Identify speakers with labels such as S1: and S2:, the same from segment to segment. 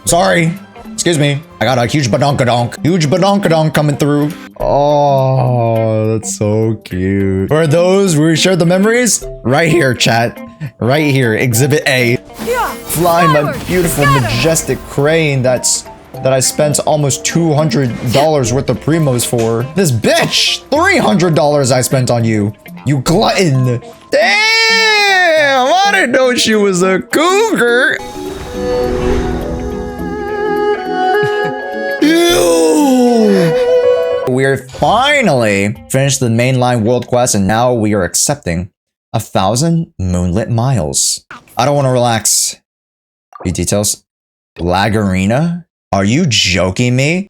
S1: Sorry. Excuse me. I got a huge badonkadonk. Huge badonkadonk coming through. Oh, that's so cute. For those who shared the memories, right here, chat. Right here, Exhibit A. Flying my beautiful, majestic crane that I spent almost $200 worth of primos for. This bitch! $300 I spent on you. You glutton. Damn! I didn't know she was a cougar. We're finally finished the mainline world quest, and now we are accepting 1,000 moonlit miles. I don't want to relax. Few details. Lag Arena? Are you joking me?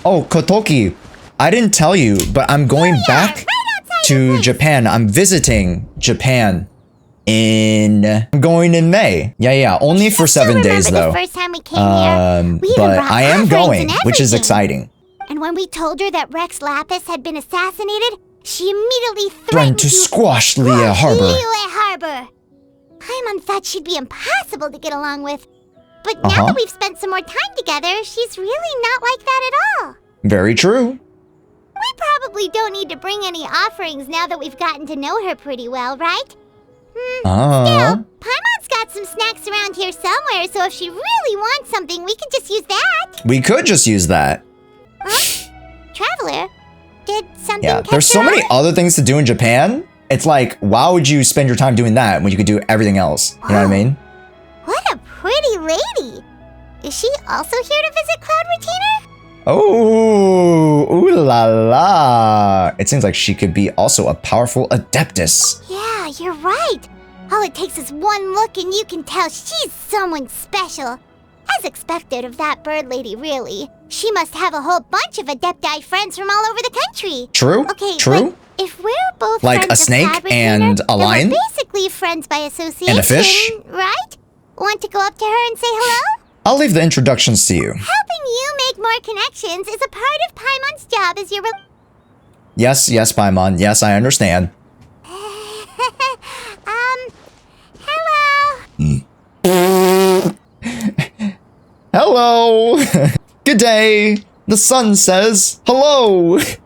S1: Oh, Kotoki, I didn't tell you, but I'm going back to Japan. I'm visiting Japan. I'm going in May. Yeah, only for 7 days though.
S2: The first time we came here, we
S1: but I am going, which is exciting.
S2: And when we told her that Rex Lapis had been assassinated, she immediately
S1: threatened to squash Liyue
S2: Harbor. Paimon thought she'd be impossible to get along with. But now that we've spent some more time together, she's really not like that at all.
S1: Very true.
S2: We probably don't need to bring any offerings now that we've gotten to know her pretty well, right? Still, Paimon's got some snacks around here somewhere, so if she really wants something, we could just use that.
S1: We could just use that.
S2: Huh? Traveler? Did something catch
S1: there's so
S2: your
S1: many
S2: eye?
S1: other things to do in Japan. It's like, why would you spend your time doing that when you could do everything else? You know what I mean?
S2: What a pretty lady. Is she also here to visit Cloud Retainer?
S1: Oh, ooh la la. It seems like she could be also a powerful adeptus.
S2: Yeah, you're right. All it takes is one look and you can tell she's someone special. As expected of that bird lady, really. She must have a whole bunch of Adepti friends from all over the country.
S1: True?
S2: Okay,
S1: True?
S2: But if we're both
S1: like
S2: friends
S1: a snake
S2: of Cloud Retainer,
S1: and a lion?
S2: then we're basically friends by association.
S1: And a fish?
S2: Right? Want to go up to her and say hello?
S1: I'll leave the introductions to you.
S2: Helping you make more connections is a part of Paimon's job as your...
S1: Yes, Paimon. Yes, I understand.
S2: Hello?
S1: Hello! Good day! The sun says hello!
S2: Paimon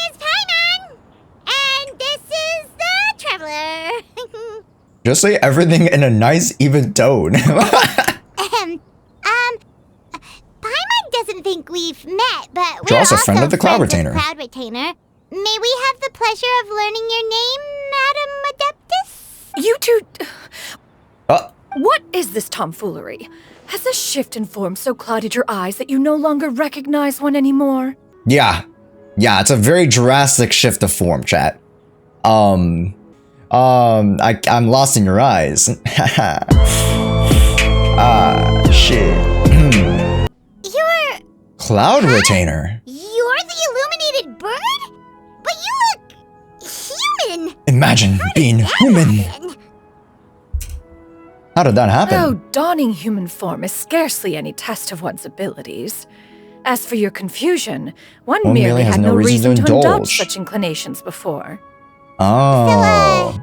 S2: is Paimon! And this is the Traveler!
S1: Just say everything in a nice, even tone.
S2: Paimon doesn't think we've met, but we're
S1: You're also
S2: also
S1: a friend of the Cloud
S2: friends
S1: Retainer.
S2: Cloud Retainer. May we have the pleasure of learning your name, Madam Adeptus?
S3: You two...
S1: Uh,
S3: What is this tomfoolery? Has this shift in form so clouded your eyes that you no longer recognize one anymore?
S1: yeah, it's a very drastic shift of form, chat. I'm lost in your eyes. Shit.
S2: You're...
S1: Cloud Retainer.
S2: You're the illuminated bird? But you look... human!
S1: Imagine being human. How did that happen?
S3: Though donning human form is scarcely any test of one's abilities. As for your confusion, one merely had no reason to indulge such inclinations before.
S1: Oh.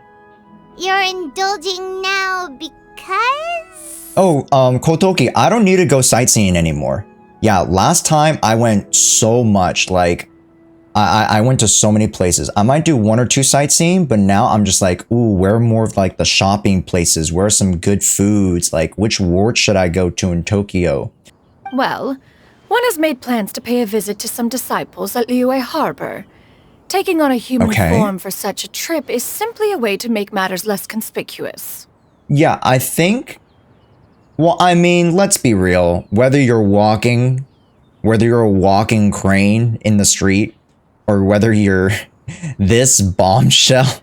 S2: You're indulging now because...
S1: Oh, Kotoki, I don't need to go sightseeing anymore. Yeah, last time I went so much, like, I went to so many places. I might do 1 or 2 sightseeing, but now I'm just like, ooh, where are more of like the shopping places? Where are some good foods? Like, which ward should I go to in Tokyo?
S3: Well, one has made plans to pay a visit to some disciples at Liyue Harbor. Taking on a human form for such a trip is simply a way to make matters less conspicuous.
S1: Yeah, I think... Well, I mean, let's be real. Whether you're a walking crane in the street, or whether you're this bombshell,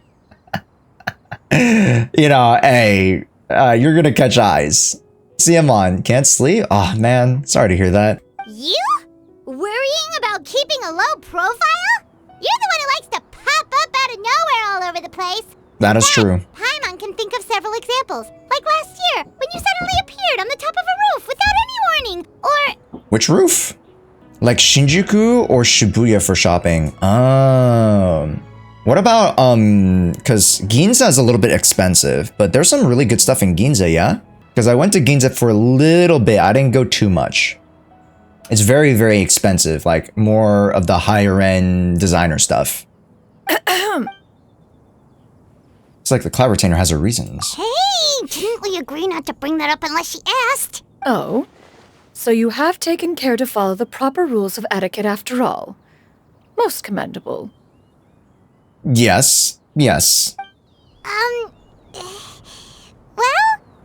S1: you know, hey, you're gonna catch eyes. See him on. Can't sleep? Oh, man. Sorry to hear that.
S2: You? Worrying about keeping a low profile? You're the one who likes to pop up out of nowhere all over the place.
S1: That is true.
S2: Paimon can think of several examples. Like last year, when you suddenly appeared on the top of a roof without any warning. Or...
S1: Which roof? Like Shinjuku or Shibuya for shopping? What about, because Ginza is a little bit expensive, but there's some really good stuff in Ginza, yeah? Because I went to Ginza for a little bit. I didn't go too much. It's very, very expensive, like more of the higher end designer stuff. It's like the Cloud Retainer has her reasons.
S2: Hey, didn't we agree not to bring that up unless she asked?
S3: Oh, so you have taken care to follow the proper rules of etiquette after all. Most commendable.
S1: Yes, yes.
S2: Well,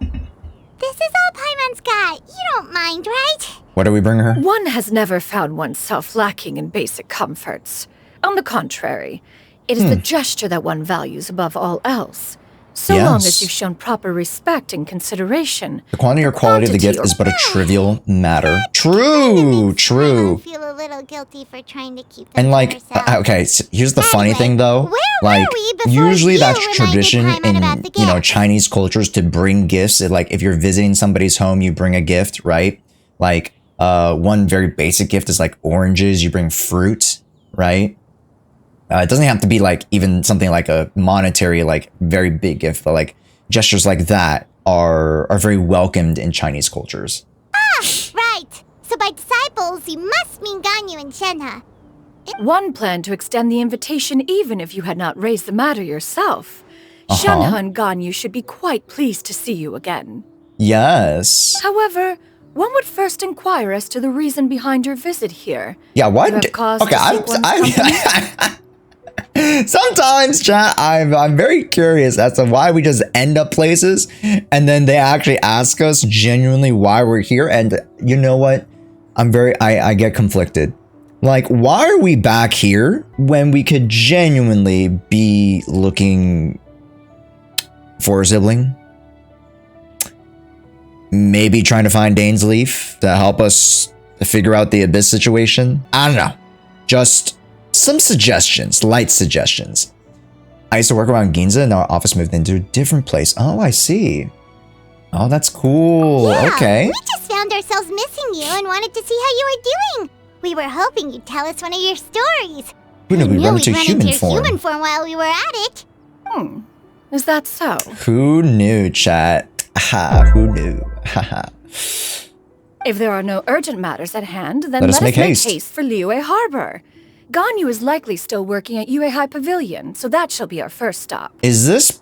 S2: this is all Paimon's got. You don't mind, right?
S1: What do we bring her?
S3: One has never found oneself lacking in basic comforts. On the contrary, it is the gesture that one values above all else. So long as you've shown proper respect and consideration.
S1: The quantity or quality of the gift is but a trivial matter. True, true.
S2: I feel a little guilty for trying to keep them
S1: And like,
S2: to herself.
S1: okay, so here's the funny thing though. Like, usually that's tradition in, you know, Chinese cultures to bring gifts. Like, if you're visiting somebody's home, you bring a gift, right? Like, one very basic gift is like oranges. You bring fruit, right? It doesn't have to be like even something like a monetary, like very big gift, but like gestures like that are very welcomed in Chinese cultures.
S2: Ah, right. So by disciples, you must mean Ganyu and Shenhe.
S3: One planned to extend the invitation even if you had not raised the matter yourself. Shenhe and Ganyu should be quite pleased to see you again.
S1: Yes.
S3: However, one would first inquire as to the reason behind your visit here.
S1: Yeah, what? Okay, sometimes, chat, I'm very curious as to why we just end up places and then they actually ask us genuinely why we're here. And you know what? I get conflicted. Like, why are we back here when we could genuinely be looking for a sibling? Maybe trying to find Dane's Leaf to help us figure out the Abyss situation? I don't know. Just some suggestions, light suggestions. I used to work around Ginza and our office moved into a different place. Oh, I see. Oh, that's cool.
S2: Yeah,
S1: okay.
S2: We just found ourselves missing you and wanted to see how you were doing. We were hoping you'd tell us one of your stories.
S1: Who knew we run into
S2: human
S1: human form
S2: while we were at it.
S3: Is that so?
S1: Who knew, chat? Ha, who knew? Haha.
S3: If there are no urgent matters at hand, then
S1: let us make haste
S3: for Liyue Harbor. Ganyu is likely still working at Yuehai Pavilion, so that shall be our first stop.
S1: Is this...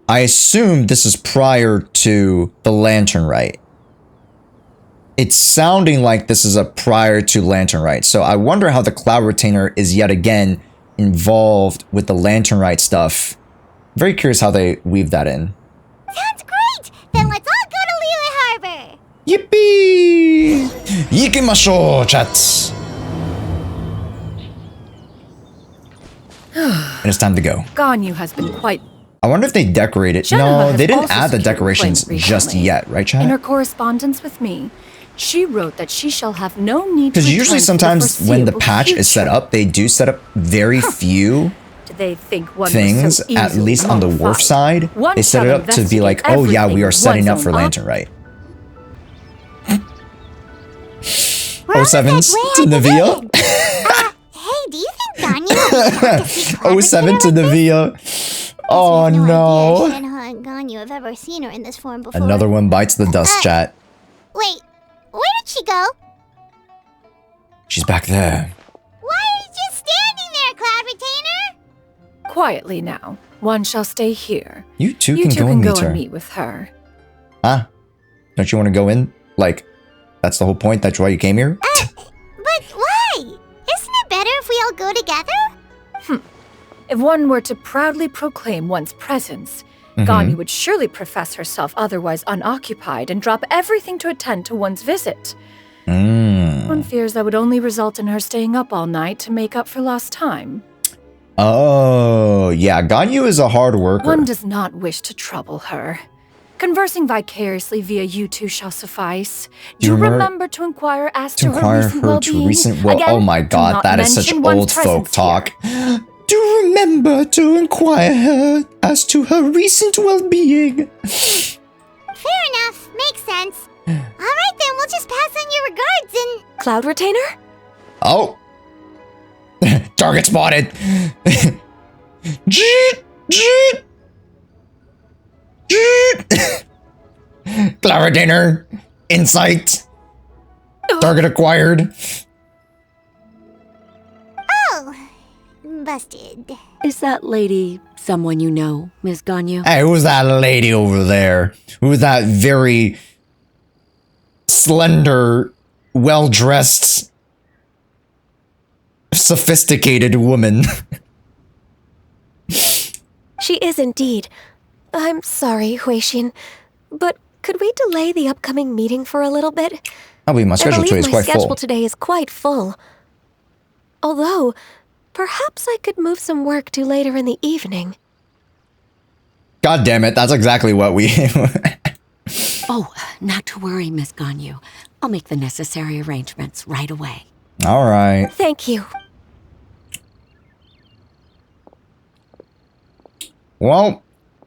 S1: I assume this is prior to the Lantern Rite. It's sounding like this is a prior to Lantern Rite. So I wonder how the Cloud Retainer is yet again involved with the Lantern Rite stuff. Very curious how they weave that in.
S2: Sounds great! Then let's all go to Liyue Harbor!
S1: Yippee! Yikimashou, chats! And it's time to go.
S3: Ganyu has been quite...
S1: I wonder if they decorated. No, they didn't add the decorations just yet, right, chat?
S3: In her correspondence with me, she wrote that she shall have no need to...
S1: Because usually sometimes when the patch is set up, they do set up very few
S3: they think one
S1: things,
S3: so
S1: at least on the wharf side. They set it up to be like, oh yeah, we are setting up for Lantern Rite. 07s to Navia.
S2: Hey, do you think Ganyu...
S1: 07 to Navia. Oh no.
S2: Shenhe and Ganyu have ever seen her in this form before.
S1: Another one bites the dust, chat.
S2: Wait, where did she go?
S1: She's back there.
S2: Why are you just standing there, Cloud Retainer?
S3: Quietly now. One shall stay here.
S1: You two can go and
S3: meet with her.
S1: Huh? Don't you want to go in? Like, that's the whole point? That's why you came here?
S2: But why? Isn't it better if we all go together?
S3: If one were to proudly proclaim one's presence, Ganyu would surely profess herself otherwise unoccupied and drop everything to attend to one's visit. One fears that would only result in her staying up all night to make up for lost time.
S1: Oh, yeah, Ganyu is a hard worker.
S3: One does not wish to trouble her. Conversing vicariously via you two shall suffice. Do remember to inquire as to her recent well-being.
S1: Oh my god, that is such old folk talk. Do remember to inquire her as to her recent well-being.
S2: Fair enough, makes sense. Alright then, we'll just pass on your regards and...
S3: Cloud Retainer?
S1: Oh. Target spotted. Cloud retainer. Insight. Target acquired.
S2: Oh, busted.
S4: Is that lady someone you know, Miss Ganyu?
S1: Hey, who's that lady over there? Who's that very slender, well-dressed, sophisticated woman?
S5: She is indeed. I'm sorry, Huixin, but could we delay the upcoming meeting for a little bit?
S1: I believe my schedule today is quite
S5: schedule
S1: full.
S5: today is quite full. Although, perhaps I could move some work to later in the evening.
S1: God damn it, that's exactly what we...
S4: Oh, not to worry, Miss Ganyu. I'll make the necessary arrangements right away.
S1: All right.
S5: Thank you.
S1: Well,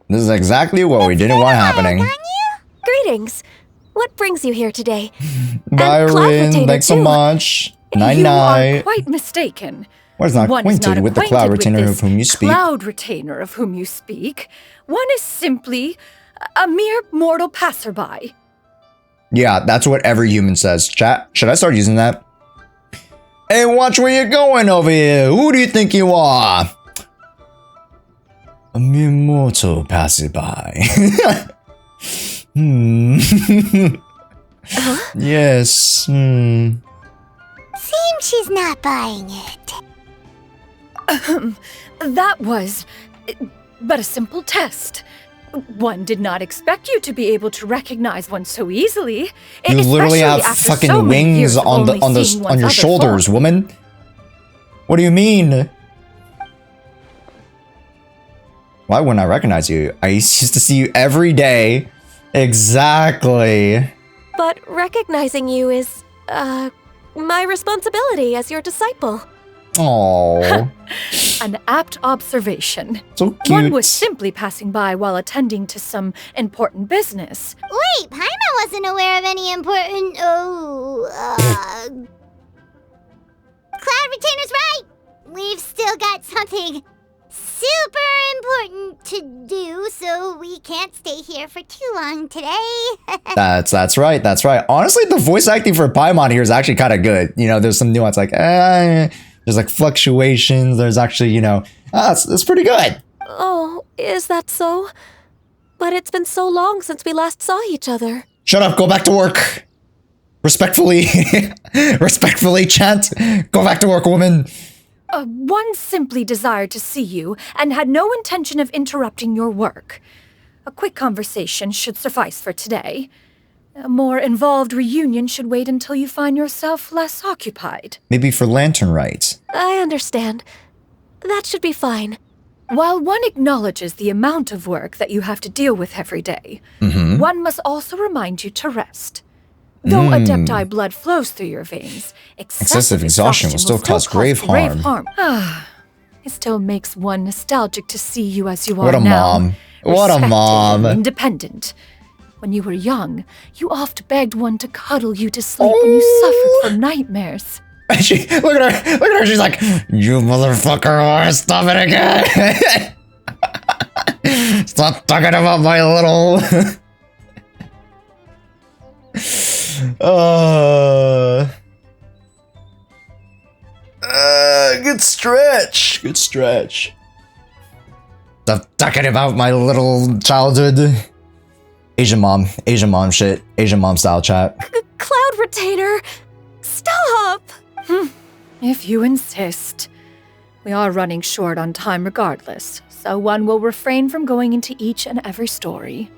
S1: this is exactly what we didn't want happening.
S5: Greetings. What brings you here today?
S1: Byron, thanks so much. Night
S3: You
S1: night.
S3: are quite mistaken.
S1: What is not
S3: One is
S1: acquainted
S3: not
S1: with the cloud
S3: acquainted
S1: retainer
S3: with
S1: of
S3: this
S1: whom you speak?
S3: Cloud retainer of whom you speak. One is simply a mere mortal passerby.
S1: Yeah, that's what every human says. Chat, should I start using that? Hey, watch where you're going over here. Who do you think you are? A mere mortal passerby. Yes.
S2: Seems she's not buying it.
S3: That was but a simple test. One did not expect you to be able to recognize one so easily.
S1: You literally
S3: especially
S1: have
S3: after
S1: fucking
S3: so many
S1: wings
S3: years of
S1: on
S3: only seeing
S1: on
S3: one's
S1: your
S3: other
S1: shoulders,
S3: form.
S1: woman. What do you mean? Why wouldn't I recognize you? I used to see you every day. Exactly.
S5: But recognizing you is, my responsibility as your disciple.
S1: Oh,
S3: An apt observation.
S1: so cute.
S3: One was simply passing by while attending to some important business.
S2: Wait, Paimon wasn't aware of any important. Cloud Retainer's right. We've still got something super important to do, so we can't stay here for too long today.
S1: That's right. That's right. Honestly, the voice acting for Paimon here is actually kind of good. You know, there's some nuance like, there's like fluctuations. There's actually, you know, it's pretty good.
S5: Oh, is that so? But it's been so long since we last saw each other.
S1: Shut up. Go back to work. Respectfully, respectfully, chant. Go back to work, woman.
S3: One simply desired to see you and had no intention of interrupting your work. A quick conversation should suffice for today. A more involved reunion should wait until you find yourself less occupied.
S1: Maybe for lantern rites.
S5: I understand. That should be fine.
S3: While one acknowledges the amount of work that you have to deal with every day, one must also remind you to rest. Though Adepti blood flows through your veins, excessive exhaustion will still cause grave harm. It still makes one nostalgic to see you as you
S1: What
S3: are
S1: a
S3: now.
S1: mom. What a
S3: respected
S1: mom.
S3: and independent. When you were young, you oft begged one to cuddle you to sleep when you suffered from nightmares.
S1: Look at her. She's like, you motherfucker wanna stop it again? Stop talking about my little... Good stretch. Good stretch. Stop talking about my little childhood. Asian mom shit. Asian mom style chat.
S5: Cloud Retainer! Stop!
S3: If you insist. We are running short on time regardless, so one will refrain from going into each and every story.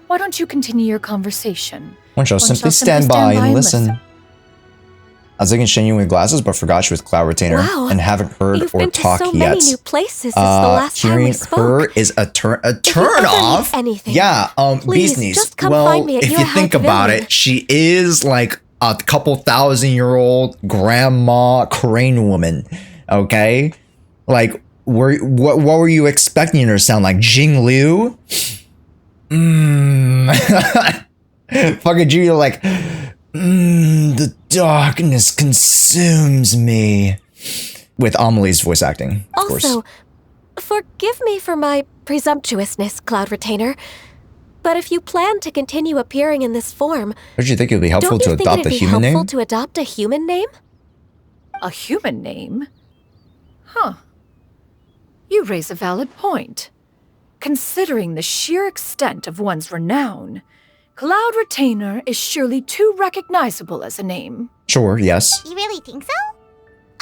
S3: Why don't you continue your conversation?
S1: One shall simply stand by and listen. I was looking at Xianyun with glasses, but forgot she was Cloud Retainer and haven't heard
S5: You've
S1: or
S5: been to
S1: talked
S5: so
S1: yet.
S5: many new places since the last time we
S1: Hearing
S5: spoke.
S1: her is a turn
S5: you ever
S1: off.
S5: need anything,
S1: Yeah,
S5: please,
S1: business.
S5: just come
S1: Well,
S5: find me at
S1: if
S5: your
S1: you think
S5: high
S1: about
S5: pavilion.
S1: it, she is like a couple 1,000-year-old grandma crane woman. Okay, like what were you expecting her to sound like? Jing Liu? Fucking Julia, like, The darkness consumes me. With Amelie's voice acting, of course.
S5: Also, forgive me for my presumptuousness, Cloud Retainer, but if you plan to continue appearing in this form,
S1: don't you think it would be helpful to adopt a human name?
S5: To adopt a human name?
S3: A human name? Huh. You raise a valid point. Considering the sheer extent of one's renown, Cloud Retainer is surely too recognizable as a name.
S1: Sure, yes.
S2: You really think so?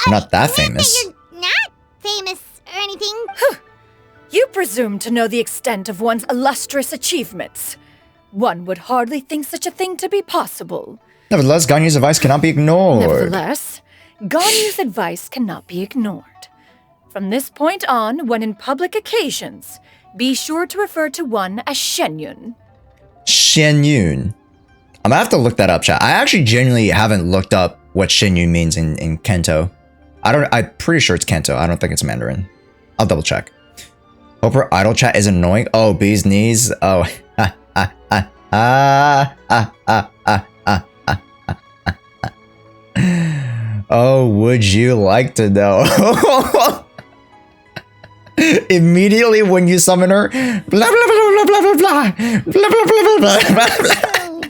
S1: I'm not that famous.
S2: You're not famous or anything.
S3: You presume to know the extent of one's illustrious achievements. One would hardly think such a thing to be possible.
S1: Nevertheless, Ganyu's advice cannot be ignored.
S3: Nevertheless, Ganyu's advice cannot be ignored. From this point on, when in public occasions, be sure to refer to one as Xianyun.
S1: Xianyun. I'm gonna have to look that up, chat. I actually genuinely haven't looked up what Xianyun means in Kanto. I'm pretty sure it's Kanto. I don't think it's Mandarin. I'll double check. Hope her idle chat is annoying. Oh, bee's knees. Oh. Oh, would you like to know? Immediately when you summon her, blah blah blah blah blah blah blah blah blah blah blah blah blah.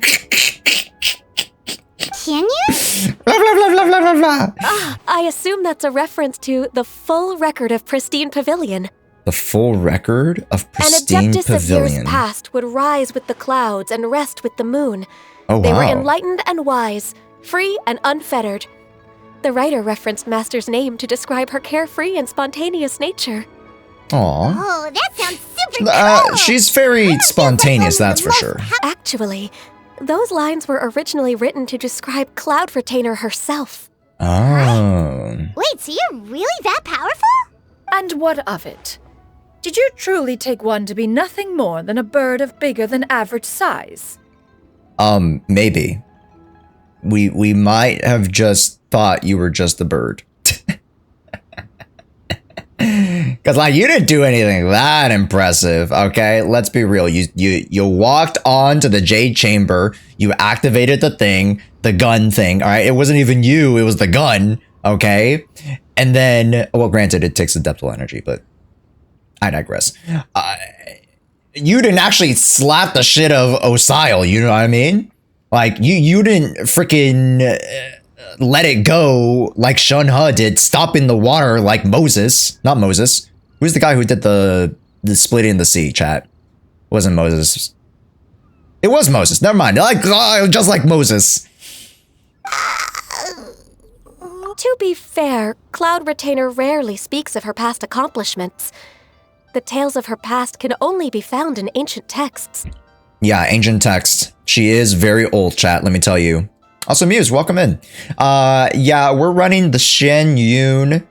S2: Can you?
S1: Blah blah blah blah blah blah blah.
S5: I assume that's a reference to the full record of Pristine Pavilion.
S1: The full record of Pristine
S5: An adeptus of
S1: Pavilion.
S5: years past would rise with the clouds and rest with the moon.
S1: Oh, wow.
S5: They were enlightened and wise, free and unfettered. The writer referenced Master's name to describe her carefree and spontaneous nature.
S1: Aw.
S2: Oh, that sounds super cool.
S1: She's very spontaneous, that's for sure.
S5: Actually, those lines were originally written to describe Cloud Retainer herself.
S1: Oh.
S2: Wait, so you're really that powerful?
S3: And what of it? Did you truly take one to be nothing more than a bird of bigger than average size?
S1: Maybe. We might have just thought you were just a bird. Cause like you didn't do anything that impressive, okay? Let's be real. You walked on to the Jade Chamber, you activated the thing, the gun thing, alright? It wasn't even you, it was the gun, okay? And then, well, granted, it takes adeptal energy, but I digress. You didn't actually slap the shit of Osile, you know what I mean? Like, you didn't freaking let it go like Shunha did, stop in the water like Moses. Not Moses. Who's the guy who did the splitting in the sea, chat? It wasn't Moses. It was Moses. Never mind. Like, just like Moses.
S5: To be fair, Cloud Retainer rarely speaks of her past accomplishments. The tales of her past can only be found in ancient texts.
S1: Yeah, ancient text. She is very old, chat, let me tell you. Also, Muse, welcome in. Yeah, we're running the Xianyun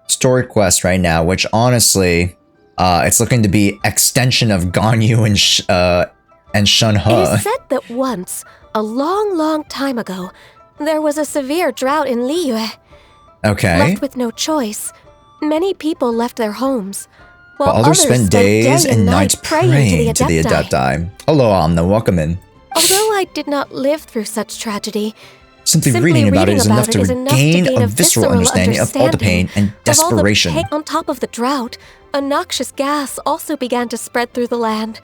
S1: Story Quest right now, which honestly, it's looking to be extension of Ganyu and Shunha.
S5: It is said that once, a long, long time ago, there was a severe drought in Liyue.
S1: Okay.
S5: Left with no choice, many people left their homes, while
S1: others spent days and nights praying to the Adepti. Hello, Amna, welcome in.
S5: Although I did not live through such tragedy,
S1: Simply reading about it is enough to gain a visceral understanding of all the pain and desperation.
S5: On top of the drought, a noxious gas also began to spread through the land.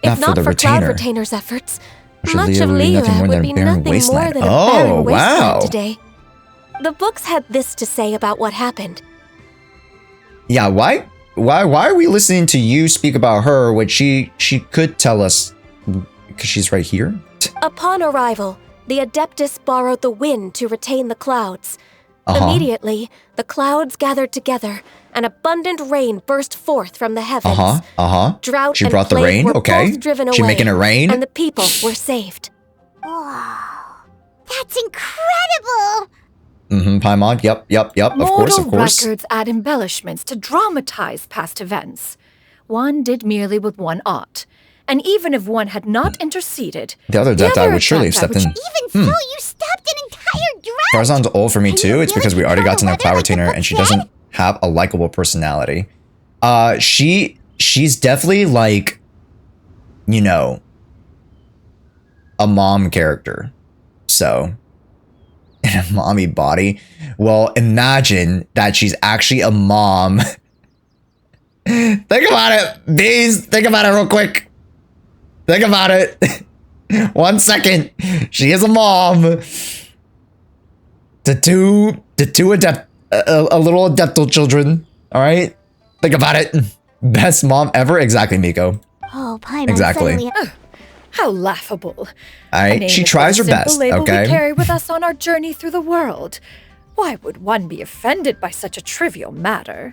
S1: Not
S5: If
S1: for
S5: not
S1: the
S5: for Cloud
S1: retainer.
S5: Retainer's efforts,
S1: Which
S5: much of
S1: would be nothing
S5: Liyue
S1: more
S5: would
S1: than
S5: be
S1: a barren
S5: nothing more
S1: wasteland.
S5: than a
S1: Oh,
S5: barren wasteland
S1: wow.
S5: today. The books had this to say about what happened.
S1: Yeah, why are we listening to you speak about her when she could tell us, because she's right here?
S5: Upon arrival, the Adeptus borrowed the wind to retain the clouds. Immediately, the clouds gathered together, and abundant rain burst forth from the heavens. Drought
S1: She
S5: and
S1: brought the
S5: plague
S1: rain,
S5: were
S1: okay.
S5: both driven
S1: She
S5: away,
S1: making it rain?
S5: and the people were saved.
S2: Wow. That's incredible!
S1: Paimon, yep, of course.
S3: Mortal records add embellishments to dramatize past events. One did merely with one ought. And even if one had not interceded,
S1: The other Adepti would surely have stepped in.
S2: Even so, you stopped an entire drought!
S1: Tarzan's old for me
S2: And
S1: too.
S2: you
S1: It's because we
S2: really
S1: already got to know
S2: control
S1: Cloud
S2: the weather
S1: Retainer
S2: like the
S1: and she
S2: book
S1: doesn't have a likable personality. She's definitely like, you know, a mom character. so. In a mommy body? Well, imagine that she's actually a mom. Think about it, bees. Think about it real quick. Think about it. 1 second. She is a mom. The two little adeptal children. All right. Think about it. Best mom ever. Exactly, Miko.
S2: Oh, Paimon
S1: Exactly.
S2: suddenly...
S3: How laughable.
S1: All right. She tries her best.
S3: Label
S1: Okay.
S3: we carry with us on our journey through the world. Why would one be offended by such a trivial matter?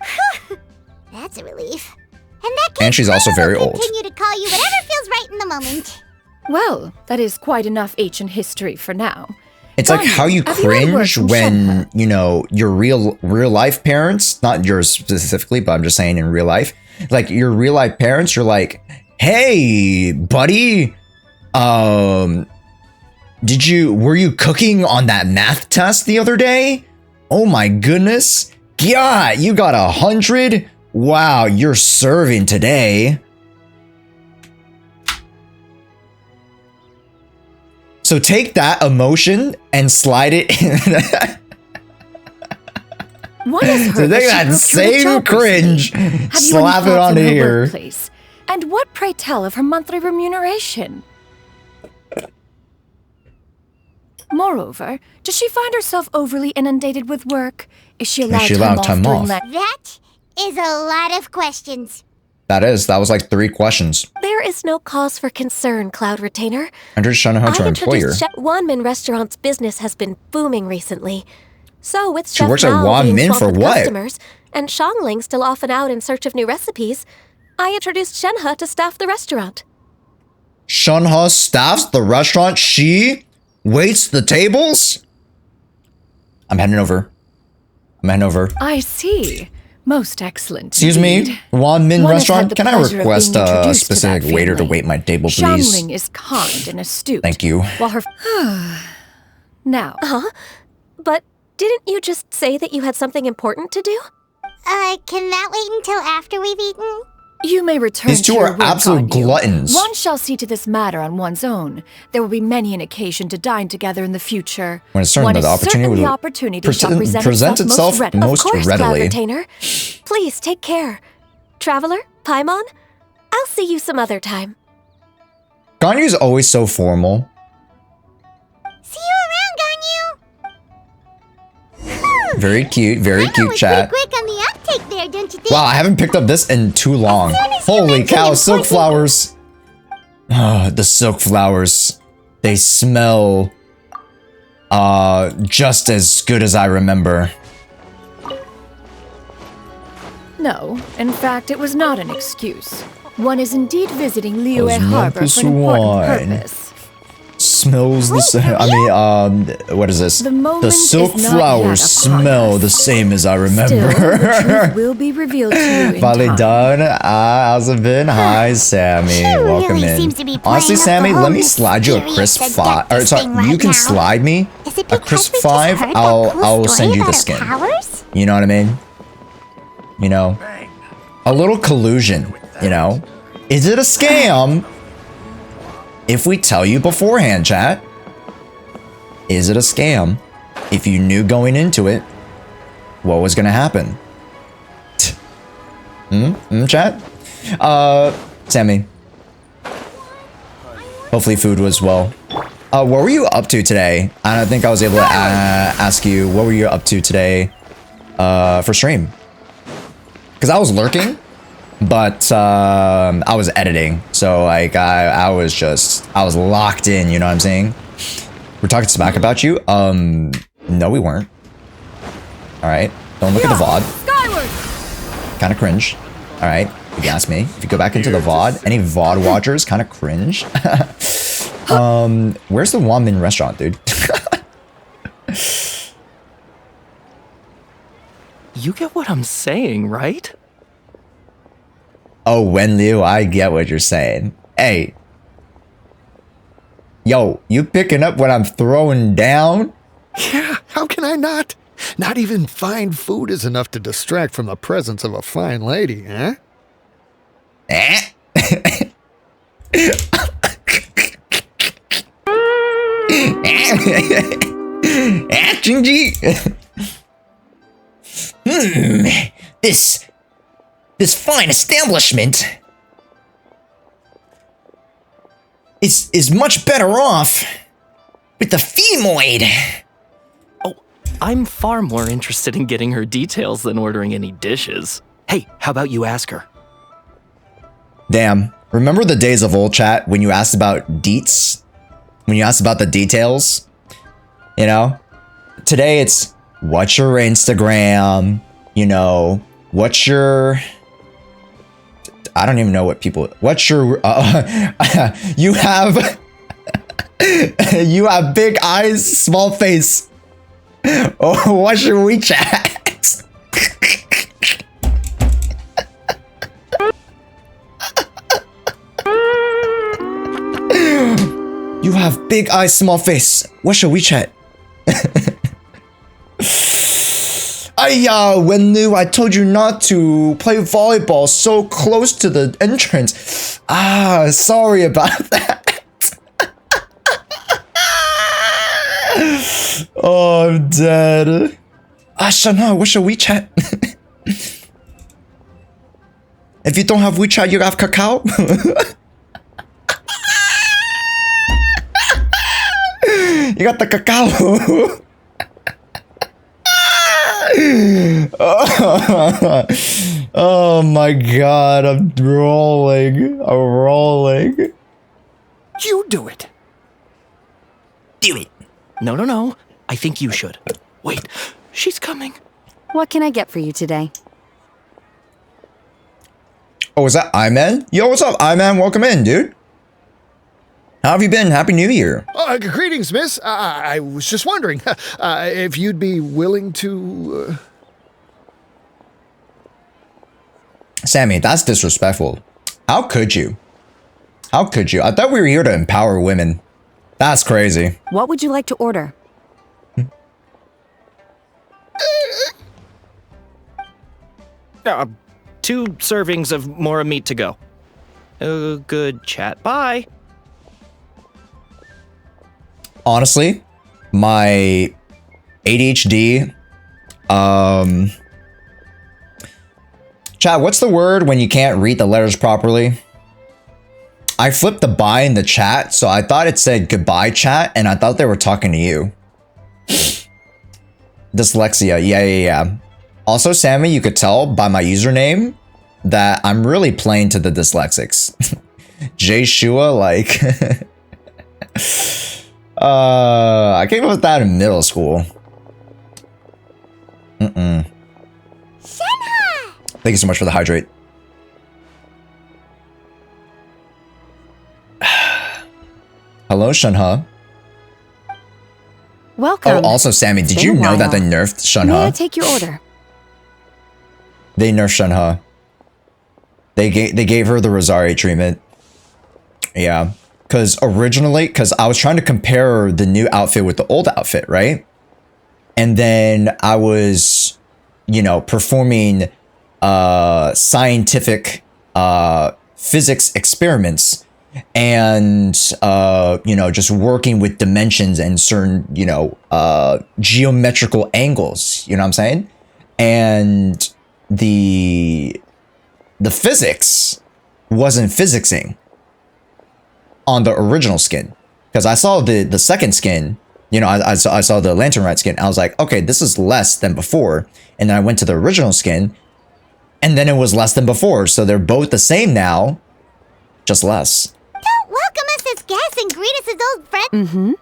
S2: That's a relief. In that case,
S1: And she's also
S2: Paimon
S1: very
S2: will
S1: old.
S2: continue to call you whatever feels right in the moment.
S3: Well, that is quite enough ancient history for now.
S1: It's like how you
S3: have you ever worked
S1: cringe
S3: in
S1: when,
S3: Shenhe?
S1: you know, your real life parents, not yours specifically, but I'm just saying in real life, like your real life parents, you're like, hey, buddy, were you cooking on that math test the other day? Oh my goodness. God, you got 100? Wow, you're serving today. So take that emotion and slide it in.
S3: One has heard
S1: So take that
S3: she moved to a
S1: same
S3: job
S1: cringe,
S3: recently. Have you any
S1: slap it
S3: thoughts on
S1: onto
S3: her
S1: here.
S3: workplace? And what, pray tell, of her monthly remuneration? Moreover, does she find herself overly inundated with work? Is she allowed, time off during that?
S2: That is a lot of questions.
S1: That was like 3 questions.
S5: There is no cause for concern, Cloud Retainer.
S1: Enter Shenhe to her
S5: I
S1: employer.
S5: introduced Wanmin Restaurant's business has been booming recently. So with
S1: She
S5: Chef
S1: works at
S5: Mao being
S1: Wanmin
S5: swamped
S1: for
S5: with
S1: what?
S5: customers, and Xiangling still off and out in search of new recipes, I introduced Shenhe to staff the restaurant.
S1: Shenhe staffs the restaurant. She waits the tables. I'm heading over.
S3: I see. Most excellent.
S1: Excuse
S3: indeed.
S1: me, Wanmin
S3: One has had
S1: Restaurant.
S3: the
S1: Can I
S3: pleasure of
S1: request
S3: being
S1: a
S3: introduced to
S1: specific
S3: that
S1: waiter to
S3: family.
S1: wait my table, please?
S3: Xiangling is kind and astute.
S1: Thank you.
S3: While her... Now,
S5: But didn't you just say that you had something important to do?
S2: Can that wait until after we've eaten?
S3: you may return
S1: These two
S3: to your
S1: are
S3: work,
S1: absolute
S3: Ganyu.
S1: gluttons.
S3: One shall see to this matter on one's own. There will be many an occasion to dine together in the future.
S1: When it's certain
S3: One
S1: that
S3: is
S1: the opportunity
S3: certain
S1: will
S3: the opportunity shall
S1: present itself
S3: readily.
S1: most
S5: Of course, Cloud
S1: readily.
S5: Retainer. Please take care. Traveler, Paimon, I'll see you some other time.
S1: Ganyu's always so formal.
S2: See you around, Ganyu!
S1: Very cute, very cute chat.
S2: Quick on the uptake there, don't you think?
S1: Wow, I haven't picked up this in too long.
S2: As soon as you
S1: Holy
S2: mention
S1: cow,
S2: important-
S1: silk flowers. Oh, the silk flowers. They smell just as good as I remember.
S3: No, in fact, it was not an excuse. One is indeed visiting Liyue
S1: Those
S3: Harbor
S1: Memphis
S3: for an important
S1: wine.
S3: purpose.
S1: Smells the same. I mean, what is this?
S3: The moment
S1: The
S3: is
S1: silk
S3: not yet
S1: flowers
S3: upon
S1: smell
S3: us.
S1: the same as I
S3: Still, the
S1: remember.
S3: truth will be revealed to you in
S1: Finally
S3: time.
S1: done. How's it been? Hi, Sammy.
S2: She
S1: Welcome
S2: really
S1: in.
S2: seems to be playing
S1: Honestly,
S2: up the
S1: Sammy,
S2: whole
S1: let me slide you a
S2: mysterious
S1: crisp 5. Or
S2: adeptus
S1: sorry,
S2: thing
S1: you
S2: right
S1: can
S2: now.
S1: slide me
S2: Is it
S1: a
S2: because
S1: crisp
S2: we just
S1: 5.
S2: heard that
S1: I'll
S2: cool
S1: send
S2: story
S1: you the
S2: about her
S1: skin.
S2: powers?
S1: You know what I mean? You know, a little collusion. You know, is it a scam? If we tell you beforehand, chat. Is it a scam? If you knew going into it, what was gonna happen? Chat? Sammy. Hopefully food was well. What were you up to today? I don't think I was able to ask you, what were you up to today for stream? Because I was lurking, but I was editing. So like I was locked in, you know what I'm saying? We're talking smack about you? No, we weren't. Alright. Don't look at the VOD. Kinda cringe. Alright. If you ask me. If you go back into the VOD, any VOD watchers kinda cringe. Where's the Wanmin restaurant, dude?
S6: You get what I'm saying, right?
S1: Oh, Wenliu, I get what you're saying. Hey. Yo, you picking up what I'm throwing down?
S7: Yeah, how can I not? Not even fine food is enough to distract from the presence of a fine lady, eh?
S1: Action G. This fine establishment is much better off with the femoid.
S6: Oh, I'm far more interested in getting her details than ordering any dishes. Hey, how about you ask her?
S1: Damn. Remember the days of old, chat, when you asked about deets? When you asked about the details? You know? Today it's, what's your Instagram? You know, what's your... I don't even know what people... What's your... you have... you have big eyes, small face. Oh, what's your WeChat? You have big eyes, small face. What's your WeChat? I told you not to play volleyball so close to the entrance. Ah, sorry about that. Oh, I'm dead. Shana, what's your WeChat? If you don't have WeChat, you have Kakao? You got the Kakao. Oh my god, I'm rolling. I'm rolling.
S6: You do it.
S1: Do it.
S6: No. I think you should. Wait, she's coming.
S8: What can I get for you today?
S1: Oh, is that I-Man? Yo, what's up, I-Man? Welcome in, dude. How have you been? Happy New Year.
S7: Greetings, miss. I was just wondering if you'd be willing to...
S1: Sammy, that's disrespectful. How could you? How could you? I thought we were here to empower women. That's crazy.
S8: What would you like to order?
S6: 2 servings of more meat to go. Good chat. Bye.
S1: Honestly, my ADHD, chat, what's the word when you can't read the letters properly? I flipped the bye in the chat, so I thought it said goodbye chat, and I thought they were talking to you. Dyslexia, yeah. Also, Sammy, you could tell by my username that I'm really playing to the dyslexics. Jshoea, like... I came up with that in middle school.
S2: Shenhe!
S1: Thank you so much for the hydrate. Hello, Shenhe.
S8: Welcome.
S1: Oh, also, Sammy, did you know that they nerfed Shenhe?
S8: May I take your order?
S1: They nerfed Shenhe. They gave her the Rosaria treatment. Yeah. Because originally, I was trying to compare the new outfit with the old outfit, right? And then I was, you know, performing scientific physics experiments and, you know, just working with dimensions and certain, you know, geometrical angles, you know what I'm saying? And the physics wasn't physicsing on the original skin, because I saw the second skin, you know, I saw the Lantern Rite skin. I was like, okay, this is less than before. And then I went to the original skin, and then it was less than before. So they're both the same now, just less.
S2: Don't welcome us as guests and greet us as old friends.
S8: Mm-hmm.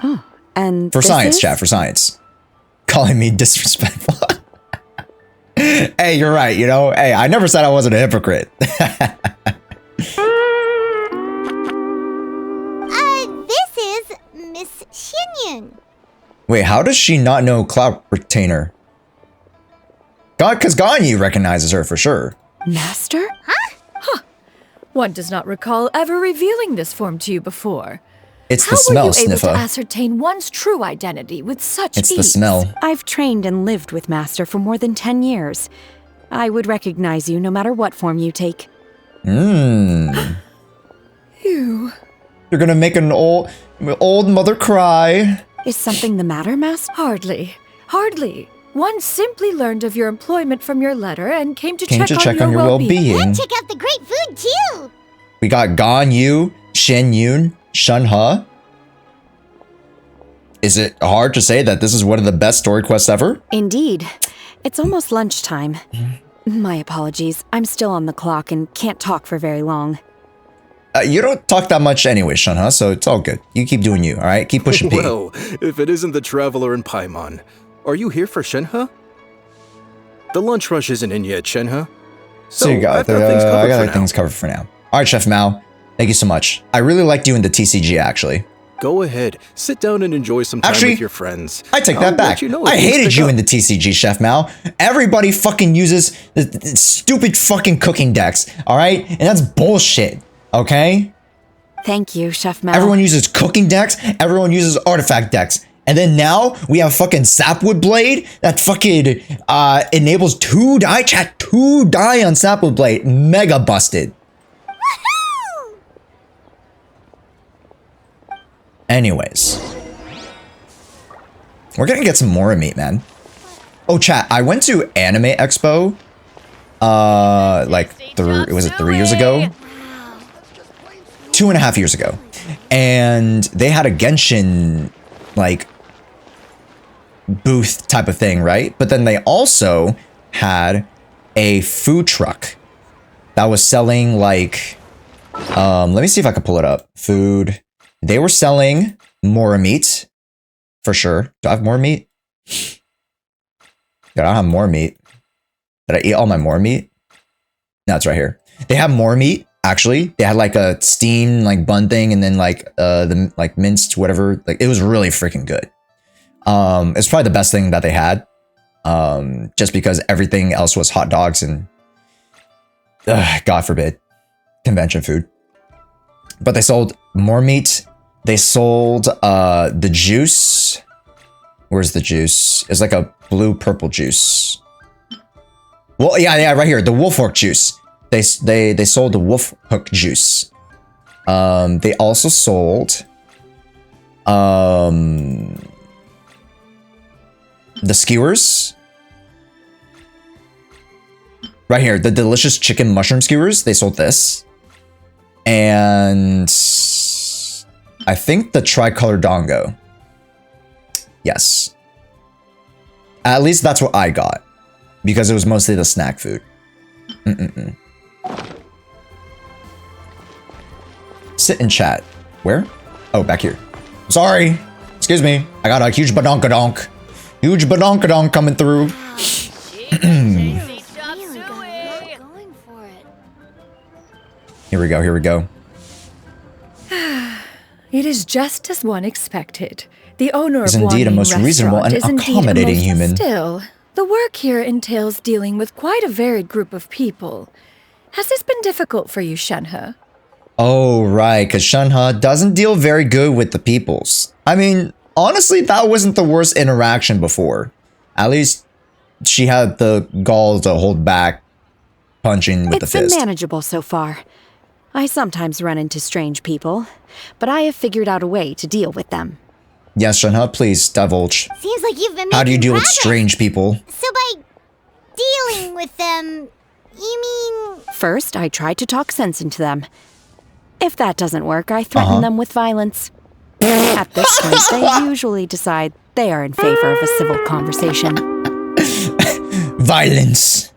S8: Oh, and
S1: for science, chat, for science. Calling me disrespectful. Hey, you're right, you know? Hey, I never said I wasn't a hypocrite.
S2: This is Miss Xianyun.
S1: Wait, how does she not know Cloud Retainer? Because Ganyu recognizes her for sure.
S3: Master? Huh. One does not recall ever revealing this form to you before.
S1: It's the smell,
S3: How were you able
S1: Sniffer.
S3: to ascertain one's true identity with such
S1: It's
S3: ease?
S1: the smell.
S8: I've trained and lived with Master for more than 10 years. I would recognize you no matter what form you take.
S3: You
S1: You're gonna make an old mother cry.
S8: Is something the matter, Master?
S3: Hardly. Hardly. One simply learned of your employment from your letter and came to check on your
S1: well-being.
S2: And check out the great food, too!
S1: We got Ganyu, Xianyun, Shenhe. Is it hard to say that this is one of the best story quests ever?
S8: Indeed. It's almost lunchtime. My apologies. I'm still on the clock and can't talk for very long.
S1: You don't talk that much anyway, Shenhe, so it's all good. You keep doing you, all right? Keep pushing P.
S6: Well, if it isn't the traveler in Paimon, are you here for Shenhe? The lunch rush isn't in yet, Shenhe.
S1: So you got I got things covered for now. All right, Chef Mao. Thank you so much. I really liked you in the TCG, actually.
S6: Go ahead. Sit down and enjoy some time with your friends.
S1: I take that back. I hated you in the TCG, Chef Mao. Everybody fucking uses the stupid fucking cooking decks, all right? And that's bullshit, okay?
S8: Thank you, Chef Mao.
S1: Everyone uses cooking decks. Everyone uses artifact decks. And then now we have fucking Sapwood Blade that fucking enables 2 die. Chat, 2 die on Sapwood Blade. Mega busted. Anyways, we're gonna get some more meat, man. Oh, chat, I went to Anime Expo, like, was it 3 years ago? 2.5 years ago. And they had a Genshin, like, booth type of thing, right? But then they also had a food truck that was selling, like, let me see if I can pull it up. Food. They were selling more meat, for sure. Do I have more meat? Yeah, I don't have more meat. Did I eat all my more meat? No, it's right here. They have more meat, actually. They had like a steamed like bun thing and then like the like minced whatever. Like it was really freaking good. It's probably the best thing that they had. Just because everything else was hot dogs and God forbid, convention food. But they sold more meat. They sold the juice. Where's the juice? It's like a blue-purple juice. Well, yeah, right here. The wolf hook juice. They sold the wolf hook juice. They also sold the skewers. Right here, the delicious chicken mushroom skewers. They sold this. And I think the tricolor dongo. Yes. At least that's what I got. Because it was mostly the snack food. Sit and chat. Where? Oh, back here. Sorry. Excuse me. I got a huge badonkadonk. Huge badonkadonk coming through. Here we go, here we go.
S3: It is just as one expected. The owner
S1: is
S3: of
S1: indeed a most reasonable and accommodating human.
S3: Still, the work here entails dealing with quite a varied group of people. Has this been difficult for you, Shenhe?
S1: Oh, right, because Shenhe doesn't deal very good with the peoples. I mean, honestly, that wasn't the worst interaction before. At least she had the gall to hold back punching with the fist.
S8: It's been manageable so far. I sometimes run into strange people, but I have figured out a way to deal with them.
S1: Yes, Shenhe, please divulge.
S2: Seems like you've been making
S1: How do you deal
S2: progress.
S1: with strange people?
S2: So by dealing with them, you mean...
S8: First, I try to talk sense into them. If that doesn't work, I threaten them with violence. At this point, they usually decide they are in favor of a civil conversation.
S1: Violence.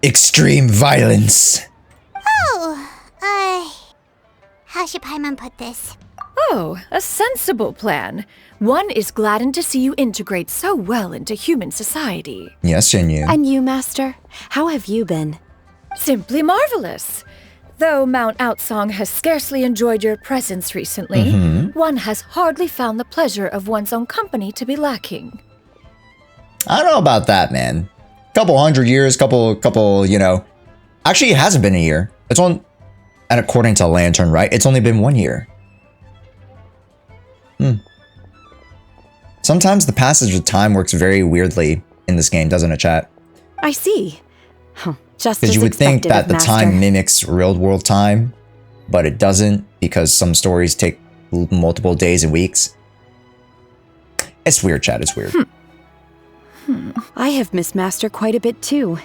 S1: Extreme violence.
S2: How should Paimon put this?
S3: Oh, a sensible plan. One is gladdened to see you integrate so well into human society.
S1: Yes, Xianyun.
S8: And you, Master? How have you been?
S3: Simply marvelous. Though Mount Outsong has scarcely enjoyed your presence recently, one has hardly found the pleasure of one's own company to be lacking.
S1: I don't know about that, man. Couple hundred years, couple, you know. Actually, it hasn't been a year. It's on, and according to Lantern, right? It's only been 1 year. Sometimes the passage of time works very weirdly in this game, doesn't it, chat?
S8: I see. Just
S1: because
S8: as
S1: you would think
S8: expected
S1: that
S8: of
S1: the
S8: Master.
S1: time mimics real world time, but it doesn't because some stories take multiple days and weeks. It's weird, chat. It's weird.
S8: I have missed Master quite a bit too.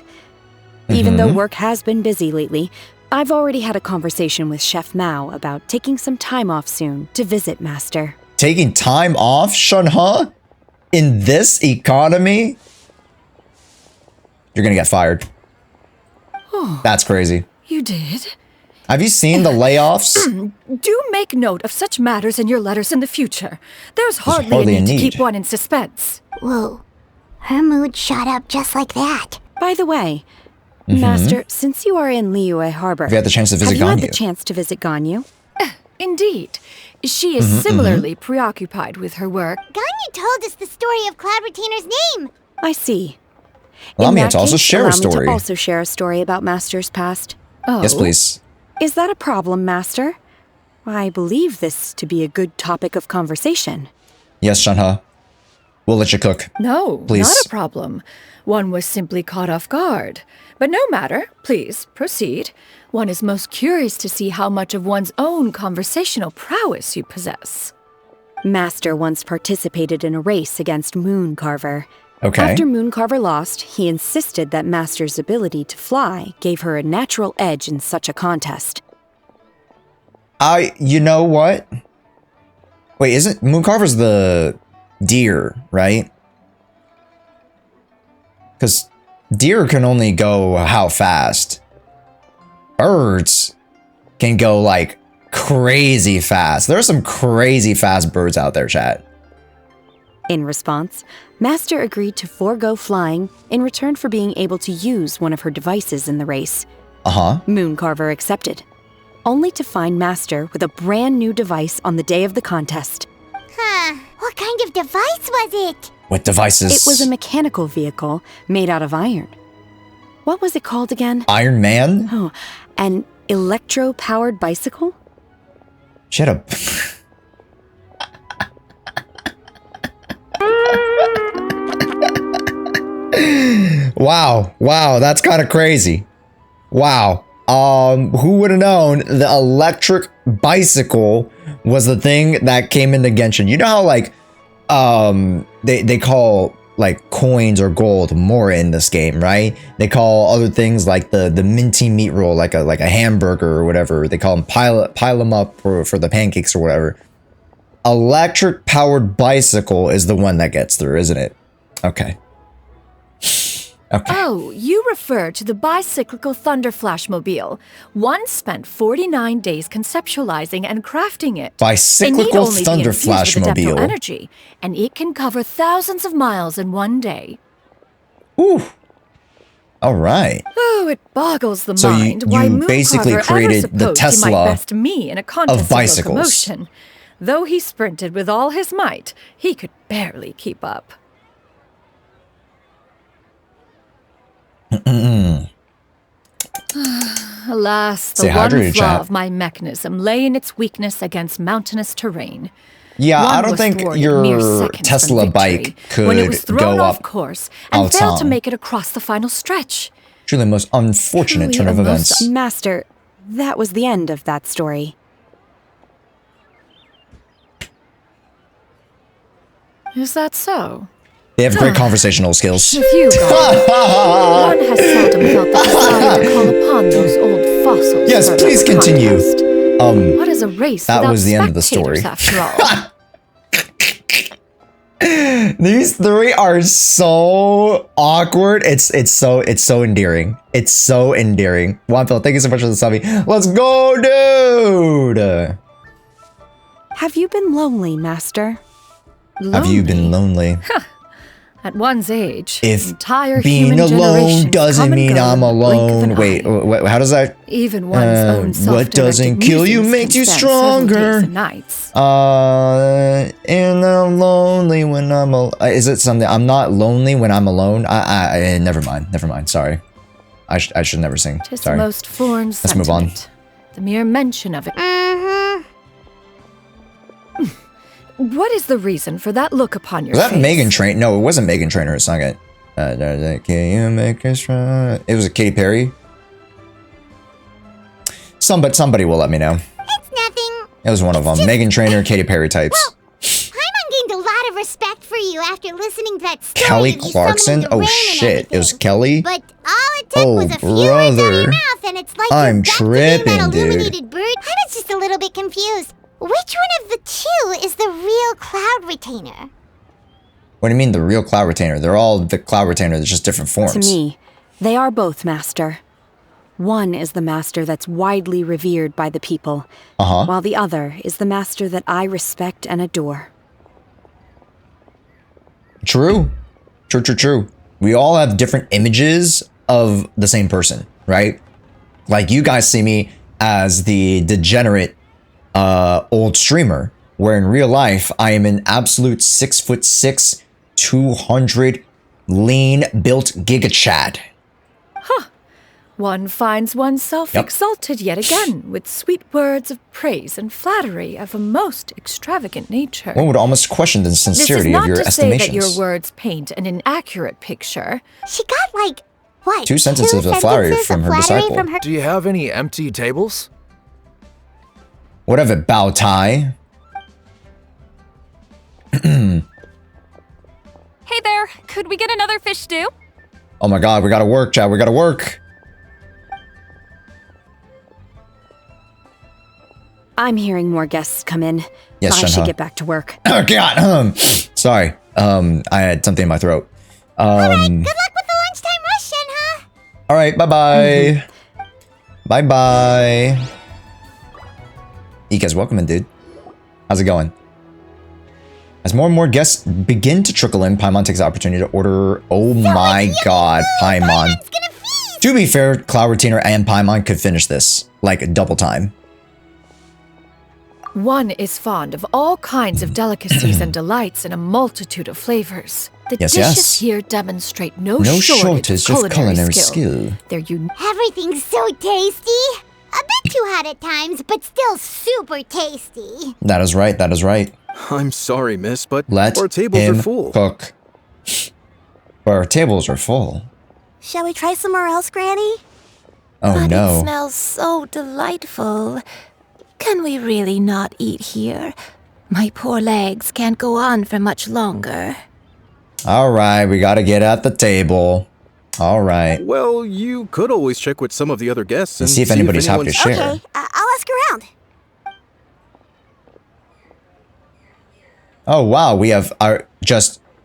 S8: Even though work has been busy lately, I've already had a conversation with Chef Mao about taking some time off soon to visit Master.
S1: Taking time off, Shunha? In this economy? You're gonna get fired.
S3: Oh,
S1: that's crazy.
S3: You did?
S1: Have you seen the layoffs?
S3: Do make note of such matters in your letters in the future. There's hardly a need to keep one in suspense.
S2: Whoa. Her mood shot up just like that.
S8: By the way, Master, since you are in Liyue Harbor,
S1: have you had the chance to visit
S8: have you had
S1: Ganyu?
S8: the chance to visit Ganyu?
S3: Indeed. She is similarly preoccupied with her work.
S2: Ganyu told us the story of Cloud Retainer's name.
S8: I see.
S1: Allow
S8: In
S1: me
S8: that
S1: to also
S8: case,
S1: share
S8: allow
S1: a
S8: me
S1: story.
S8: to also share a story about Master's past.
S3: Oh.
S1: Yes, please.
S8: Is that a problem, Master? I believe this to be a good topic of conversation.
S1: Yes, Shunha. We'll let you cook.
S3: No,
S1: Please.
S3: not a problem. One was simply caught off guard. But no matter, please proceed. One is most curious to see how much of one's own conversational prowess you possess.
S8: Master once participated in a race against Mooncarver.
S1: Okay.
S8: After Mooncarver lost, he insisted that Master's ability to fly gave her a natural edge in such a contest.
S1: You know what? Wait, isn't Mooncarver's the deer, right? Because deer can only go how fast? Birds can go like crazy fast. There are some crazy fast birds out there, chat.
S8: In response, Master agreed to forego flying in return for being able to use one of her devices in the race. Mooncarver accepted, only to find Master with a brand new device on the day of the contest.
S2: Huh. What kind of device was it?
S1: What devices?
S8: It was a mechanical vehicle made out of iron. What was it called again?
S1: Iron Man?
S8: Oh, an electro-powered bicycle?
S1: Shut up. Wow, that's kind of crazy. Wow. Who would have known the electric bicycle was the thing that came into Genshin? You know how like they call like coins or gold more in this game, right? They call other things like the minty meat roll like a hamburger or whatever. They call them pile them up for the pancakes or whatever. Electric powered bicycle is the one that gets through, isn't it? Okay. Okay.
S3: Oh, you refer to the bicyclical Thunder Flashmobile. One spent 49 days conceptualizing and crafting it.
S1: Bicyclical Thunder Flashmobile.
S3: Energy, and it can cover thousands of miles in one day.
S1: Ooh. All right.
S3: Oh, it boggles the
S1: So
S3: mind
S1: you
S3: why
S1: basically
S3: Mooncarver
S1: created
S3: ever
S1: the
S3: supposed he
S1: Tesla
S3: might best me in a contest
S1: of bicycles.
S3: locomotion. Though he sprinted with all his might, he could barely keep up. Alas, the one flaw of my mechanism lay in its weakness against mountainous terrain.
S1: Yeah,
S3: One
S1: I don't
S3: was
S1: think
S3: thwarted
S1: your
S3: mere seconds
S1: Tesla
S3: from
S1: bike
S3: victory
S1: could
S3: when it was thrown
S1: go
S3: off
S1: up
S3: course and
S1: out
S3: failed to
S1: town.
S3: make it across the final stretch.
S1: Truly the most unfortunate
S3: Truly
S1: turn of
S3: a most
S1: events.
S8: Master, that was the end of that story.
S3: Is that so?
S1: They have great conversational skills.
S3: With you gone, one has seldom felt the desire to call upon those old fossils.
S1: Yes,
S3: for
S1: please
S3: another
S1: continue.
S3: contest. What is a race
S1: that
S3: without
S1: was the end of the story.
S3: spectators, after all?
S1: These three are so awkward. It's so endearing. It's so endearing. Wanpil, thank you so much for the subby. Let's go, dude.
S8: Have you been lonely, Master?
S1: Have you been lonely?
S3: At one's age,
S1: If
S3: entire
S1: being
S3: human
S1: alone
S3: generations
S1: doesn't
S3: come and
S1: mean
S3: go
S1: I'm
S3: in the blink of
S1: alone.
S3: an
S1: Wait,
S3: eye.
S1: how does that?
S3: Even one's own
S1: What
S3: self-directed
S1: doesn't kill you
S3: musings
S1: makes
S3: can
S1: you
S3: spend several days
S1: stronger.
S3: and nights.
S1: And I'm lonely when I'm alone. Is it something? I'm not lonely when I'm alone. Never mind. Sorry. I should never sing.
S3: Tis
S1: Sorry.
S3: the most foreign
S1: Let's move on.
S3: sentiment. The mere mention of it. What is the reason for that look upon your
S1: Was that
S3: face?
S1: Megan Trainor? No, it wasn't Megan Trainor who sung it. Can you make us strong? It was a Katy Perry. Somebody will let me know.
S2: It's nothing.
S1: It was one of them. Megan Trainor, Katy Perry types.
S2: Well, Paimon gained a lot of respect for you after listening to that story.
S1: Kelly
S2: of you
S1: Clarkson?
S2: summoning the
S1: Oh
S2: rain and
S1: shit, it was
S2: everything.
S1: Kelly?
S2: But all it took
S1: Oh,
S2: was a few words out of
S1: brother.
S2: your mouth, and it's like
S1: I'm
S2: you're back to being
S1: tripping,
S2: that
S1: dude.
S2: illuminated bird. I was just a little bit confused. Which one of the two is the real Cloud Retainer?
S1: What do you mean the real Cloud Retainer? They're all the Cloud Retainer, they're just different forms.
S8: To me, they are both master. One is the master that's widely revered by the people, while the other is the master that I respect and adore.
S1: True. True. We all have different images of the same person, right? Like you guys see me as the degenerate old streamer, where in real life I am an absolute 6'6", 200 lean built Giga Chad.
S3: One finds oneself exalted yet again with sweet words of praise and flattery of a most extravagant nature.
S1: One would almost question the sincerity of your
S3: This is not to say that
S1: estimations.
S3: your words paint an inaccurate picture.
S2: She got like, what?
S1: 2 sentences of flattery from her disciple.
S9: Do you have any empty tables?
S1: What of it, Bao Tai?
S10: Hey there, could we get another fish stew?
S1: Oh my god, we gotta work, Chad, we gotta work.
S8: I'm hearing more guests come in.
S1: Yes,
S8: I should
S1: Shenhe.
S8: get back to work.
S1: Oh god, sorry. I had something in my throat.
S2: Alright, good luck with the lunchtime rush, Shenhe.
S1: Alright, bye-bye. Bye-bye. Ika's welcome in, dude. How's it going? As more and more guests begin to trickle in, Paimon takes the opportunity to order. Oh my god, Paimon. To be fair, Cloud Retainer and Paimon could finish this, like double time.
S3: One is fond of all kinds of delicacies and delights in a multitude of flavors. The dishes here demonstrate no shortage of culinary skill. They're unique.
S2: Everything's so tasty. A bit too hot at times, but still super tasty.
S1: That is right, that is right.
S9: I'm sorry, miss, but
S1: Let
S9: our tables
S1: him
S9: are full.
S1: cook. Our tables are full.
S11: Shall we try somewhere else, Granny?
S1: Oh
S11: But
S1: no.
S11: it smells so delightful. Can we really not eat here? My poor legs can't go on for much longer.
S1: Alright, we gotta get at the table. Alright.
S9: Well, you could always check with some of the other guests and
S1: Let's see if anybody's happy to
S9: anyone's-
S1: share.
S11: Okay, I'll ask around.
S1: Oh wow, we have our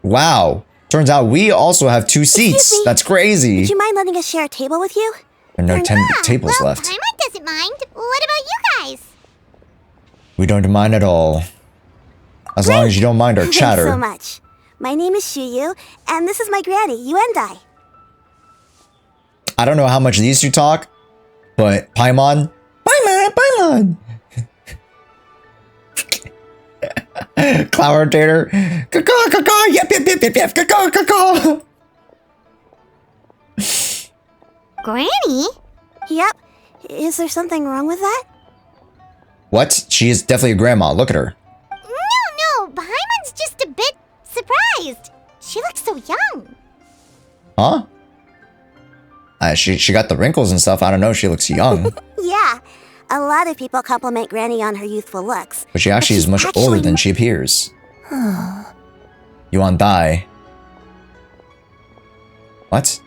S1: wow. Turns out we also have 2 seats.
S11: Excuse me.
S1: That's crazy.
S11: Would you mind letting us share a table with you?
S1: There are no 10 tables
S2: well,
S1: left.
S2: Paimon doesn't mind. What about you guys?
S1: We don't mind at all. As long as you don't mind our
S11: Thanks
S1: chatter.
S11: so much. My name is Xianyun, and this is my granny, Yuendai.
S1: I don't know how much these two talk, but Paimon. Paimon! Cloud Rotator. Caw, yep, caw.
S2: Granny?
S11: Yep. Is there something wrong with that?
S1: What? She is definitely a grandma. Look at her.
S2: No, Paimon's just a bit surprised. She looks so young.
S1: Huh? She got the wrinkles and stuff. I don't know. She looks young.
S11: Yeah. A lot of people compliment Granny on her youthful looks.
S1: But she actually is much older than she appears. Yuan Dai. What?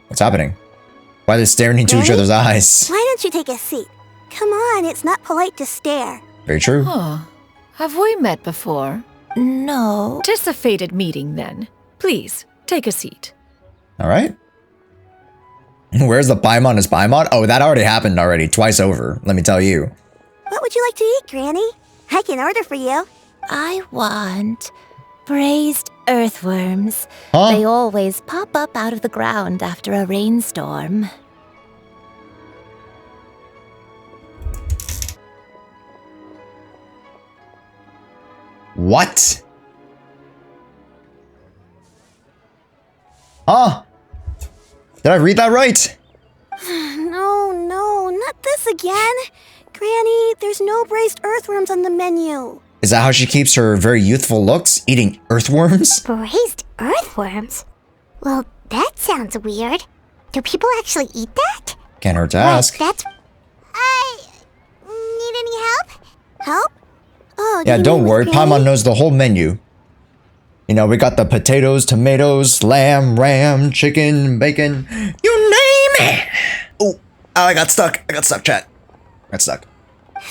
S1: What's happening? Why are they staring into each other's eyes?
S11: Why don't you take a seat? Come on, it's not polite to stare.
S1: Very true.
S3: Huh. Have we met before?
S11: No.
S3: Tis a fated meeting, then. Please, take a seat.
S1: Alright. Where's the Paimon is Paimon? Oh, that already happened already. Twice over. Let me tell you.
S11: What would you like to eat, Granny? I can order for you. I want braised earthworms.
S1: Huh?
S11: They always pop up out of the ground after a rainstorm.
S1: What? Huh? Did I read that right?
S11: No, not this again. Granny, there's no braised earthworms on the menu.
S1: Is that how she keeps her very youthful looks? Eating earthworms?
S2: Braised earthworms? Well, that sounds weird. Do people actually eat that?
S1: Can't hurt to
S2: Wait,
S1: ask.
S2: that's... Help? Oh,
S1: Yeah, don't worry. Paimon knows the whole menu. You know, we got the potatoes, tomatoes, lamb, ram, chicken, bacon. You name it! Oh, I got stuck. I got stuck, chat. I got stuck.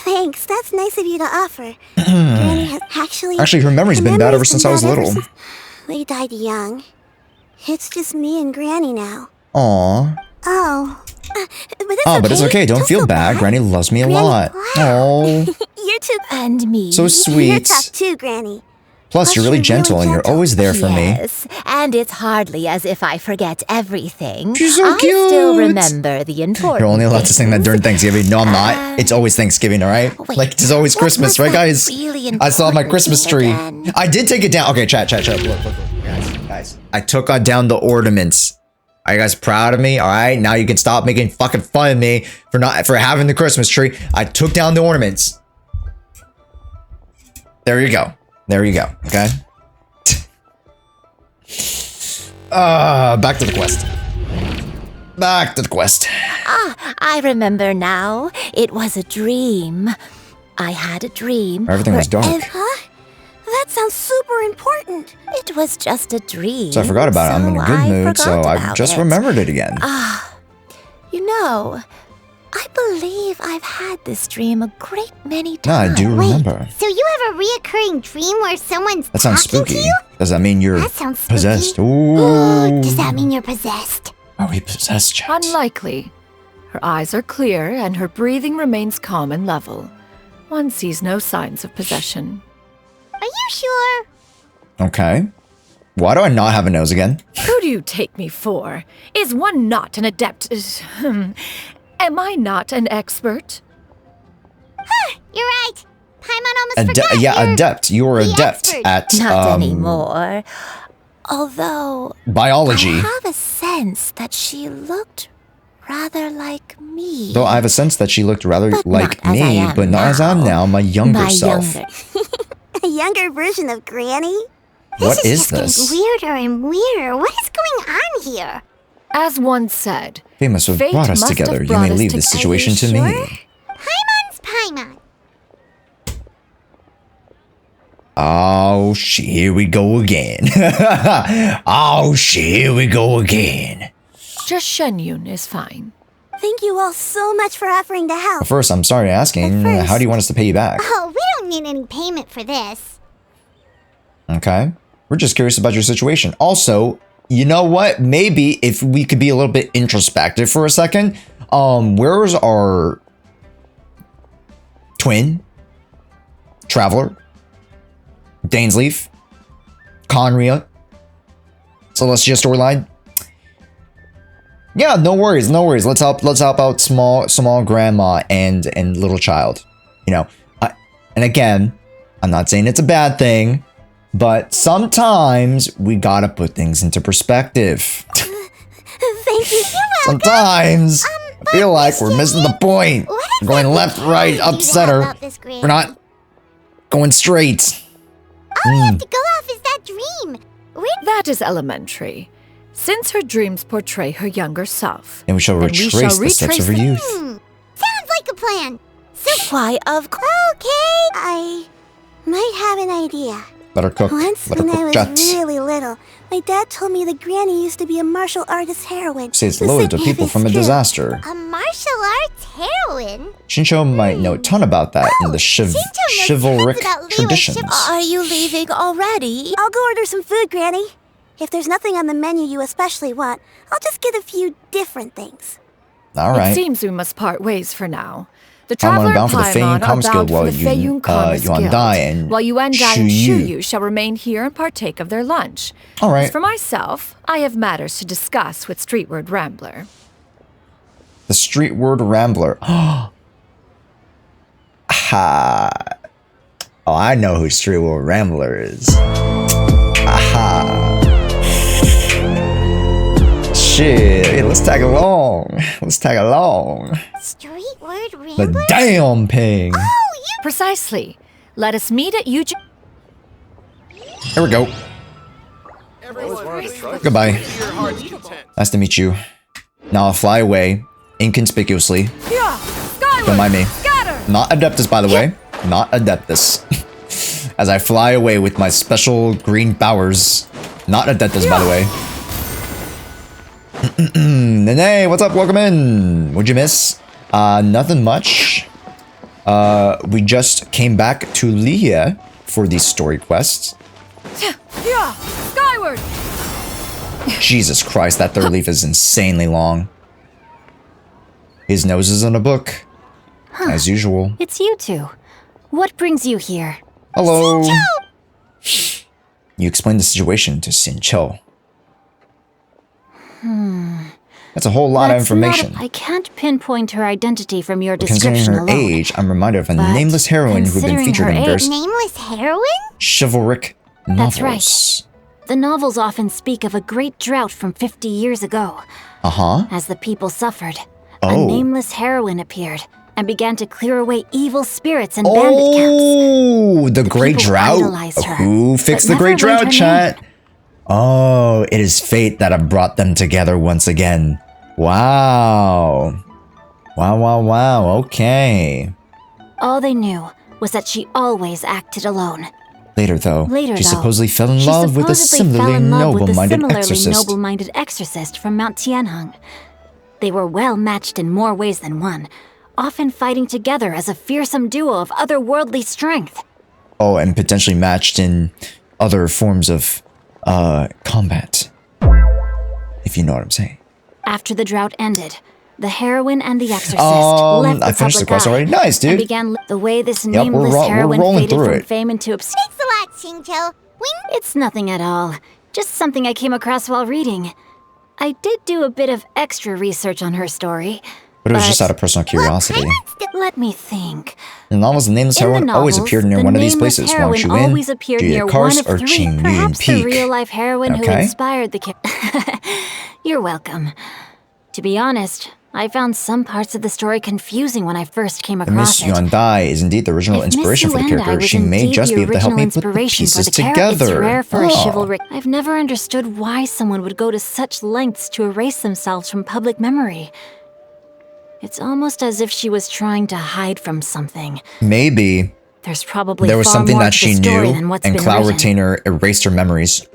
S2: Thanks, that's nice of you to offer. Granny has
S1: Actually, her memory's been bad ever since I was little.
S2: We died young. It's just me and Granny now.
S1: Aw.
S2: Oh.
S1: But it's okay. Don't feel bad. Granny loves me a lot. Oh.
S2: You're too... And me.
S1: So sweet.
S2: You're tough too, Granny.
S1: Plus, you're really gentle and you're always there for me.
S11: Yes, and it's hardly as if I forget everything.
S1: She's so
S11: I
S1: cute.
S11: still remember the important.
S1: You're only allowed to sing that during Thanksgiving. No, I'm not. It's always Thanksgiving, all right? Like, it's always Christmas, right, guys?
S11: Really
S1: I saw my Christmas tree.
S11: again?
S1: I did take it down. Okay, chat. Look. Guys. I took down the ornaments. Are you guys proud of me? All right, now you can stop making fucking fun of me for having the Christmas tree. I took down the ornaments. There you go. Okay. Back to the quest.
S11: Ah, I remember now. It was a dream. I had a dream.
S1: Everything was dark.
S2: Huh? That sounds super important.
S11: It was just a dream.
S1: So I forgot about it. I'm in a good mood, so I just remembered it again.
S11: You know, I believe I've had this dream a great many times.
S1: No, I do remember.
S2: So you have a reoccurring dream where someone's
S1: That sounds
S2: talking
S1: spooky.
S2: to you?
S1: Does that mean you're
S2: That sounds spooky.
S1: possessed? Ooh.
S2: Does that mean you're possessed?
S1: Are we possessed, chat?
S3: Unlikely. Her eyes are clear and her breathing remains calm and level. One sees no signs of possession.
S2: Are you sure?
S1: Okay. Why do I not have a nose again?
S3: Who do you take me for? Is one not an adept? Am I not an expert?
S2: You're right. Paimon almost forgot.
S1: Yeah,
S2: you're
S1: adept. You're
S2: the
S1: adept
S2: expert.
S1: at
S11: Not anymore. Although
S1: biology.
S11: I have a sense that she looked rather like me.
S1: Though I have a sense that she looked rather
S11: But
S1: like
S11: not as I
S1: me,
S11: am
S1: but not as I am now, my younger self.
S2: A younger version of Granny?
S1: What is
S2: just getting
S1: this?
S2: weirder and weirder. What is going on here?
S3: As one said,
S1: They must have
S3: fate
S1: brought us
S3: must have
S1: together. You
S3: brought
S1: may
S3: us
S1: leave this
S3: together.
S1: situation to
S2: Are you
S1: me.
S2: sure? Paimon's Paimon.
S1: Oh, here we go again. Here we go again.
S3: just Xianyun is fine.
S2: Thank you all so much for offering to help.
S1: First, I'm sorry asking.
S2: First-
S1: How do you want us to pay you back?
S2: Oh, we don't need any payment for this.
S1: Okay. We're just curious about your situation. Also, you know what? Maybe if we could be a little bit introspective for a second. Where's our twin? Traveler? Dainsleif? Conria? Celestia storyline? Yeah, no worries. Let's help out small grandma and little child. You know, and again, I'm not saying it's a bad thing, but sometimes we gotta put things into perspective.
S2: Thank you. You're welcome.
S1: Sometimes I feel like we're missing the point. We're going left, right, up, center. We're not going straight.
S2: All we have to go off is that dream.
S3: That is elementary. Since her dreams portray her younger self,
S1: And we shall
S3: then
S1: retrace the steps of her youth.
S2: Sounds like a plan. So,
S11: Why, of course.
S2: okay, I might have an idea.
S1: Let her cook.
S2: Once
S1: Let her
S2: when I
S1: cook
S2: was
S1: jets.
S2: really little, my dad told me that Granny used to be a martial artist heroine.
S1: Saves
S2: Listen,
S1: loads of people
S2: if
S1: from a
S2: it's true.
S1: disaster.
S2: A martial arts heroine?
S1: Shincho might know a ton about that in the
S2: Shincho knows
S1: chivalric
S2: tons about Liyue
S1: traditions.
S11: Are you leaving already?
S2: I'll go order some food, Granny. If there's nothing on the menu you especially want, I'll just get a few different things.
S1: All
S3: it
S1: right.
S3: seems we must part ways for now. The
S1: I'm
S3: traveler
S1: bound for the
S3: Paimon
S1: Feiyun Commerce
S3: are
S1: Guild
S3: bound
S1: while
S3: for the Feiyun Commerce
S1: Yuan
S3: Guild,
S1: Dai and
S3: while Yuan Dai and
S1: Shuyu.
S3: Shuyu shall remain here and partake of their lunch.
S1: All right.
S3: As for myself, I have matters to discuss with Streetward Rambler.
S1: The Streetward Rambler. Ha. Oh, I know who Streetward Rambler is. Aha. Shit. Hey, let's tag along.
S2: Street word
S1: The
S2: rambler?
S1: damn ping.
S2: Oh, you...
S3: Precisely. Let us meet at Eugene.
S1: Here we go. Goodbye. Nice to meet you. Now I'll fly away inconspicuously. Don't mind me. Not Adeptus, by the way. not Adeptus. As I fly away with my special green powers. Not Adeptus, by the way. Nene, what's up? Welcome in. What'd you miss? Nothing much. We just came back to Leah for these story quests.
S3: Yeah, skyward.
S1: Jesus Christ, that third leaf is insanely long. His nose is in a book. As usual.
S12: It's you two. What brings you here?
S1: Hello. You explained the situation to Xinqiu. That's a whole lot of information.
S12: I can't pinpoint her identity from your
S1: Considering
S12: description
S1: her
S12: alone.
S1: age, I'm reminded of a nameless heroine who'd been featured in various
S2: Nameless heroine?
S1: chivalric novels.
S12: That's right. The novels often speak of a great drought from 50 years ago. As the people suffered, a nameless heroine appeared and began to clear away evil spirits and bandit camps.
S1: Oh, the Great Drought. Who fixed the Great Drought, chat? Oh, it is fate that have brought them together once again. Wow. Wow. Okay.
S12: All they knew was that she always acted alone.
S1: Later, though, she supposedly fell in love with a similarly noble-minded exorcist.
S12: From Mount Tianheng. They were well matched in more ways than one, often fighting together as a fearsome duo of otherworldly strength.
S1: Oh, and potentially matched in other forms of combat. If you know what I'm saying.
S12: After the drought ended, the heroine and the exorcist left the
S1: I finished the
S12: public
S1: quest
S12: eye
S1: already. Nice, dude.
S12: and began the way this nameless heroine faded from fame into obscurity.
S2: Thanks a lot, Xinqiu.
S12: It's nothing at all. Just something I came across while reading. I did do a bit of extra research on her story.
S1: But it was just out of personal curiosity.
S12: Let me think.
S1: In the novels, the nameless heroine always appeared near one of these places. Wang Chuan,
S12: always appeared near one of
S1: or
S12: three.
S1: Xianyun
S12: Perhaps the
S1: Peak.
S12: real-life heroine who inspired the You're welcome. To be honest, I found some parts of the story confusing when I first came
S1: The
S12: across
S1: Miss Yuan Dai is indeed the original inspiration for the character. She may just be able to help me put the pieces together.
S12: It's rare for a chivalric. I've never understood why someone would go to such lengths to erase themselves from public memory. It's almost as if she was trying to hide from something.
S1: Maybe.
S12: There's probably
S1: there was something that she knew, and Cloud
S12: written.
S1: Retainer erased her memories.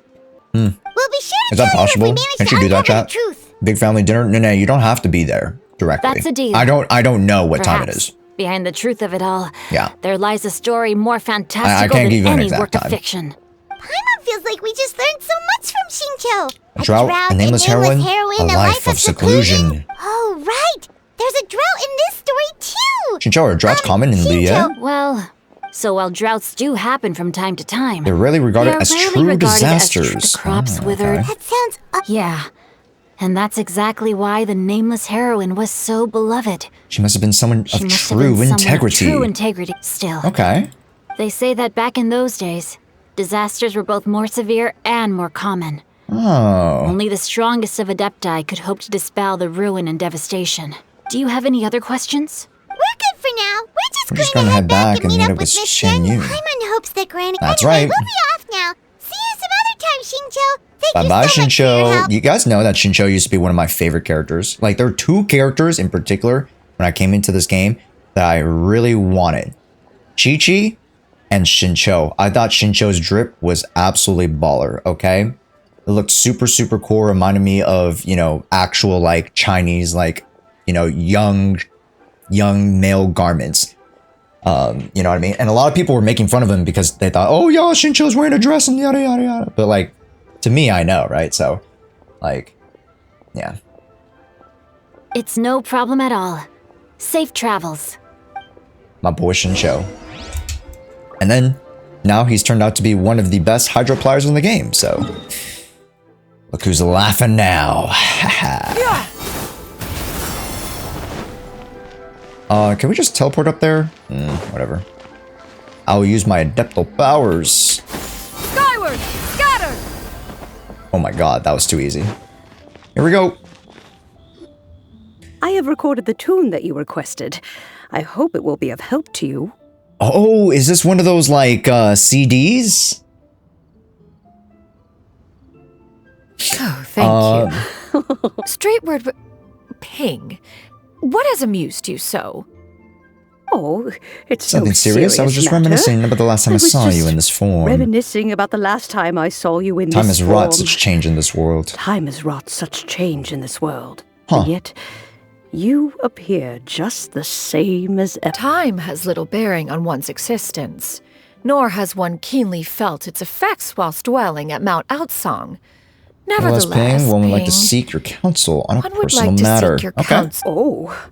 S2: We'll be sure to
S1: Is that possible? Can't you do that, chat? Big family dinner? No, you don't have to be there directly.
S12: That's a deal.
S1: I don't know what time it
S12: Perhaps,
S1: is.
S12: Behind the truth of it all,
S1: Yeah.
S12: there lies a story more fantastical
S1: I can't give you
S12: than
S1: an
S12: any
S1: exact
S12: work
S1: time.
S12: of fiction.
S2: Paimon feels like we just learned so much from Xinqiu.
S1: A drought, a nameless heroine, a life of seclusion.
S2: Oh, right. There's a drought in this story, too.
S1: Xinqiu, are droughts common in Leah?
S12: Well, so while droughts do happen from time to time,
S1: They're rarely regarded as true disasters.
S12: The crops withered.
S1: Okay.
S2: That sounds...
S12: Yeah. And that's exactly why the nameless heroine was so beloved.
S1: She must have been someone of true integrity.
S12: True integrity, still.
S1: Okay.
S12: They say that back in those days, disasters were both more severe and more common.
S1: Oh.
S12: Only the strongest of Adepti could hope to dispel the ruin and devastation. Do you have any other questions?
S2: We're good for now. We're just
S1: gonna head back and meet
S2: up
S1: up with
S2: Miss
S1: Xianyun.
S2: Paimon hopes that Granny...
S1: That's
S2: anyway,
S1: right.
S2: We'll be off now. See you some other time, Xinqiu. Thank you
S1: Bye-bye,
S2: so much for your
S1: Xinqiu.
S2: help.
S1: You guys know that Xinqiu used to be one of my favorite characters. Like, there are two characters in particular when I came into this game that I really wanted. Chi-Chi and Xinqiu. I thought Xinqiu's drip was absolutely baller, okay? It looked super, super cool. Reminded me of, you know, actual, like, Chinese, like, you know, young male garments. You know what I mean? And a lot of people were making fun of him because they thought, oh, yeah, Xinqiu's wearing a dress and yada, yada, yada. But, like, to me, I know, right? So, like, yeah.
S12: It's no problem at all. Safe travels.
S1: My boy Xinqiu. And then, now he's turned out to be one of the best hydro pliers in the game, so... Look who's laughing now. Can we just teleport up there? Whatever. I'll use my adeptal powers.
S3: Skyward! Scatter!
S1: Oh my god, that was too easy. Here we go.
S13: I have recorded the tune that you requested. I hope it will be of help to you.
S1: Oh, is this one of those, like, CDs?
S3: Oh, thank you. Straight word, ping. What has amused you so?
S13: Oh, it's
S1: Something
S13: no
S1: serious? I was just
S13: matter.
S1: reminiscing about the last time I saw you in this form.
S13: Reminiscing about the last time I saw you in
S1: Time
S13: this
S1: has
S13: form.
S1: wrought such change in this world.
S13: Time has wrought such change in this world.
S1: Huh.
S13: And yet, you appear just the same as ever.
S3: Time has little bearing on one's existence, nor has one keenly felt its effects whilst dwelling at Mount Outsong. Nevertheless,
S1: Ping, one would like to
S3: Ping,
S1: seek your counsel on a
S3: one would
S1: personal
S3: like to
S1: matter.
S3: seek your counsel.
S13: Oh,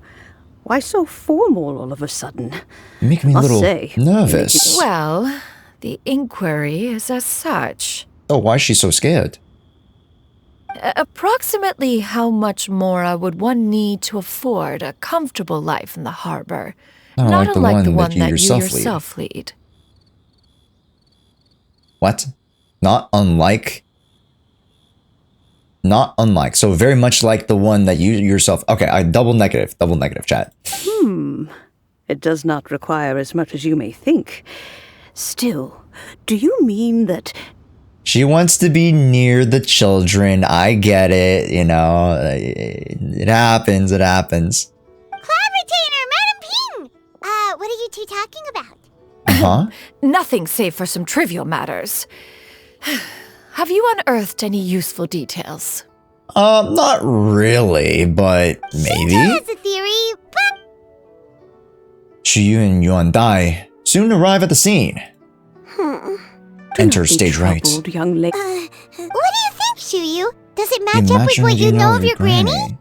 S13: why so formal all of a sudden?
S1: You make me a little nervous.
S3: Well, the inquiry is as such.
S1: Oh, why is she so scared?
S3: Approximately how much more would one need to afford a comfortable life in the harbor?
S1: Not
S3: unlike the
S1: one
S3: one that you yourself lead.
S1: What? Not unlike? Not unlike. So very much like the one that you yourself... Okay, double negative, chat.
S13: It does not require as much as you may think. Still, do you mean that...
S1: She wants to be near the children. I get it, you know. It happens.
S2: Cloud Retainer, Madam Ping! What are you two talking about?
S1: Uh-huh.
S3: Nothing save for some trivial matters. Have you unearthed any useful details?
S1: Not really, but maybe.
S2: Has a theory, but...
S1: Xianyun soon arrive at the scene. Enter stage right.
S13: Young lady.
S2: What do you think, Shuyu? Does it match up with what you know of your granny?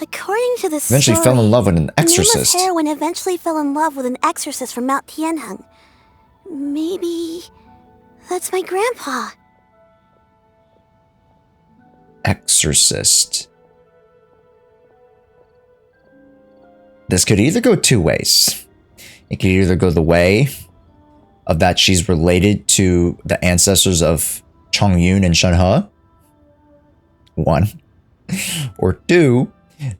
S14: According to the
S1: Eventually
S14: story,
S1: fell in love with an
S14: the nameless
S1: exorcist.
S14: heroine eventually fell in love with an exorcist from Mount Tianheng. Maybe that's my grandpa.
S1: Exorcist. This could either go two ways. It could either go the way of that she's related to the ancestors of Chongyun and Shenhe. 1. Or 2,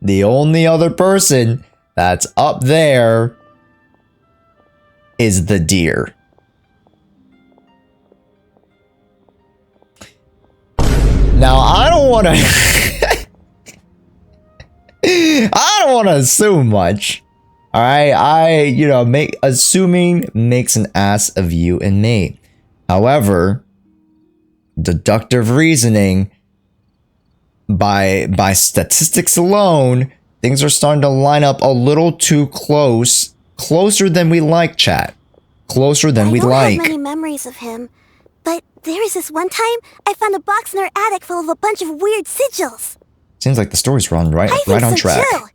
S1: the only other person that's up there is the deer. Now, I don't want to... I don't want to assume much. Alright, assuming makes an ass of you and me. However, deductive reasoning, by statistics alone, things are starting to line up a little too close. Closer than we like, chat. Closer than we like.
S14: I don't have many memories of him, but there was this one time I found a box in our attic full of a bunch of weird sigils.
S1: Seems like the story's run right on track.
S14: Too.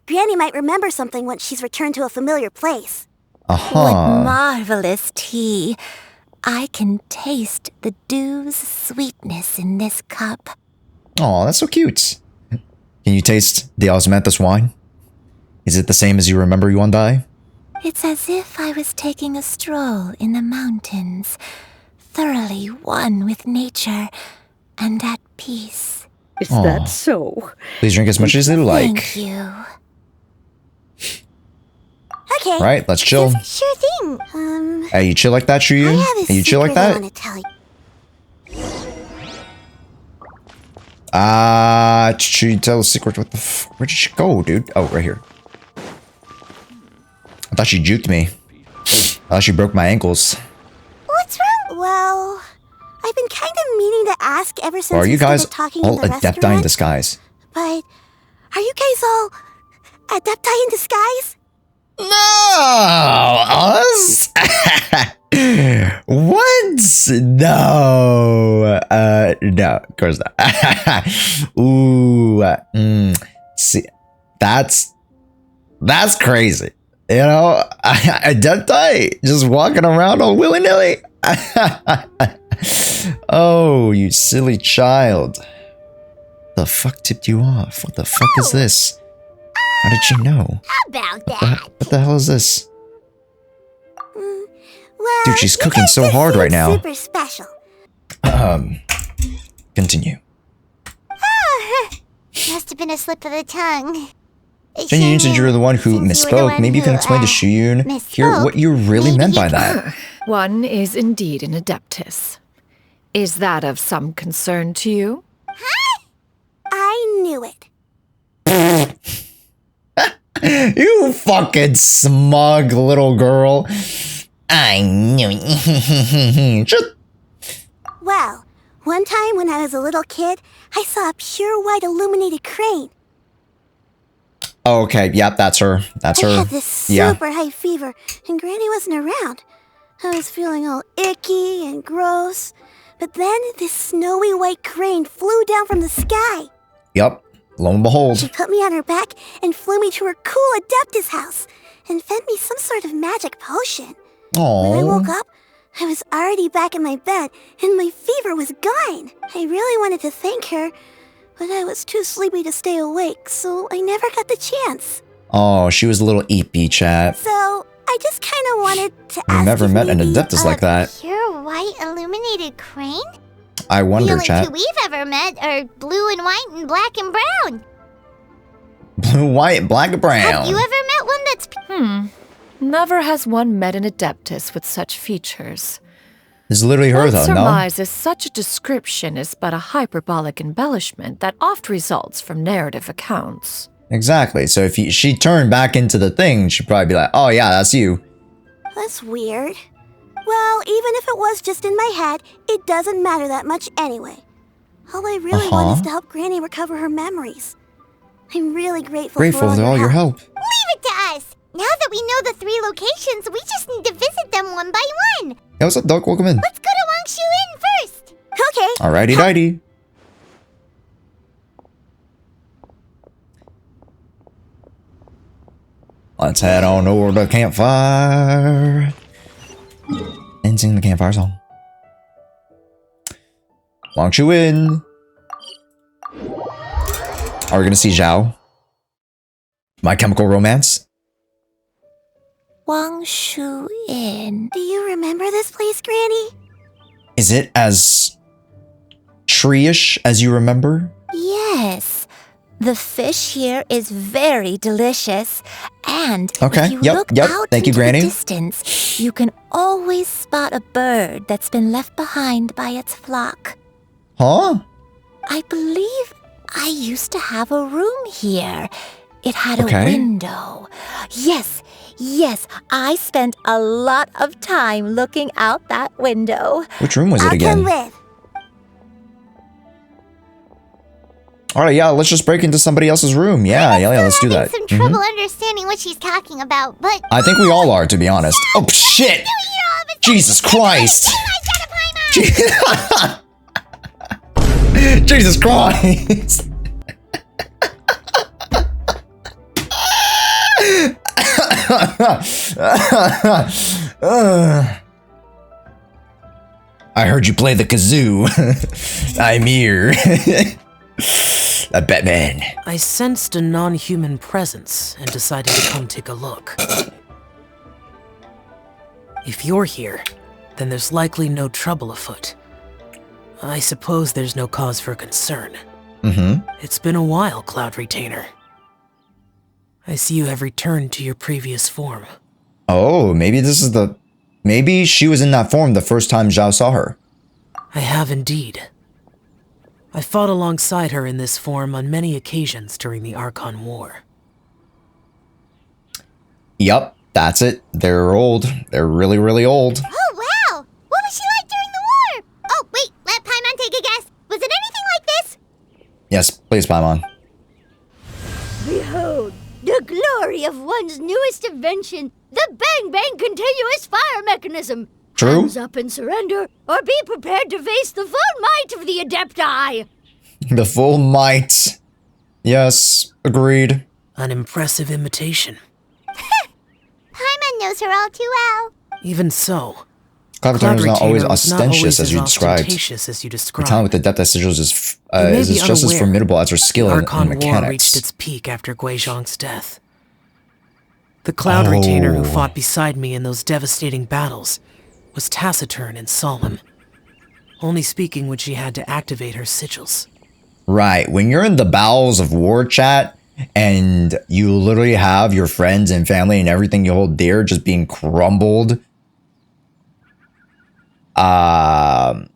S14: Granny might remember something once she's returned to a familiar place.
S11: What marvelous tea. I can taste the dew's sweetness in this cup.
S1: Oh, that's so cute. Can you taste the osmanthus wine? Is it the same as you remember, Yuandai?
S11: It's as if I was taking a stroll in the mountains, thoroughly one with nature and at peace.
S13: Is that so?
S1: Please drink as much as you like.
S11: Thank you.
S2: Okay.
S1: Right, let's chill.
S2: Sure thing.
S1: Hey, you chill like that, Shuyu? Hey, you chill like that? Chuyu, tell a secret. What the where did she go, dude? Oh, right here. I thought she juked me. I thought she broke my ankles.
S14: What's wrong? Well, I've been kind of meaning to ask ever since
S1: Are you guys
S14: talking
S1: all
S14: in the
S1: adepti in
S14: restaurant,
S1: disguise?
S14: But are you guys all adepti in disguise?
S1: No! Us? What? No. No, of course not. Ooh. See, that's crazy. You know, adepti just walking around all willy-nilly. Oh, you silly child. The fuck tipped you off? What the fuck is this? How did she know?
S2: How about that?
S1: What the hell is this?
S14: Well,
S1: Dude, she's cooking so hard right now.
S14: Super special.
S1: Continue.
S2: Must have been a slip of the tongue.
S1: Xianyun, since you're the one who misspoke, maybe you can explain to Xianyun here what you really meant by that.
S3: One is indeed an adeptus. Is that of some concern to you?
S14: Huh? I knew it.
S1: You fucking smug little girl. I knew it.
S14: Well, one time when I was a little kid, I saw a pure white illuminated crane.
S1: Okay, yep, that's her. That's her.
S14: I had this super high fever, and Granny wasn't around. I was feeling all icky and gross. But then this snowy white crane flew down from the sky.
S1: Yep, lo and behold.
S14: She put me on her back and flew me to her cool Adeptus house and fed me some sort of magic potion.
S1: Aww.
S14: When I woke up, I was already back in my bed and my fever was gone. I really wanted to thank her, but I was too sleepy to stay awake, so I never got the chance.
S1: Oh, she was a little eepy, chat.
S14: So, I just kind of wanted to ask.
S1: I've never met an Adeptus like that.
S2: Pure white illuminated crane?
S1: I wonder, chat.
S2: The only two we've ever met are blue and white and black and brown.
S1: Blue, white, black, and brown.
S2: Have you ever met one that's...
S3: Never has one met an Adeptus with such features.
S1: It's literally her, though, no?
S3: Surmises such a description is but a hyperbolic embellishment that oft results from narrative accounts.
S1: Exactly. So if she turned back into the thing, she'd probably be like, oh yeah, that's you.
S14: That's weird. Well, even if it was just in my head, it doesn't matter that much anyway. All I really want is to help Granny recover her memories. I'm really grateful for
S1: all your help.
S2: Leave it to us! Now that we know the 3 locations, we just need to visit them one by one.
S1: Hey, what's up, Duck? Welcome in.
S2: Let's go to Wangshu Inn first.
S14: Okay.
S1: Alrighty-dighty. Let's head on over to the campfire and sing the campfire song. Wangshu Inn. Are we gonna see Zhao? My Chemical Romance?
S11: Wangshu Inn.
S14: Do you remember this place, Granny?
S1: Is it as tree-ish as you remember?
S11: Yes. The fish here is very delicious, and
S1: okay.
S11: if you look out
S1: Thank you,
S11: into
S1: Granny.
S11: the distance, you can always spot a bird that's been left behind by its flock.
S1: Huh?
S11: I believe I used to have a room here. It had a window. Yes, I spent a lot of time looking out that window.
S1: Which room was it again?
S14: Come with.
S1: Alright, yeah, let's just break into somebody else's room. Yeah, let's do that.
S2: Some trouble understanding what she's talking about, but...
S1: I think we all are, to be honest. Oh, shit! Jesus Christ! Jesus Christ! I heard you play the kazoo. I'm here. A Batman.
S15: I sensed a non-human presence and decided to come take a look. If you're here, then there's likely no trouble afoot. I suppose there's no cause for concern. It's been a while, Cloud Retainer. I see you have returned to your previous form.
S1: Oh, maybe this is the... Maybe she was in that form the first time Zhao saw her.
S15: I have indeed. I fought alongside her in this form on many occasions during the Archon War.
S1: Yup, that's it. They're old. They're really, really old.
S2: Oh, wow! What was she like during the war? Oh, wait, let Paimon take a guess. Was it anything like this?
S1: Yes, please, Paimon.
S16: Behold, the glory of one's newest invention, the Bang Bang Continuous Fire Mechanism.
S1: True.
S16: Hands up and surrender, or be prepared to face the full might of the Adepti.
S1: The full might. Yes, agreed.
S15: An impressive imitation.
S2: Paimon knows her all too well.
S15: Even so,
S1: Cloud Retainer is not always
S15: was not
S1: ostentatious as you described.
S15: ostentatious as you
S1: Her
S15: described.
S1: talent with the depth sigils is
S15: be
S1: just as
S15: unaware.
S1: formidable as her skill in
S15: Archon War
S1: mechanics.
S15: reached its peak after Guizhong's death. The Cloud Retainer who fought beside me in those devastating battles was taciturn and solemn, only speaking when she had to activate her sigils.
S1: Right, when you're in the bowels of war, chat, and you literally have your friends and family and everything you hold dear just being crumbled, I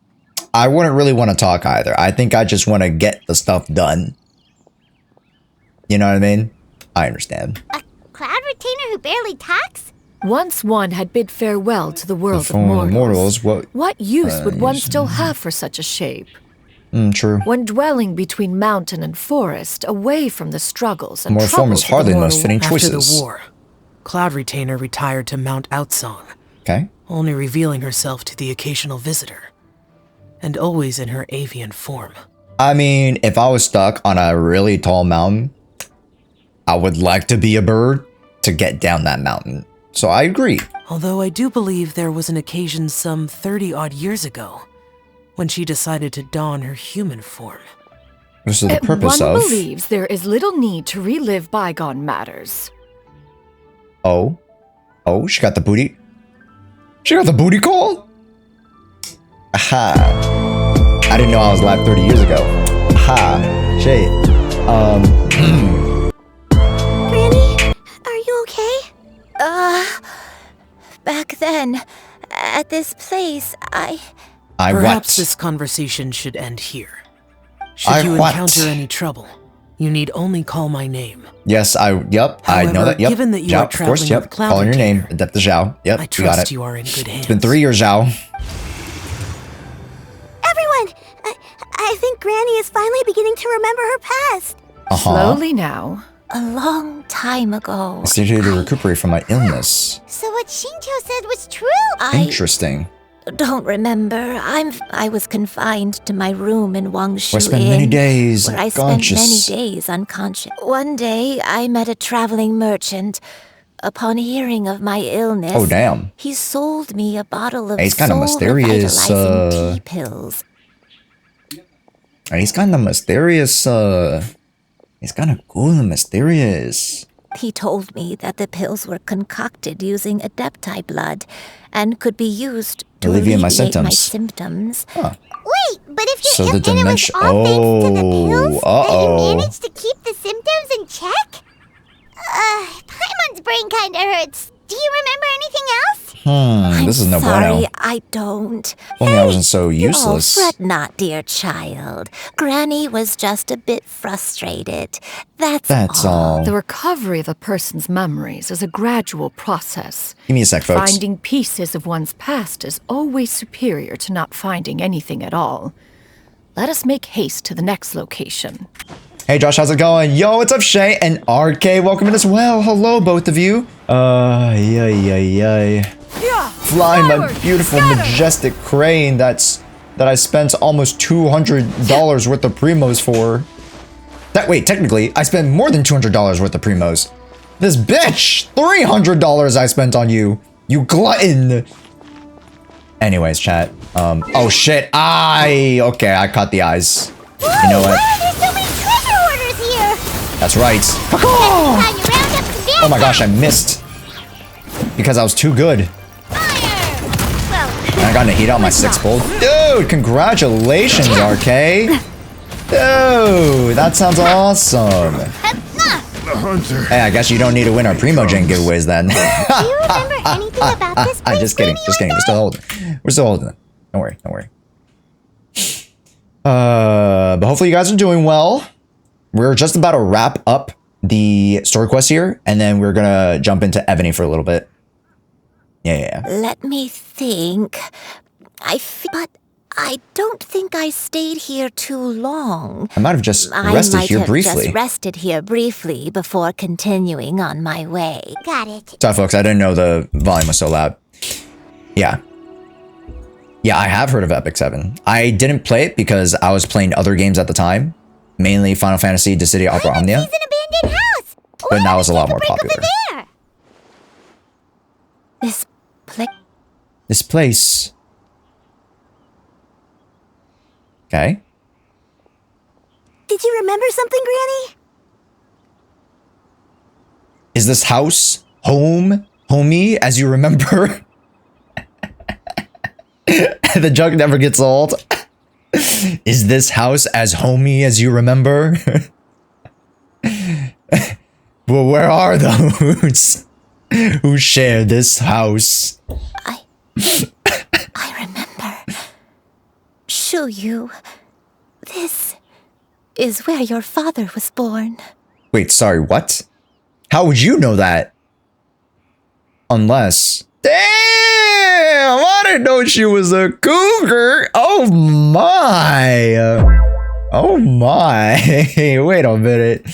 S1: wouldn't really want to talk either. I think I just want to get the stuff done. You know what I mean? I understand.
S2: A Cloud retainer who barely talks?
S3: Once one had bid farewell to the world of
S1: Fallen
S3: mortals,
S1: what
S3: use would one still have for such a shape?
S1: True.
S3: When dwelling between mountain and forest, away from the struggles and
S1: More form is
S3: troubles of
S1: hardly the
S3: mortal
S1: most fitting
S3: world.
S1: choices.
S15: After the war, Cloud Retainer retired to Mount Outsong.
S1: Okay.
S15: Only revealing herself to the occasional visitor. And always in her avian form.
S1: I mean, if I was stuck on a really tall mountain, I would like to be a bird to get down that mountain. So I agree.
S15: Although I do believe there was an occasion some 30-odd years ago when she decided to don her human form.
S1: This is the purpose
S3: one
S1: of...
S3: believes there is little need to relive bygone matters.
S1: Oh? Oh, she got the booty... She got the booty call? Aha. I didn't know I was live 30 years ago. Aha. Shit.
S14: Granny, are you okay?
S11: Back then, at this place,
S15: Perhaps this conversation should end here. Should you encounter any trouble, you need only call my name.
S1: Yes, yep, I know that, yep.
S15: Given that you
S1: Zhao,
S15: are
S1: of course,
S15: traveling
S1: yep.
S15: with Cloud
S1: Calling your name,
S15: Retainer,
S1: Adept Zhao. Yep,
S15: I
S1: you got
S15: trust
S1: it.
S15: you are in good hands.
S1: It's been 3 years, Zhao.
S14: Everyone! I think Granny is finally beginning to remember her past.
S3: Slowly now.
S11: a long time ago.
S1: I started to recuperate from my illness.
S2: So what Shincho said was true?
S1: Interesting.
S11: Don't remember. I was confined to my room in Wangshu
S1: I spent many days
S11: where I spent many days unconscious. One day, I met a traveling merchant. Upon hearing of my illness,
S1: oh damn,
S11: he sold me a bottle of
S1: he's kind of mysterious.
S11: tea pills.
S1: He's kind of mysterious. He's kind of cool and mysterious.
S11: He told me that the pills were concocted using Adepti blood and could be used to alleviate my symptoms.
S1: Huh.
S2: Wait, but if
S1: So
S2: your
S1: the
S2: inner was
S1: dimension.
S2: all thanks to the pills, that you managed to keep the symptoms in check? Paimon's brain kinda hurts. Do you remember anything else?
S1: This is no
S11: Sorry,
S1: bueno.
S11: I don't.
S1: Only I wasn't so useless.
S11: Oh, fret not, dear child. Granny was just a bit frustrated. That's all.
S3: The recovery of a person's memories is a gradual process.
S1: Give me a sec, folks.
S3: Finding pieces of one's past is always superior to not finding anything at all. Let us make haste to the next location.
S1: Hey Josh, how's it going? Yo, what's up, Shay and RK? Welcome in as well. Hello, both of you. Flying my beautiful, majestic crane that I spent almost $200 worth of primos for. Wait, technically, I spent more than $200 worth of primos. This bitch! $300 I spent on you. You glutton! Anyways, chat. Oh shit. Okay, I caught the eyes. You know what?
S2: There's so many treasure orders here!
S1: That's right. Oh my gosh, I missed. Because I was too good. And I got to heat out my 6 bolt. Dude, congratulations, RK. Dude, that sounds awesome.
S7: The hunter.
S1: Hey, I guess you don't need to win our Primogen giveaways then.
S2: Do you remember anything about this place?
S1: Just kidding, just kidding. We're still holding it. We're still holding it. Don't worry, don't worry. But hopefully you guys are doing well. We're just about to wrap up the story quest here, and then we're gonna jump into Ebony for a little bit. Yeah.
S11: Let me think. But I don't think I stayed here too long.
S1: I might have just rested here briefly.
S11: Just rested here briefly before continuing on my way.
S2: Got it.
S1: Sorry, folks. I didn't know the volume was so loud. Yeah. Yeah, I have heard of Epic 7. I didn't play it because I was playing other games at the time, mainly Final Fantasy, Dissidia, Opera Omnia.
S2: It's an abandoned house.
S1: But now it's a lot more popular. This place. Okay.
S14: Did you remember something, Granny?
S1: Is this house homey, as you remember? The joke never gets old. Is this house as homey as you remember? Well, where are those who share this house?
S11: I remember. Xianyun, this is where your father was born.
S1: Wait, sorry, what? How would you know that? Unless... Damn! I didn't know she was a cougar! Oh my! Oh my! Wait a minute.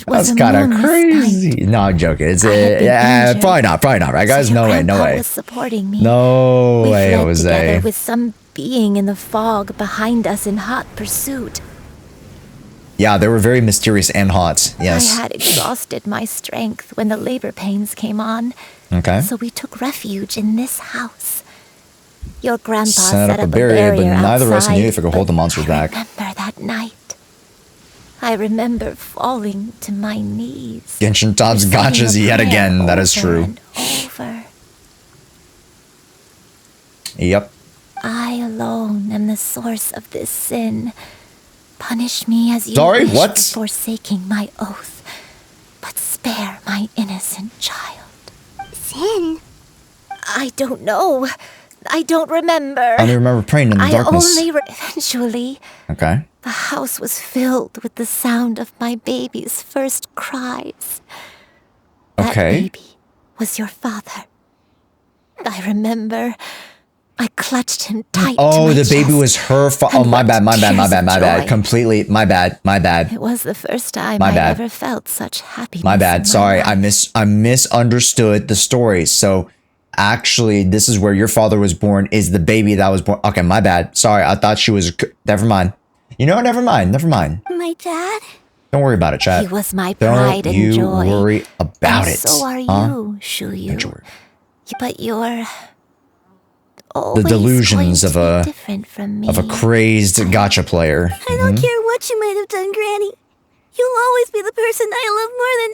S1: That's kind of crazy. No, I'm joking. It's probably not, right, guys? No way, no way.
S11: Was supporting me.
S1: No way,
S11: fled
S1: Jose.
S11: together with some being in the fog behind us in hot pursuit.
S1: Yeah, they were very mysterious and hot. Yes.
S11: I had exhausted my strength when the labor pains came on.
S1: Okay.
S11: So we took refuge in this house. Your grandpa
S1: set up a barrier, but neither of us knew if it could hold the monsters back.
S11: I remember that night. I remember falling to my knees.
S1: Genshin Top's gotchas yet again. That is true.
S11: Over.
S1: Yep.
S11: I alone am the source of this sin. Punish me as you
S1: Sorry,
S11: wish
S1: what?
S11: for forsaking my oath, but spare my innocent child.
S2: Sin?
S11: I don't know. I don't remember.
S1: I only remember praying in the darkness.
S11: Eventually,
S1: Okay.
S11: the house was filled with the sound of my baby's first cries. That baby was your father. I remember I clutched him tight.
S1: Oh, the baby was her father. Oh, my bad. Completely, my bad.
S11: It was the first time I ever felt such happiness.
S1: My bad. Sorry,
S11: life.
S1: I misunderstood the story. So, actually, this is where your father was born. Is the baby that was born? Okay, my bad. Sorry, I thought she was. Never mind. You know, never mind.
S14: My dad?
S1: Don't worry about it, chat.
S11: He was my pride and joy.
S1: Don't you worry about it.
S11: So are you, Xianyun. But you're
S1: the delusions of a crazed gacha player.
S14: I don't care what you might have done, Granny. You'll always be the person I love more than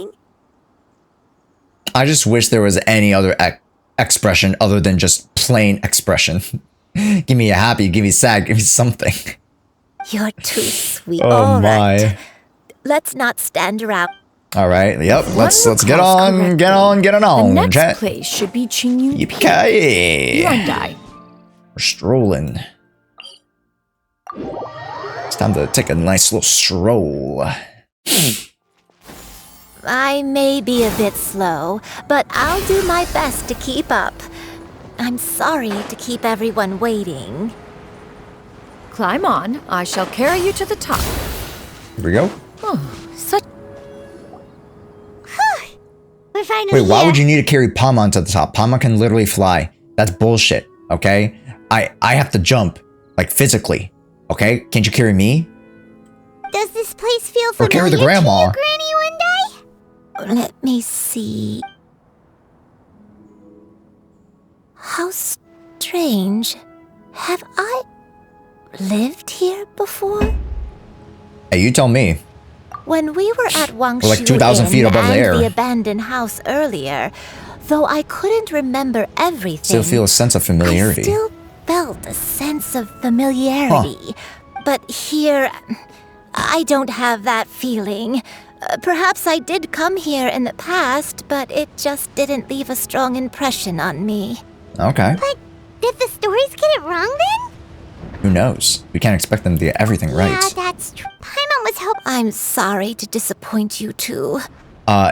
S14: anything.
S1: I just wish there was any other expression other than just plain expression. Give me a happy, give me sad, give me something.
S11: You're too sweet.
S1: Oh
S11: All
S1: my.
S11: Right. Let's not stand around.
S1: All right. Yep. Let's get on.
S3: The next
S1: chat.
S3: place should be Xianyun.
S1: Yippee-ki-yay.
S3: You and I.
S1: We're strolling. It's time to take a nice little stroll.
S11: I may be a bit slow, but I'll do my best to keep up. I'm sorry to keep everyone waiting.
S3: Climb on. I shall carry you to the top.
S1: Here we go.
S3: Oh, such...
S2: We're finally
S1: Wait, why
S2: here.
S1: would you need to carry Paimon to the top? Paimon can literally fly. That's bullshit, okay? I have to jump, like physically, okay? Can't you carry me?
S2: Does this place feel
S1: Or
S2: familiar
S1: carry the grandma.
S2: to you, Granny, one day?
S11: Let me see. How strange. Have I lived here before?
S1: Hey, you tell me.
S11: When we were at Wangshu
S1: We're like 2,000 feet above the
S11: and
S1: air.
S11: the abandoned house earlier, though I couldn't remember everything.
S1: Still feel a sense of familiarity.
S11: I still felt a sense of familiarity. But here, I don't have that feeling. Perhaps I did come here in the past, but it just didn't leave a strong impression on me.
S1: Okay.
S2: But did the stories get it wrong then?
S1: Who knows? We can't expect them to get everything right.
S2: Yeah, that's true. Paimon was hoping.
S11: I'm sorry to disappoint you too.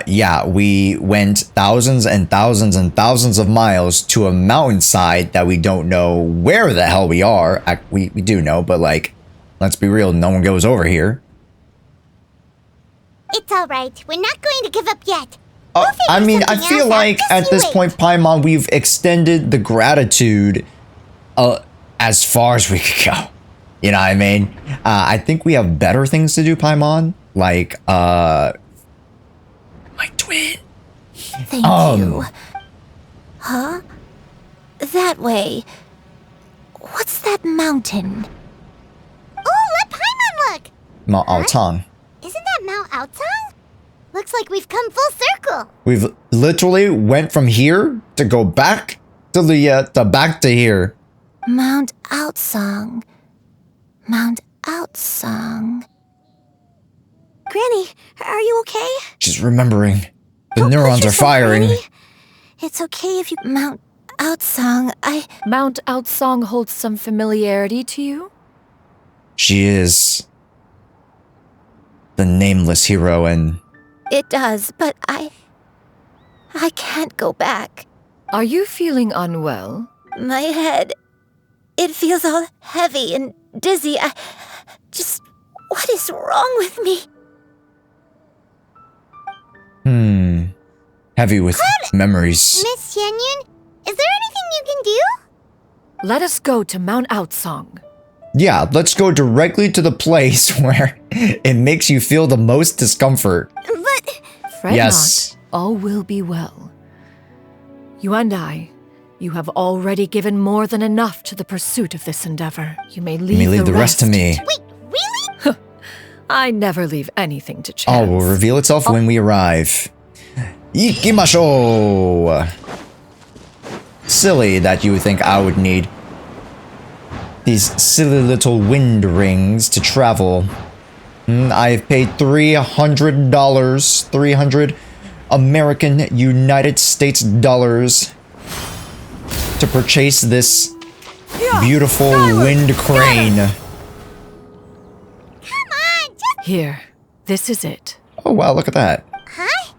S1: Yeah, we went thousands and thousands and thousands of miles to a mountainside that we don't know where the hell we are. We do know, but like, let's be real, no one goes over here.
S2: It's alright. We're not going to give up yet.
S1: I mean, I feel like at this point, Paimon, we've extended the gratitude as far as we could go. You know what I mean? I think we have better things to do, Paimon. Like, my twin.
S11: Thank you. Huh? That way. What's that mountain?
S2: Oh, let Paimon look!
S1: Mount Altang.
S2: Isn't that Mount Altang? Looks like we've come full circle.
S1: We've literally went from here to go back to the back to here.
S11: Mount Outsong. Mount Outsong.
S14: Granny, are you okay?
S1: She's remembering. The neurons are firing.
S14: Granny. It's okay if you...
S11: Mount Outsong,
S3: Mount Outsong holds some familiarity to you?
S1: She is the nameless hero and...
S11: It does, but I I can't go back.
S3: Are you feeling unwell?
S11: My head, it feels all heavy and dizzy. What is wrong with me?
S1: Heavy with memories.
S2: Miss Xianyun, is there anything you can do?
S3: Let us go to Mount Outsong.
S1: Yeah, let's go directly to the place where it makes you feel the most discomfort.
S14: But...
S3: Fret
S1: Yes.
S3: not, all will be well. You and I, you have already given more than enough to the pursuit of this endeavor. You may leave,
S1: the rest to me.
S2: Wait, really?
S3: I never leave anything to chance.
S1: All will reveal itself when we arrive. Ikimashou! Silly that you would think I would need these silly little wind rings to travel. I've paid $300, 300 American United States dollars to purchase this beautiful wind crane.
S2: Come on, just...
S3: Here, this is it.
S1: Oh wow, look at that.
S2: Huh?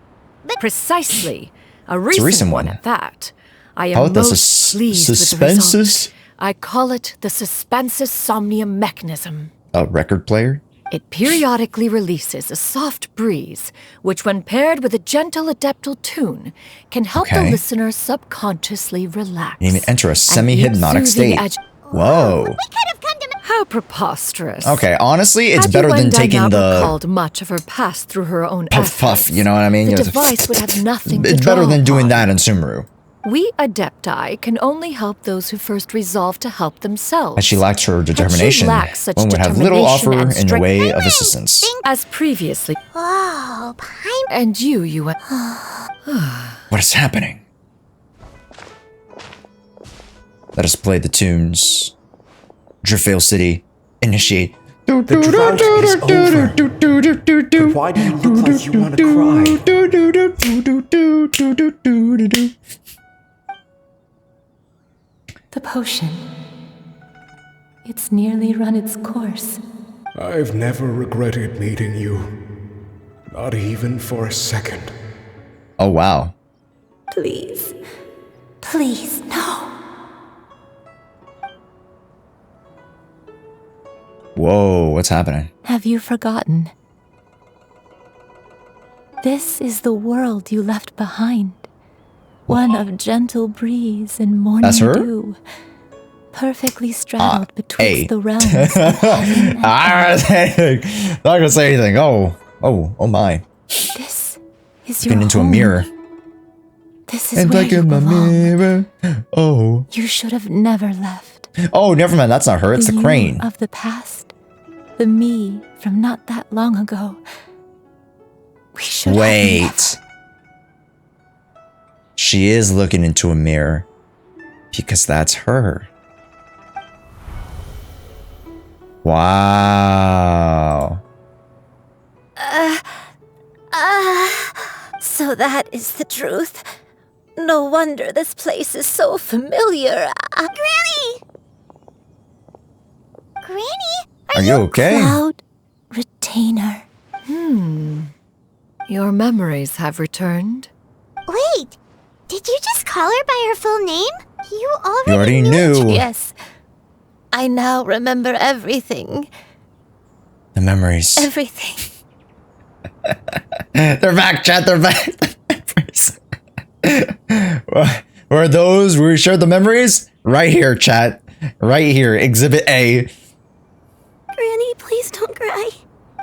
S3: Precisely. A recent one at that. I am
S1: the
S3: most pleased with the result.
S1: suspenses?
S3: I call it the Suspensus Somnium mechanism.
S1: A record player?
S3: It periodically releases a soft breeze, which when paired with a gentle adeptal tune, can help the listener subconsciously relax.
S1: You mean enter a semi-hypnotic state. Whoa.
S2: We could have come to...
S3: How preposterous.
S1: Okay, honestly, it's
S3: Had
S1: better than
S3: Yuenda
S1: taking
S3: now
S1: the
S3: recalled much of her past through her own
S1: puff puff, you know what I mean?
S3: The device would have nothing to
S1: It's
S3: draw
S1: better than doing
S3: upon.
S1: that in Sumeru.
S3: We Adepti can only help those who first resolve to help themselves.
S1: As she lacks her determination,
S3: lacks such
S1: one would have little
S3: determination
S1: offer
S3: and
S1: in the way
S3: strength.
S1: of assistance.
S3: As previously.
S2: Oh,
S3: And you
S1: What is happening? Let us play the tunes. Driftvale City, initiate.
S17: The drought is over. But why do you look like you want to cry?
S18: The potion. It's nearly run its course.
S19: I've never regretted meeting you. Not even for a second.
S1: Oh, wow.
S18: Please. Please, no.
S1: Whoa, what's happening?
S18: Have you forgotten? This is the world you left behind. One of gentle breeze and morning
S1: That's her?
S18: dew. Perfectly straddled betwixt the realms.
S1: Not gonna say anything. Oh my.
S18: This is your
S1: Looking into a
S18: home.
S1: mirror.
S18: This is
S1: And
S18: where
S1: like
S18: you
S1: in my
S18: belong.
S1: mirror. Oh.
S18: You should have never left.
S1: Oh, never mind. That's not her. It's the
S18: you
S1: crane.
S18: of the past. The me from not that long ago. We should have
S1: Wait. She is looking into a mirror. Because that's her. Wow.
S11: So that is the truth. No wonder this place is so familiar.
S2: Granny! Granny?
S1: Are you okay?
S18: Cloud retainer.
S3: Your memories have returned.
S2: Wait, did you just call her by her full name? You
S1: already knew.
S11: Yes. I now remember everything.
S1: The memories.
S11: Everything.
S1: They're back, chat. They're back. Were those where we shared the memories? Right here, chat. Right here. Exhibit A.
S14: Granny, please don't cry.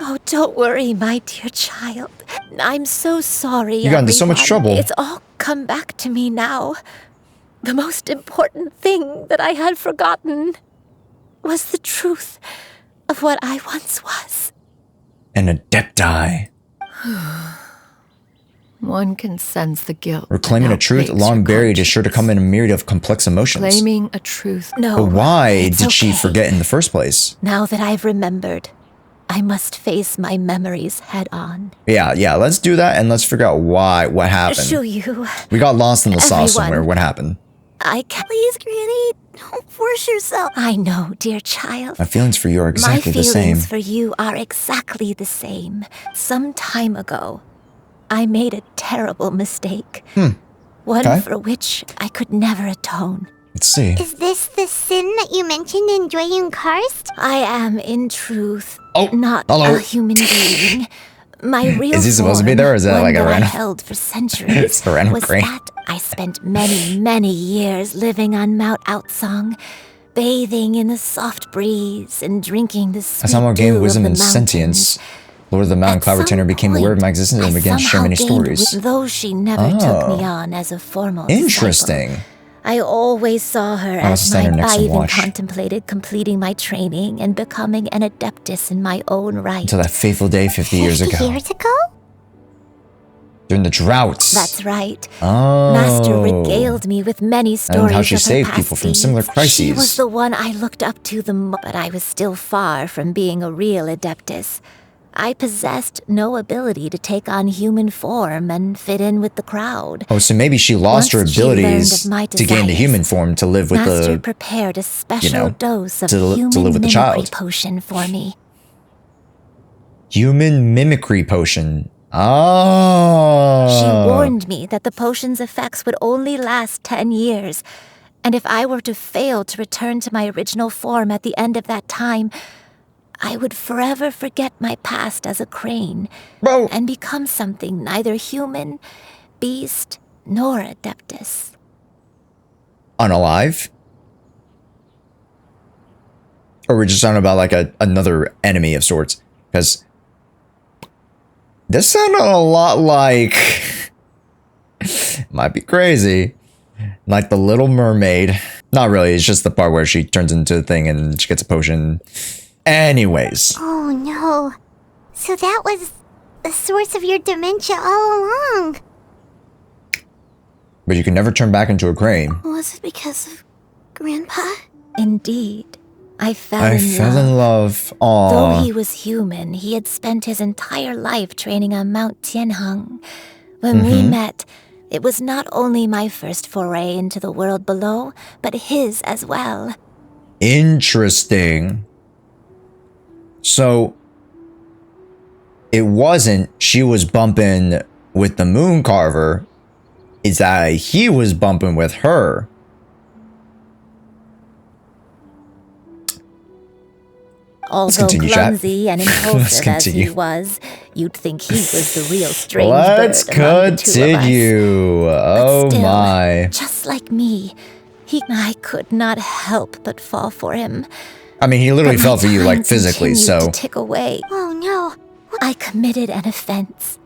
S11: Oh, don't worry, my dear child. I'm so sorry.
S1: You got into so much
S11: everyone.
S1: trouble.
S11: It's all come back to me now. The most important thing that I had forgotten was the truth of what I once was.
S1: An adepti.
S3: One can sense the guilt.
S1: Reclaiming a truth long buried is sure to come in a myriad of complex emotions.
S3: Claiming a truth.
S11: No.
S1: But why
S11: it's
S1: did she
S11: okay.
S1: forget in the first place?
S11: Now that I've remembered, I must face my memories head on.
S1: Yeah, let's do that and let's figure out what happened.
S11: Xianyun.
S1: We got lost in the sauce
S11: Everyone.
S1: somewhere. What happened?
S11: I can't.
S14: Please, Granny, don't force yourself.
S11: I know, dear child.
S1: My feelings for you are exactly
S11: My
S1: the same.
S11: feelings for you are exactly the same. Some time ago, I made a terrible mistake.
S18: one for which I could never atone.
S1: Let's see.
S2: Is this the sin that you mentioned in Xianyun Karst?
S18: I am, in truth, not
S1: hello.
S18: a human being. My real
S1: Is he supposed to be there, or is that
S18: form,
S1: like a
S18: one that
S1: random?
S18: I held for centuries,
S1: It's a random
S18: was
S1: crane.
S18: that I spent many, many years living on Mount Outsong, bathing in the soft breeze and drinking the sweet
S1: As someone gained
S18: dew
S1: wisdom
S18: of
S1: and
S18: the mountains.
S1: sentience, Lord of the Mountain Cloud Retainer became aware of my existence and began to share many stories.
S18: Though she never took me on as a formal
S1: Interesting.
S18: disciple, I always saw her
S1: What's
S18: as
S1: the standard
S18: my.
S1: next
S18: I
S1: to
S18: even
S1: watch?
S18: contemplated completing my training and becoming an adeptus in my own right.
S1: Until that fateful day 50 years ago.
S2: 50 years ago?
S1: During the droughts.
S18: That's right.
S1: Oh.
S18: Master regaled me with many stories
S1: And how she
S18: of her
S1: saved
S18: past
S1: people from
S18: deeds.
S1: similar crises.
S18: She was the one I looked up to the most, but I was still far from being a real adeptus. I possessed no ability to take on human form and fit in with the crowd.
S1: Oh, so maybe she lost her
S18: Once she learned
S1: abilities
S18: of my
S1: to gain the
S18: desires,
S1: human form to live with
S18: Master
S1: the,
S18: prepared a special dose of
S1: to live
S18: human
S1: with the
S18: mimicry
S1: child.
S18: potion for me.
S1: Human mimicry potion. Oh.
S18: She warned me that the potion's effects would only last 10 years, and if I were to fail to return to my original form at the end of that time, I would forever forget my past as a crane and become something neither human, beast, nor adeptus.
S1: Unalive? Or we're just talking about like another enemy of sorts? Because this sounded a lot like... might be crazy. Like the Little Mermaid. Not really, it's just the part where she turns into a thing and she gets a potion. Anyways.
S2: Oh no. So that was the source of your dementia all along.
S1: But you can never turn back into a crane.
S14: Was it because of Grandpa?
S18: Indeed. I fell
S1: in love. Aww.
S18: Though he was human, he had spent his entire life training on Mount Tianheng. When we met, it was not only my first foray into the world below, but his as well.
S1: Interesting. So, it wasn't she was bumping with the moon carver, it's that he was bumping with her.
S18: Although
S1: continue,
S18: clumsy
S1: chat.
S18: and
S1: Let's
S18: impulsive as he
S1: continue.
S18: was, you'd think he was the real strange
S1: Let's
S18: bird among the two of us.
S1: continue. Oh
S18: Still,
S1: my.
S18: just like me, I could not help but fall for him.
S1: I mean, he literally
S18: But
S1: fell
S18: my
S1: for you
S18: time
S1: like physically,
S18: continued
S1: so.
S18: to tick away.
S2: Oh no.
S18: I committed an offense.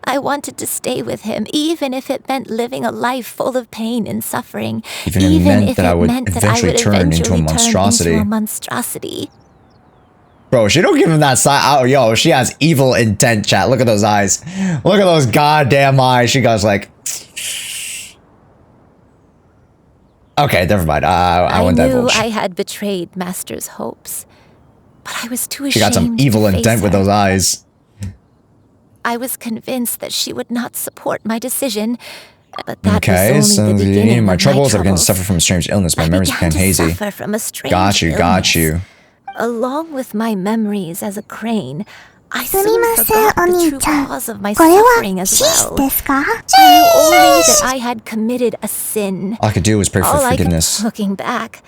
S18: I wanted to stay with him, even if it meant living a life full of pain and suffering.
S1: Even if it meant that I would eventually turn into a monstrosity. Bro, she don't give him that side. Oh, yo, she has evil intent, chat. Look at those eyes. Look at those goddamn eyes. She goes like... Okay, never mind. I won't divulge.
S18: I had betrayed Master's hopes, but I was too ashamed.
S1: She got some evil
S18: to face
S1: intent with
S18: her.
S1: those eyes.
S18: I was convinced that she would not support my decision, but that
S1: Okay,
S18: was
S1: so
S18: only the beginning
S1: my
S18: of
S1: troubles, I began to
S18: troubles.
S1: suffer from a strange illness. My memories became
S18: to
S1: hazy.
S18: suffer from a strange
S1: Got you, got you.
S18: Along with my memories as a crane, I soon
S2: Sumimasen,
S18: forgot the true
S2: Oni-chan.
S18: cause of my
S2: これは
S18: suffering as well.
S2: 事実ですか?
S18: I knew only that I had committed a sin.
S1: All I could do was pray for
S18: All
S1: forgiveness.
S18: Looking back,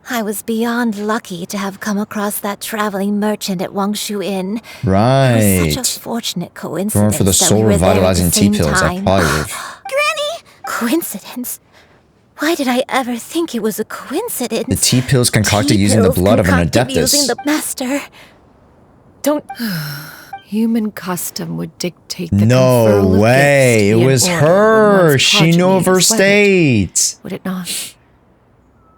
S18: I was beyond lucky to have come across that traveling merchant at Wangshu Inn.
S1: Right.
S18: It was such a fortunate
S1: Going
S18: coincidence
S1: for the
S18: that we
S1: soul
S18: were there at the
S1: revitalizing tea
S18: same
S1: pills. That
S18: time.
S1: probably would.
S18: Granny! Coincidence? Why did I ever think it was a coincidence?
S1: The tea pills concocted
S18: Tea
S1: using the
S18: pills
S1: blood of an
S18: concocted using
S1: adeptus.
S18: the master. Don't.
S3: Human custom would dictate the conferral
S1: No
S3: of
S1: way. It
S3: gifts to be
S1: was
S3: in order when
S1: her.
S3: one's
S1: She knew of her
S3: progeny is wedded.
S1: state.
S3: Would it not?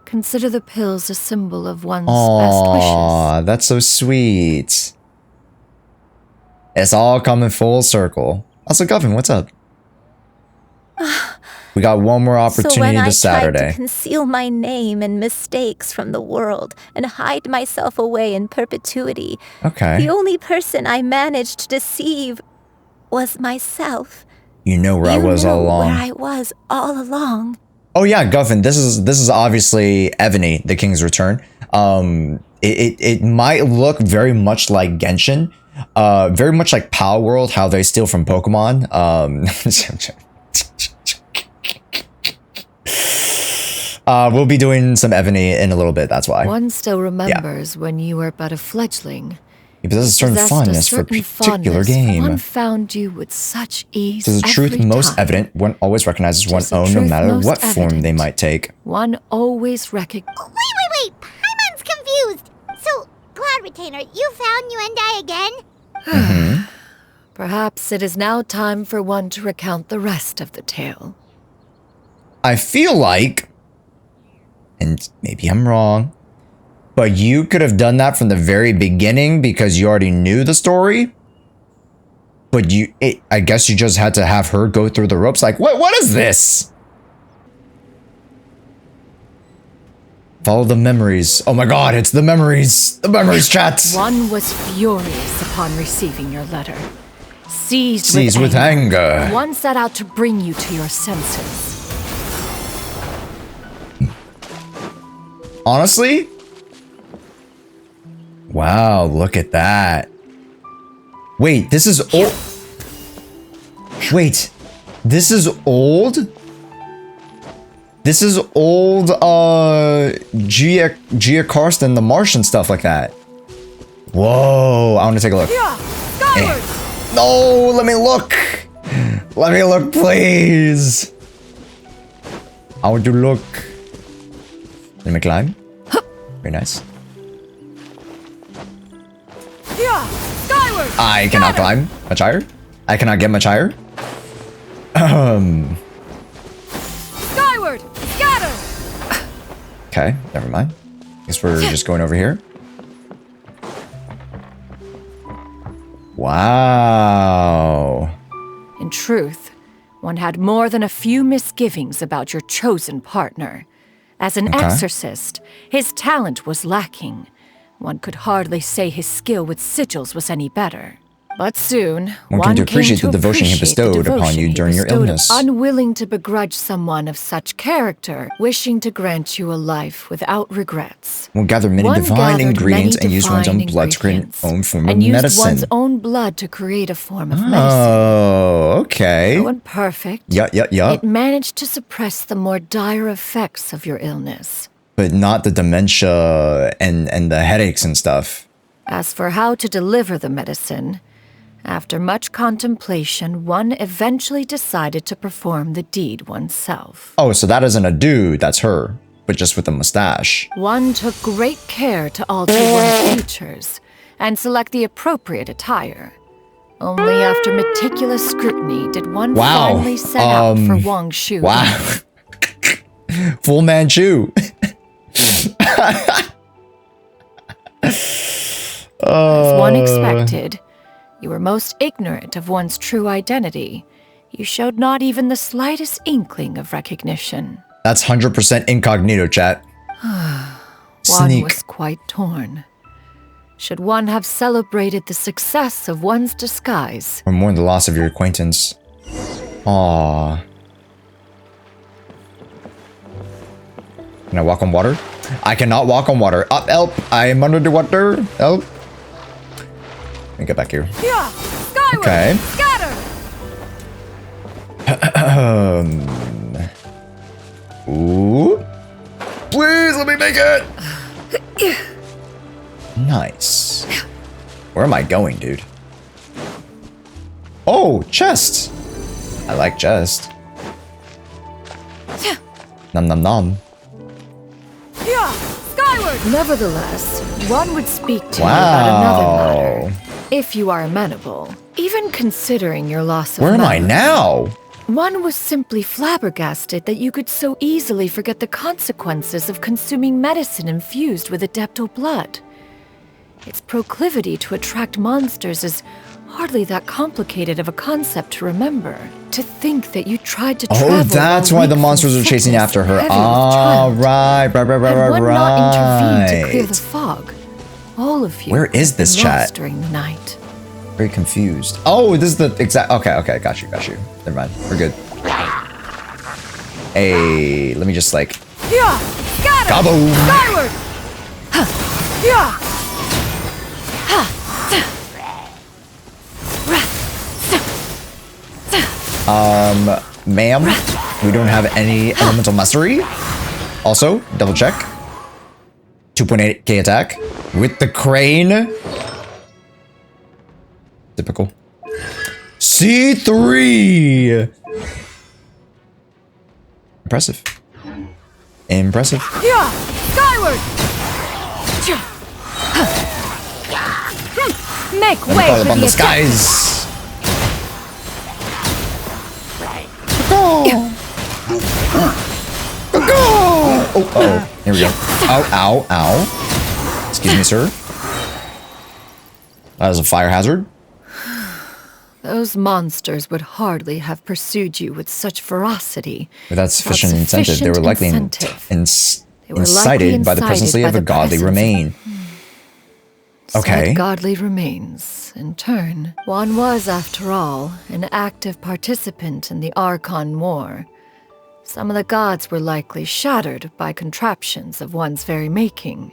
S3: Consider the pills a symbol of one's best wishes.
S1: Aw, that's so sweet. It's all coming full circle. Also, Govin, what's up? We got one more
S18: So when
S1: opportunity
S18: I
S1: this
S18: tried
S1: Saturday.
S18: to conceal my name and mistakes from the world and hide myself away in perpetuity,
S1: Okay.
S18: the only person I managed to deceive was myself.
S1: You know where I
S18: You
S1: was all
S18: knew
S1: along.
S18: Where I was all along.
S1: Oh yeah, Guffin, this is obviously Ebony, the King's Return. It might look very much like Genshin, very much like Power World, how they steal from Pokemon. We'll be doing some Ebony in a little bit, that's why.
S3: One still remembers when you were but a fledgling.
S1: He possesses a certain fondness for a particular game.
S3: One found you with such ease.
S1: So the truth most evident, one always recognizes one's own no matter what form they might take.
S3: One always recognizes.
S2: Wait! Paimon's confused! So, Cloud Retainer, you found Yuendai again?
S3: Perhaps it is now time for one to recount the rest of the tale.
S1: I feel like, and maybe I'm wrong, but you could have done that from the very beginning because you already knew the story. But I guess you just had to have her go through the ropes. Like, what is this? Follow the memories. Oh my god, it's the memories. The memories, chat.
S3: One was furious upon receiving your letter. Seized with
S1: anger.
S3: One set out to bring you to your senses.
S1: Honestly? Wow, look at that. Wait, this is old. Wait, this is old? This is old, Gia Karsten, the Martian stuff like that. Whoa, I want to take a look. No, let me look. Let me look, please. I want to look. Let me climb. Very nice. I cannot climb much higher. I cannot get much higher.
S3: Skyward, scatter.
S1: Okay, never mind. Guess we're just going over here. Wow.
S3: In truth, one had more than a few misgivings about your chosen partner. As an exorcist, his talent was lacking. One could hardly say his skill with sigils was any better. But soon,
S1: one came to appreciate the devotion he bestowed upon you during your illness.
S3: Unwilling to begrudge someone of such character, wishing to grant you a life without regrets.
S1: One gathered many divine ingredients and used one's own blood to create own form of
S3: medicine. And used one's
S1: medicine.
S3: own blood to create a form of medicine.
S1: Oh, okay.
S3: Though imperfect, it managed to suppress the more dire effects of your illness.
S1: But not the dementia and the headaches and stuff.
S3: As for how to deliver the medicine, after much contemplation, one eventually decided to perform the deed oneself.
S1: Oh, so that isn't a dude, that's her, but just with a mustache.
S3: One took great care to alter one's features and select the appropriate attire. Only after meticulous scrutiny did one finally set out for Wang Shu.
S1: Wow. Full Manchu.
S3: As one expected, you were most ignorant of one's true identity. You showed not even the slightest inkling of recognition.
S1: That's 100% incognito, chat.
S3: One was quite torn. Should one have celebrated the success of one's disguise?
S1: Or mourn the loss of your acquaintance. Aww. Can I walk on water? I cannot walk on water. Up, help! I am under the water. Help! Let me get back here. Okay. Ooh. Please let me make it! Nice. Where am I going, dude? Oh, chest! I like chest. Nom nom nom.
S3: Nevertheless, one would speak to you about another matter, if you are amenable. Even considering your loss of
S1: Where am I
S3: memory,
S1: now?
S3: one was simply flabbergasted that you could so easily forget the consequences of consuming medicine infused with adeptal blood. Its proclivity to attract monsters is hardly that complicated of a concept to remember. To think that you tried to travel.
S1: Oh, that's why the monsters are chasing after her. Ah, right.
S3: Had one not intervened to clear the fog, all of you.
S1: Where is this chat?
S3: During the night.
S1: Very confused. Oh, this is the exact. Okay, got you. Never mind. We're good. Hey, let me just like. Kaboom!
S3: Skyward!
S1: Ma'am, we don't have any elemental mastery. Also, double check. 2.8k attack with the crane. Typical. C3. Impressive. Impressive.
S3: Yeah, skyward. Make way
S1: Fall
S3: for
S1: upon
S3: the
S1: the skies.
S3: Go.
S1: Oh, oh, here we go. Ow, ow, ow. Excuse me, sir. That was a fire hazard.
S3: Those monsters would hardly have pursued you with such ferocity.
S1: Without sufficient incentive, they were likely incited by the presence of a godly remain. Okay.
S3: Said godly remains, in turn. One was, after all, an active participant in the Archon War. Some of the gods were likely shattered by contraptions of one's very making.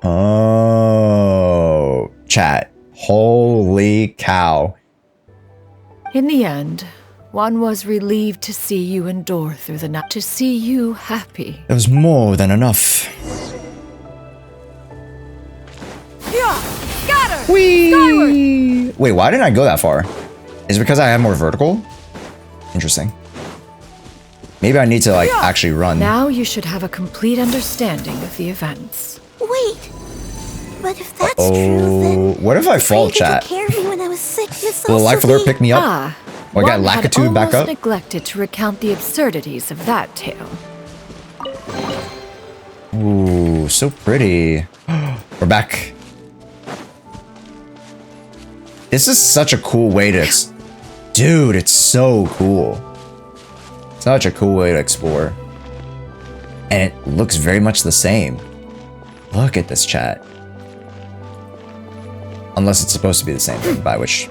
S1: Oh, chat. Holy cow.
S3: In the end, one was relieved to see you endure through the night, to see you happy.
S1: It was more than enough.
S3: Yeah, scatter!
S1: Whee!
S3: Skyward!
S1: Wait, why didn't I go that far? Is it because I have more vertical? Interesting. Maybe I need to, like, actually run.
S3: Now you should have a complete understanding of the events.
S14: Wait. But if that's true, then...
S1: What if I fall, chat?
S14: Care of me when I was sick, Miss
S1: Will Life Alert pick me up?
S3: Ah,
S1: Or I got Lakitu back up?
S3: Neglected to recount the absurdities of that tale.
S1: Ooh, so pretty. We're back. This is such a cool way to... Dude, it's so cool. Such a cool way to explore. And it looks very much the same. Look at this, chat. Unless it's supposed to be the same thing, by which...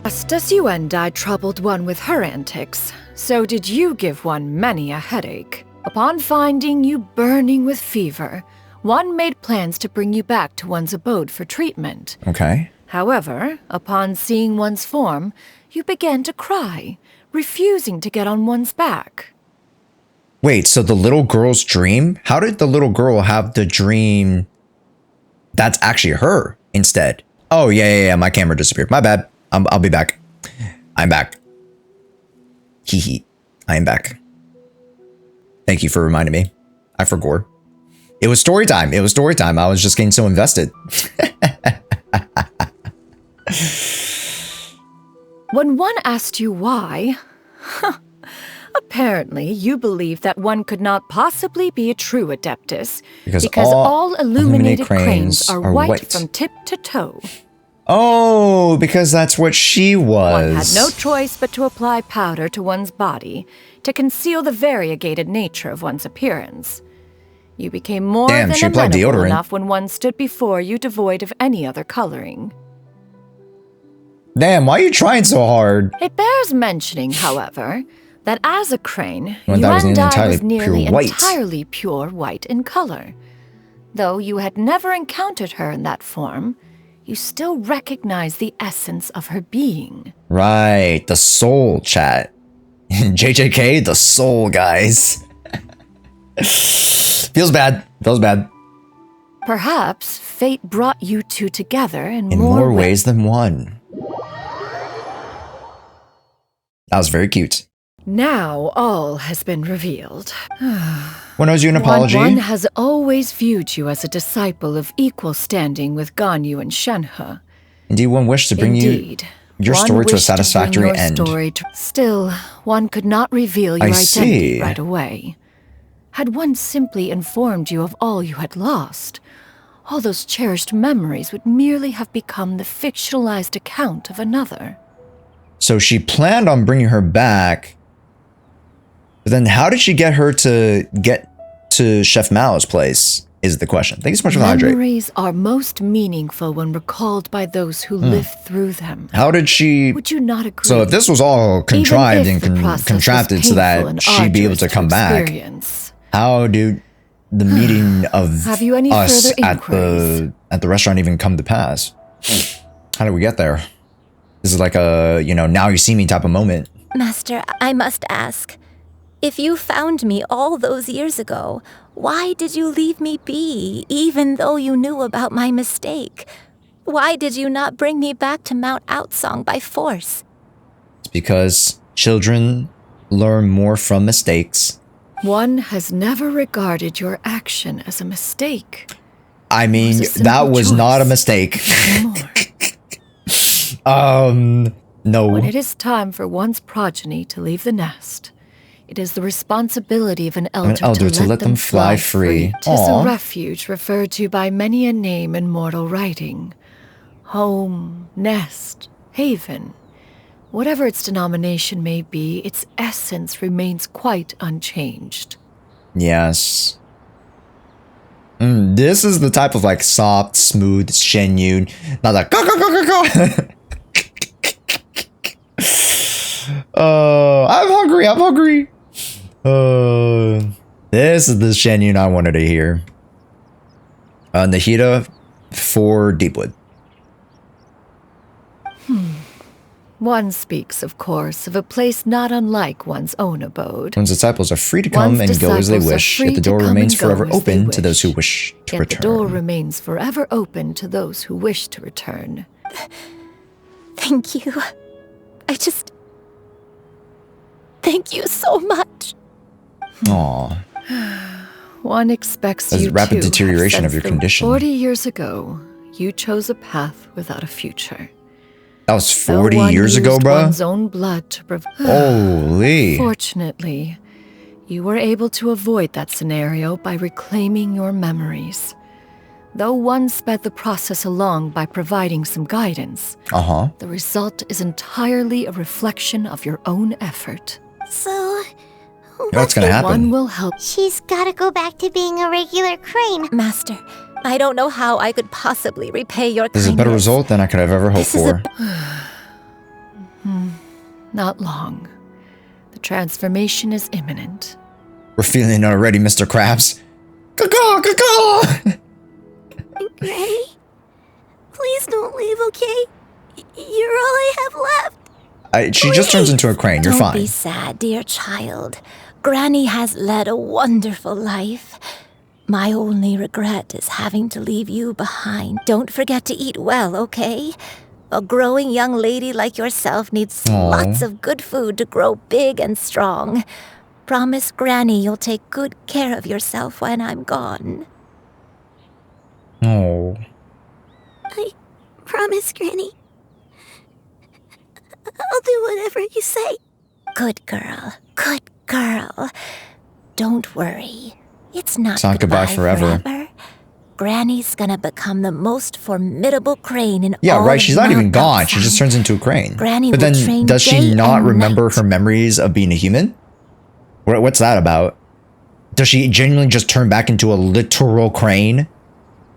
S3: Just as Yuenda troubled one with her antics, so did you give one many a headache. Upon finding you burning with fever, one made plans to bring you back to one's abode for treatment.
S1: Okay.
S3: However, upon seeing one's form, you began to cry, refusing to get on one's back.
S1: Wait, so the little girl's dream? How did the little girl have the dream that's actually her instead? Oh, yeah, my camera disappeared. My bad. I'll be back. I'm back. Hee hee. I am back. Thank you for reminding me. I forgot. It was story time. It was story time. I was just getting so invested.
S3: When one asked you why, apparently you believe that one could not possibly be a true Adeptus because all illuminated cranes are white from tip to toe.
S1: Oh, because that's what she was.
S3: One had no choice but to apply powder to one's body to conceal the variegated nature of one's appearance. You became more than amenable enough when one stood before you devoid of any other coloring.
S1: Damn, why are you trying so hard?
S3: It bears mentioning, however, that as a crane,
S1: Yuenda
S3: was nearly entirely pure white in color. Though you had never encountered her in that form, you still recognize the essence of her being.
S1: Right, the soul, chat. JJK, the soul, guys. Feels bad. Feels bad.
S3: Perhaps fate brought you two together in
S1: more ways than one. That was very cute.
S3: Now all has been revealed.
S1: When owes you an apology?
S3: One has always viewed you as a disciple of equal standing with Ganyu and Shenhe.
S1: Indeed, one wished to bring your story to a satisfactory end.
S3: Still, one could not reveal your identity right away. Had one simply informed you of all you had lost, all those cherished memories would merely have become the fictionalized account of another.
S1: So she planned on bringing her back, but then how did she get her to get to Chef Mao's place is the question. Thank you so much for the hydrate.
S3: Memories are most meaningful when recalled by those who live through them.
S1: How did she...
S3: Would you not agree?
S1: So if this was all contrived and contracted so that she'd be able to come back, how do the meeting of
S3: Have you any
S1: us
S3: further
S1: at the restaurant even come to pass? How did we get there? This is like a, now you see me type of moment.
S18: Master, I must ask. If you found me all those years ago, why did you leave me be, even though you knew about my mistake? Why did you not bring me back to Mount Outsong by force?
S1: It's because children learn more from mistakes.
S3: One has never regarded your action as a mistake.
S1: I mean, that was not a mistake. No.
S3: When it is time for one's progeny to leave the nest, it is the responsibility of an elder to let them fly free. 'Tis a refuge referred to by many a name in mortal writing. Home, nest, haven. Whatever its denomination may be, its essence remains quite unchanged.
S1: Yes. This is the type of like soft, smooth Xianyun. Not like go. I'm hungry. This is the Xianyun I wanted to hear. Nahida for Deepwood.
S3: One speaks, of course, of a place not unlike one's own abode.
S1: One's disciples are free to come and go as they wish, yet the door remains forever open to those who wish to return.
S3: The door remains forever open to those who wish to return.
S18: Thank you. Thank you so much.
S1: Aww.
S3: One expects
S1: There's
S3: you
S1: rapid
S3: to
S1: deterioration of your
S3: that
S1: condition.
S3: 40 years ago, you chose a path without a future.
S1: That was 40 years ago, bruh?
S3: One's own blood to
S1: Holy.
S3: Fortunately, you were able to avoid that scenario by reclaiming your memories. Though one sped the process along by providing some guidance, the result is entirely a reflection of your own effort.
S2: So,
S1: what's gonna happen?
S3: One will help.
S2: She's gotta go back to being a regular crane.
S18: Master, I don't know how I could possibly repay your kindness.
S1: This is a better result than I could have ever hoped for.
S3: Not long. The transformation is imminent.
S1: We're feeling it already, Mr. Krabs. Caw-caw!
S14: Granny, please don't leave, okay? You're all I have left.
S1: She just turns into a crane. You're fine.
S18: Don't be sad, dear child. Granny has led a wonderful life. My only regret is having to leave you behind. Don't forget to eat well, okay? A growing young lady like yourself needs lots of good food to grow big and strong. Promise Granny you'll take good care of yourself when I'm gone.
S1: Oh.
S14: I promise, Granny. I'll do whatever you say.
S18: Good girl. Good girl. Don't worry. It's not
S1: goodbye forever.
S18: Granny's gonna become the most formidable crane in all
S1: Yeah, right. She's not even gone.
S18: Outsong.
S1: She just turns into a crane.
S18: Granny
S1: but
S18: will
S1: then,
S18: train
S1: does she
S18: day
S1: not
S18: and
S1: remember
S18: night.
S1: her memories of being a human? What's that about? Does she genuinely just turn back into a literal crane?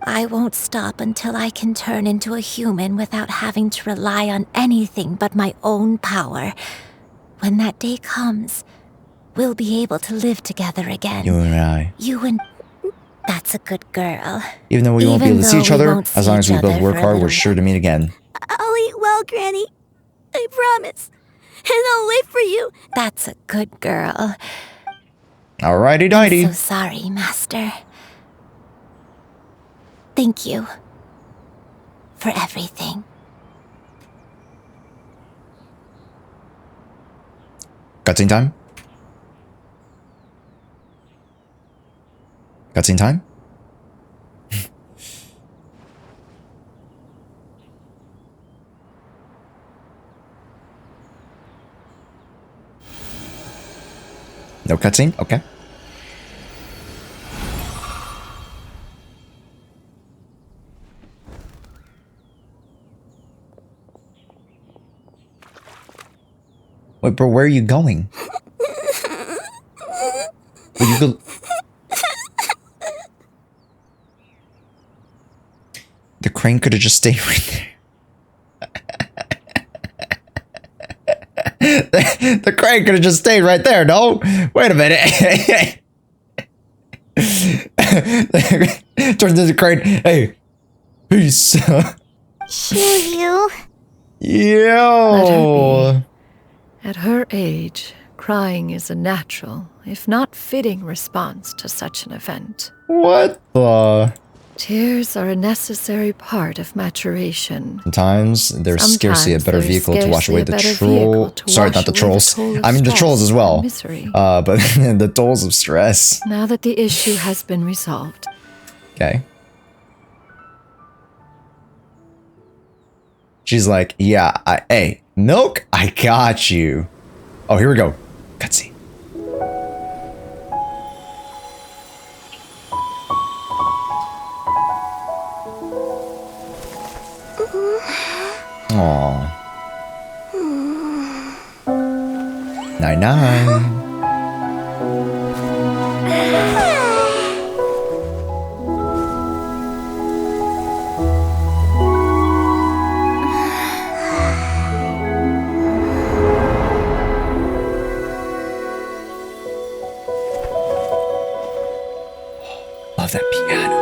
S18: I won't stop until I can turn into a human without having to rely on anything but my own power. When that day comes, we'll be able to live together again.
S1: You and I.
S18: You and... That's a good girl.
S1: Even though we won't be able to see each other,
S18: won't
S1: as long as
S18: see
S1: we
S18: each
S1: both
S18: other
S1: work
S18: for a
S1: hard, we're
S18: little
S1: sure to meet again.
S14: I'll eat well, Granny. I promise. And I'll wait for you.
S18: That's a good girl.
S1: Alrighty dighty.
S18: I'm so sorry, Master. Thank you for everything.
S1: Cutscene time? Cutscene time? No cutscene? Okay. Wait, bro, where are you going? Where you go? The crane could have just stayed right there. The crane could have just stayed right there, no? Wait a minute. Turns into the crane. Hey, peace.
S2: Shoo you.
S1: Yo.
S3: At her age, Crying is a natural, if not fitting, response to such an event.
S1: What the?
S3: Tears are a necessary part of maturation.
S1: Sometimes there's scarcely a better vehicle to wash away the troll. Sorry, not the trolls. I mean the trolls as well. But the tolls of stress.
S3: Now that the issue has been resolved.
S1: Okay. She's like, yeah, hey, Milk, I got you. Oh, here we go. Cutscene. Aww. 9-9. Love that piano.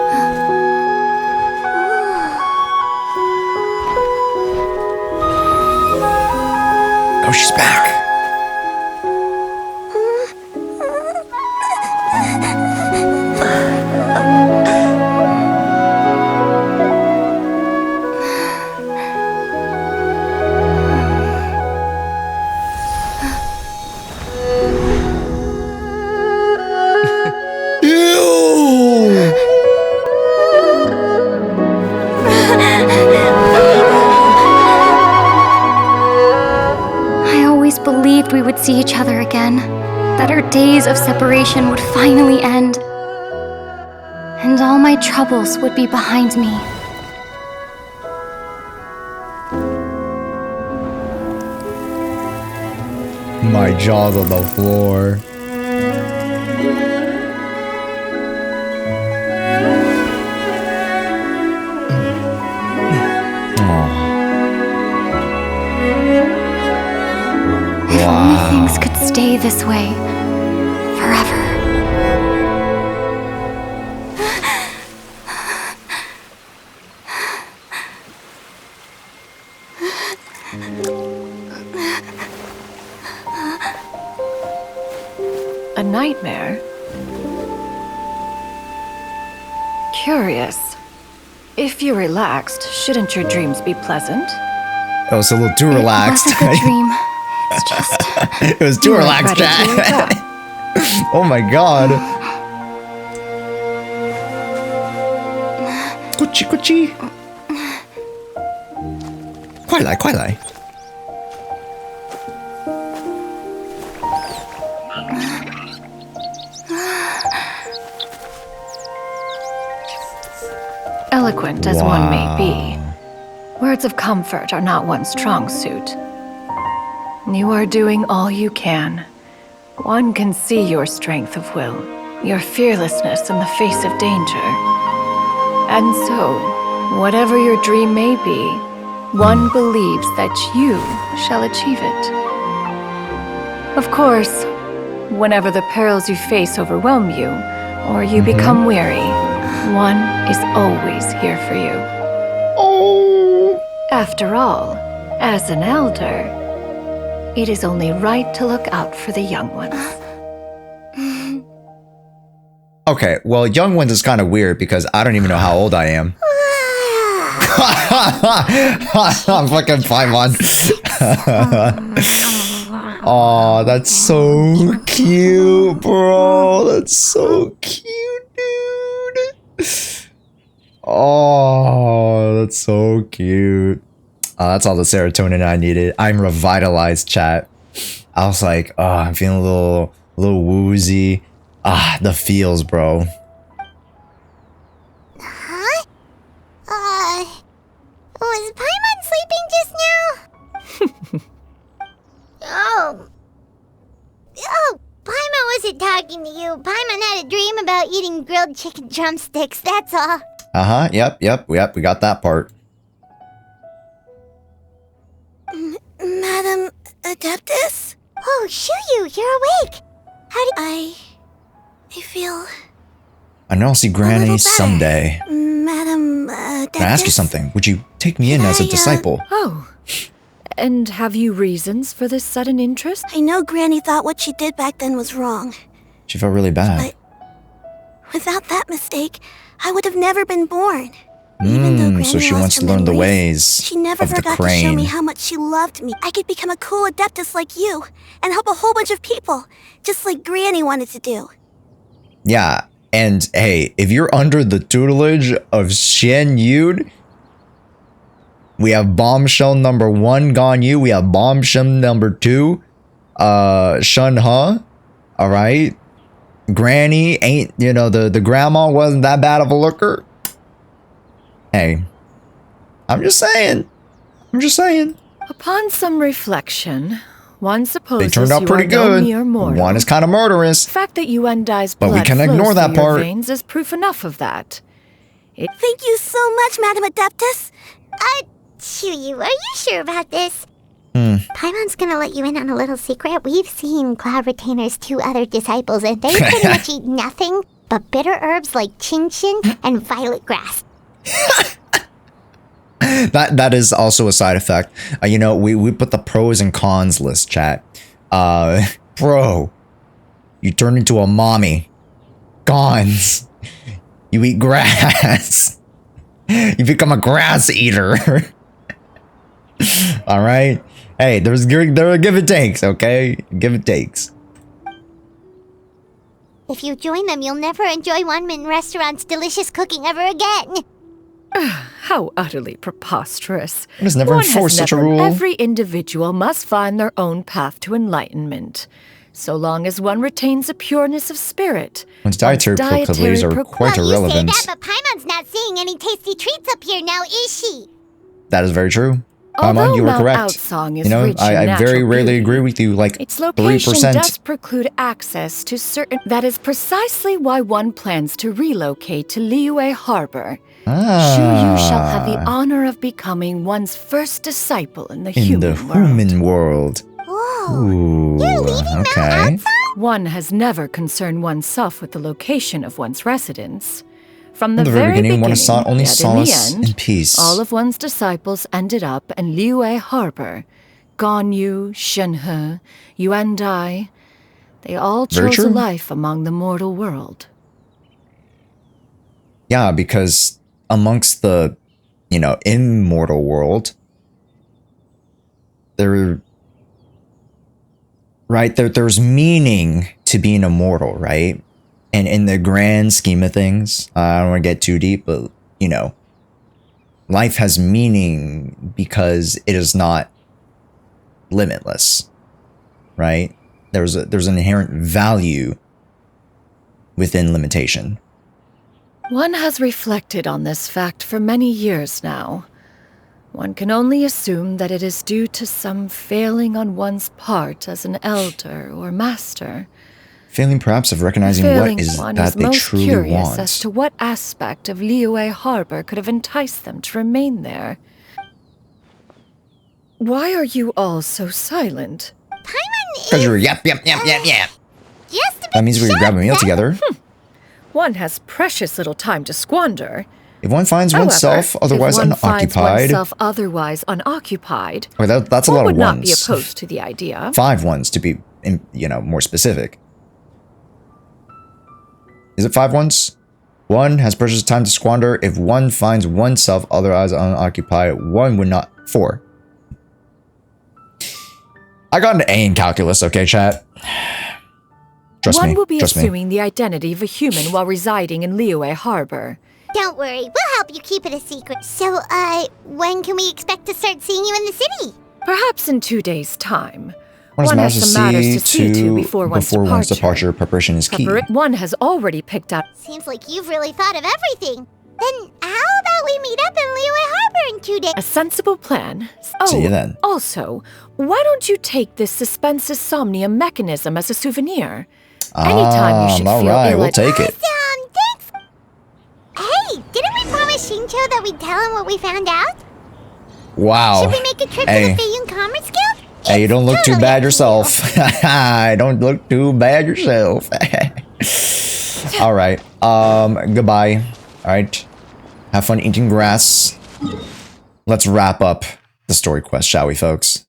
S1: Oh, she's back.
S20: We would see each other again, that our days of separation would finally end, and all my troubles would be behind me.
S1: My jaw's on the floor.
S20: Things could stay this way forever.
S3: A nightmare? Curious. If you're relaxed, shouldn't your dreams be pleasant?
S1: Oh, it's a little too relaxed.
S20: It wasn't a dream. It's just...
S1: It was too relaxed, Jack. Oh my god. Cuchi, cuchi. Quailai, quailai.
S3: Eloquent as one may be, words of comfort are not one's strong suit. You are doing all you can. One can see your strength of will, your fearlessness in the face of danger. And so, whatever your dream may be, one believes that you shall achieve it. Of course, whenever the perils you face overwhelm you, or you become weary, one is always here for you.
S1: Oh.
S3: After all, as an elder, it is only right to look out for the young ones.
S1: Okay, well, young ones is kind of weird because I don't even know how old I am. I'm fucking Paimon. Oh, that's so cute, bro. That's so cute, dude. Oh, that's so cute. That's all the serotonin I needed. I'm revitalized, chat. I was like, oh, I'm feeling a little woozy. Ah, the feels, bro.
S2: Huh? Was Paimon sleeping just now? Oh, Paimon wasn't talking to you. Paimon had a dream about eating grilled chicken drumsticks, that's all.
S1: Uh-huh, yep, we got that part.
S14: Madam Adeptus?
S2: Oh, Xianyun, you're awake. How do
S14: I feel...
S1: I know I'll see Granny someday.
S14: Madam Adeptus?
S1: Can I ask you something? Would you take me in as a disciple?
S3: Oh, And have you reasons for this sudden interest?
S14: I know Granny thought what she did back then was wrong.
S1: She felt really bad.
S14: But without that mistake, I would have never been born. Even though Granny
S1: so she wants to learn the ways
S14: she never
S1: of the
S14: forgot to
S1: crane.
S14: show me how much she loved me. I could become a cool adeptus like you and help a whole bunch of people, just like Granny wanted to do.
S1: Yeah, and hey, if you're under the tutelage of Xianyun, we have bombshell number 1, Ganyu. We have bombshell number 2, Shunhe. All right, Granny ain't, you know, the grandma wasn't that bad of a looker. Hey, I'm just saying.
S3: Upon some reflection, one supposes
S1: They turned out
S3: you
S1: pretty
S3: are no
S1: good.
S3: mere mortal.
S1: One is kind of murderous.
S3: The fact that Yuandai's
S1: But
S3: blood
S1: we can
S3: flows
S1: ignore that
S3: through your
S1: part.
S3: veins is proof enough of that.
S14: Thank you so much, Madam Adeptus.
S2: Chuyu, are you sure about this? Paimon's gonna let you in on a little secret. We've seen Cloud Retainer's 2 other disciples, and they pretty much eat nothing but bitter herbs like Genshin and violet grass.
S1: That is also a side effect. You know, we put the pros and cons list, chat. Pro, you turn into a mommy. Cons, you eat grass. You become a grass eater. All right. Hey, there are give and takes, okay? Give and takes.
S2: If you join them, you'll never enjoy one-man restaurant's delicious cooking ever again.
S3: How utterly preposterous.
S1: One has never enforced such a rule.
S3: Every individual must find their own path to enlightenment, so long as one retains a pureness of spirit.
S1: One's dietary proclivities are quite irrelevant.
S2: You say that, but Paimon's not seeing any tasty treats up here now, is she?
S1: That is very true.
S3: Although
S1: Paimon, you are
S3: Mount
S1: correct.
S3: Outsong is
S1: You know,
S3: rich in
S1: I very
S3: natural
S1: rarely
S3: beauty,
S1: agree with you, like
S3: its location
S1: 3%.
S3: does preclude access to certain... That is precisely why one plans to relocate to Liyue Harbor. Xianyun shall have the honor of becoming one's first disciple in the human
S1: world.
S2: Whoa.
S1: Ooh,
S2: You're leaving
S1: okay.
S2: Mount Outsong?
S3: One has never concerned oneself with the location of one's residence. From
S1: From
S3: the very beginning,
S1: one has sought only
S3: yet in
S1: solace
S3: the end,
S1: and peace.
S3: all of one's disciples ended up in Liyue Harbor. Ganyu, Shunhe, Yuandai, they all
S1: Very
S3: chose a
S1: true.
S3: life among the mortal world.
S1: Yeah, because amongst the, you know, immortal world, there's meaning to being immortal, right? And in the grand scheme of things, I don't want to get too deep, but, you know, life has meaning because it is not limitless, right? There's an inherent value within limitation.
S3: One has reflected on this fact for many years now. One can only assume that it is due to some failing on one's part as an elder or master.
S1: Failing perhaps of recognizing
S3: Failing
S1: what is
S3: one
S1: that
S3: is
S1: they
S3: most
S1: truly
S3: curious
S1: want.
S3: as to what aspect of Liyue Harbor could have enticed them to remain there. Why are you all so silent?
S1: Because you're yap.
S2: Just a bit
S1: That means we can grab a meal together.
S3: One has precious little time to squander.
S1: If one finds
S3: However,
S1: oneself otherwise
S3: if one finds
S1: unoccupied,
S3: oneself otherwise unoccupied,
S1: okay, that's a
S3: one
S1: lot
S3: would
S1: of
S3: not be
S1: ones.
S3: opposed to the idea.
S1: 5 ones to be, you know, more specific. Is it 5 ones? One has precious time to squander. If one finds oneself otherwise unoccupied, one would not. 4. I got an A in calculus, okay, chat? Trust me.
S3: One will be
S1: Trust me.
S3: assuming the identity of a human while residing in Liyue Harbor.
S2: Don't worry, we'll help you keep it a secret. So, when can we expect to start seeing you in the city?
S3: Perhaps in 2 days' time.
S1: One
S3: has
S1: has
S3: some matters
S1: to
S3: to see to before one's
S1: departure. Preparation is key.
S3: One has already picked out.
S2: Seems like you've really thought of everything. Then how about we meet up in Liyue Harbor in 2 days?
S3: A sensible plan.
S1: See you then.
S3: Also, why don't you take this suspense insomnia mechanism as a souvenir? Anytime you should feel
S1: alright,
S3: ill
S1: we'll
S3: at-
S1: take it.
S2: Thanks! Hey, didn't we promise Shincho that we'd tell him what we found out?
S1: Wow.
S2: Should we make a trip to the Feiyun Commerce Guild?
S1: Hey, you don't look too bad yourself. Don't look too bad yourself. Alright. Goodbye. Alright. Have fun eating grass. Let's wrap up the story quest, shall we, folks?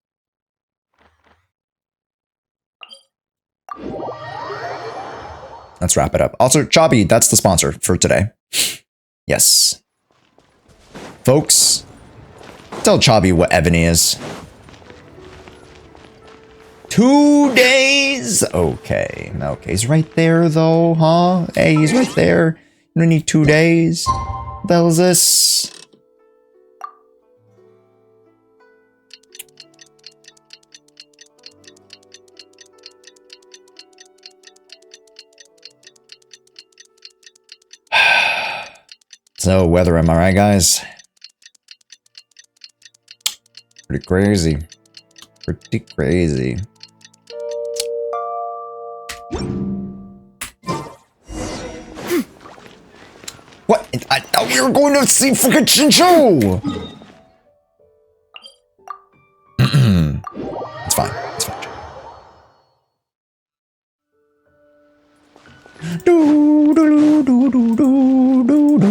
S1: let's wrap it up. Also, Chabi, that's the sponsor for today. Yes. Folks, tell Chabi what Ebony is. 2 days? Okay. Okay, he's right there though, huh? Hey, he's right there. You don't need 2 days. What the hell is this? So, weather, am I right, guys? Pretty crazy. Pretty crazy. What? I thought we were going to see fucking Chincho! It's fine. It's fine. Do do do do do do do.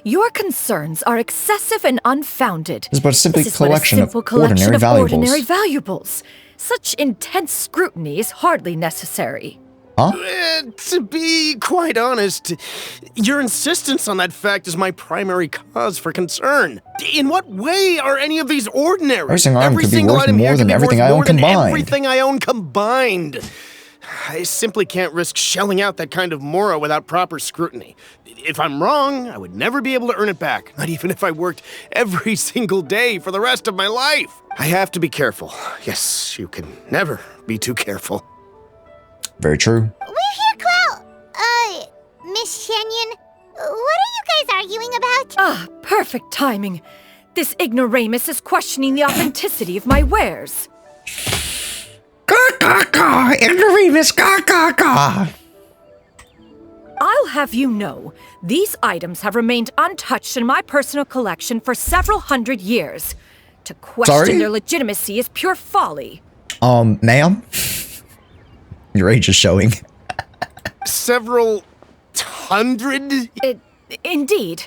S3: Your concerns are excessive and unfounded.
S1: This is but simply
S3: This is
S1: collection
S3: but a
S1: of
S3: simple collection
S1: ordinary
S3: valuables. Such intense scrutiny is hardly necessary.
S1: Huh?
S9: To be quite honest, your insistence on that fact is my primary cause for concern. In what way are any of these ordinary?
S1: Every single item could be worth more than everything I own combined.
S9: Everything I own combined. I simply can't risk shelling out that kind of mora without proper scrutiny. If I'm wrong, I would never be able to earn it back, not even if I worked every single day for the rest of my life. I have to be careful. Yes, you can never be too careful.
S1: Very true.
S2: We're here, Clow. Miss Xianyun, what are you guys arguing about?
S3: Ah, perfect timing. This ignoramus is questioning the authenticity of my wares.
S1: Ignoramus,
S3: I'll have you know, these items have remained untouched in my personal collection for several hundred years. To question their legitimacy is pure folly.
S1: Ma'am? Your age is showing.
S9: Several hundred?
S3: Indeed.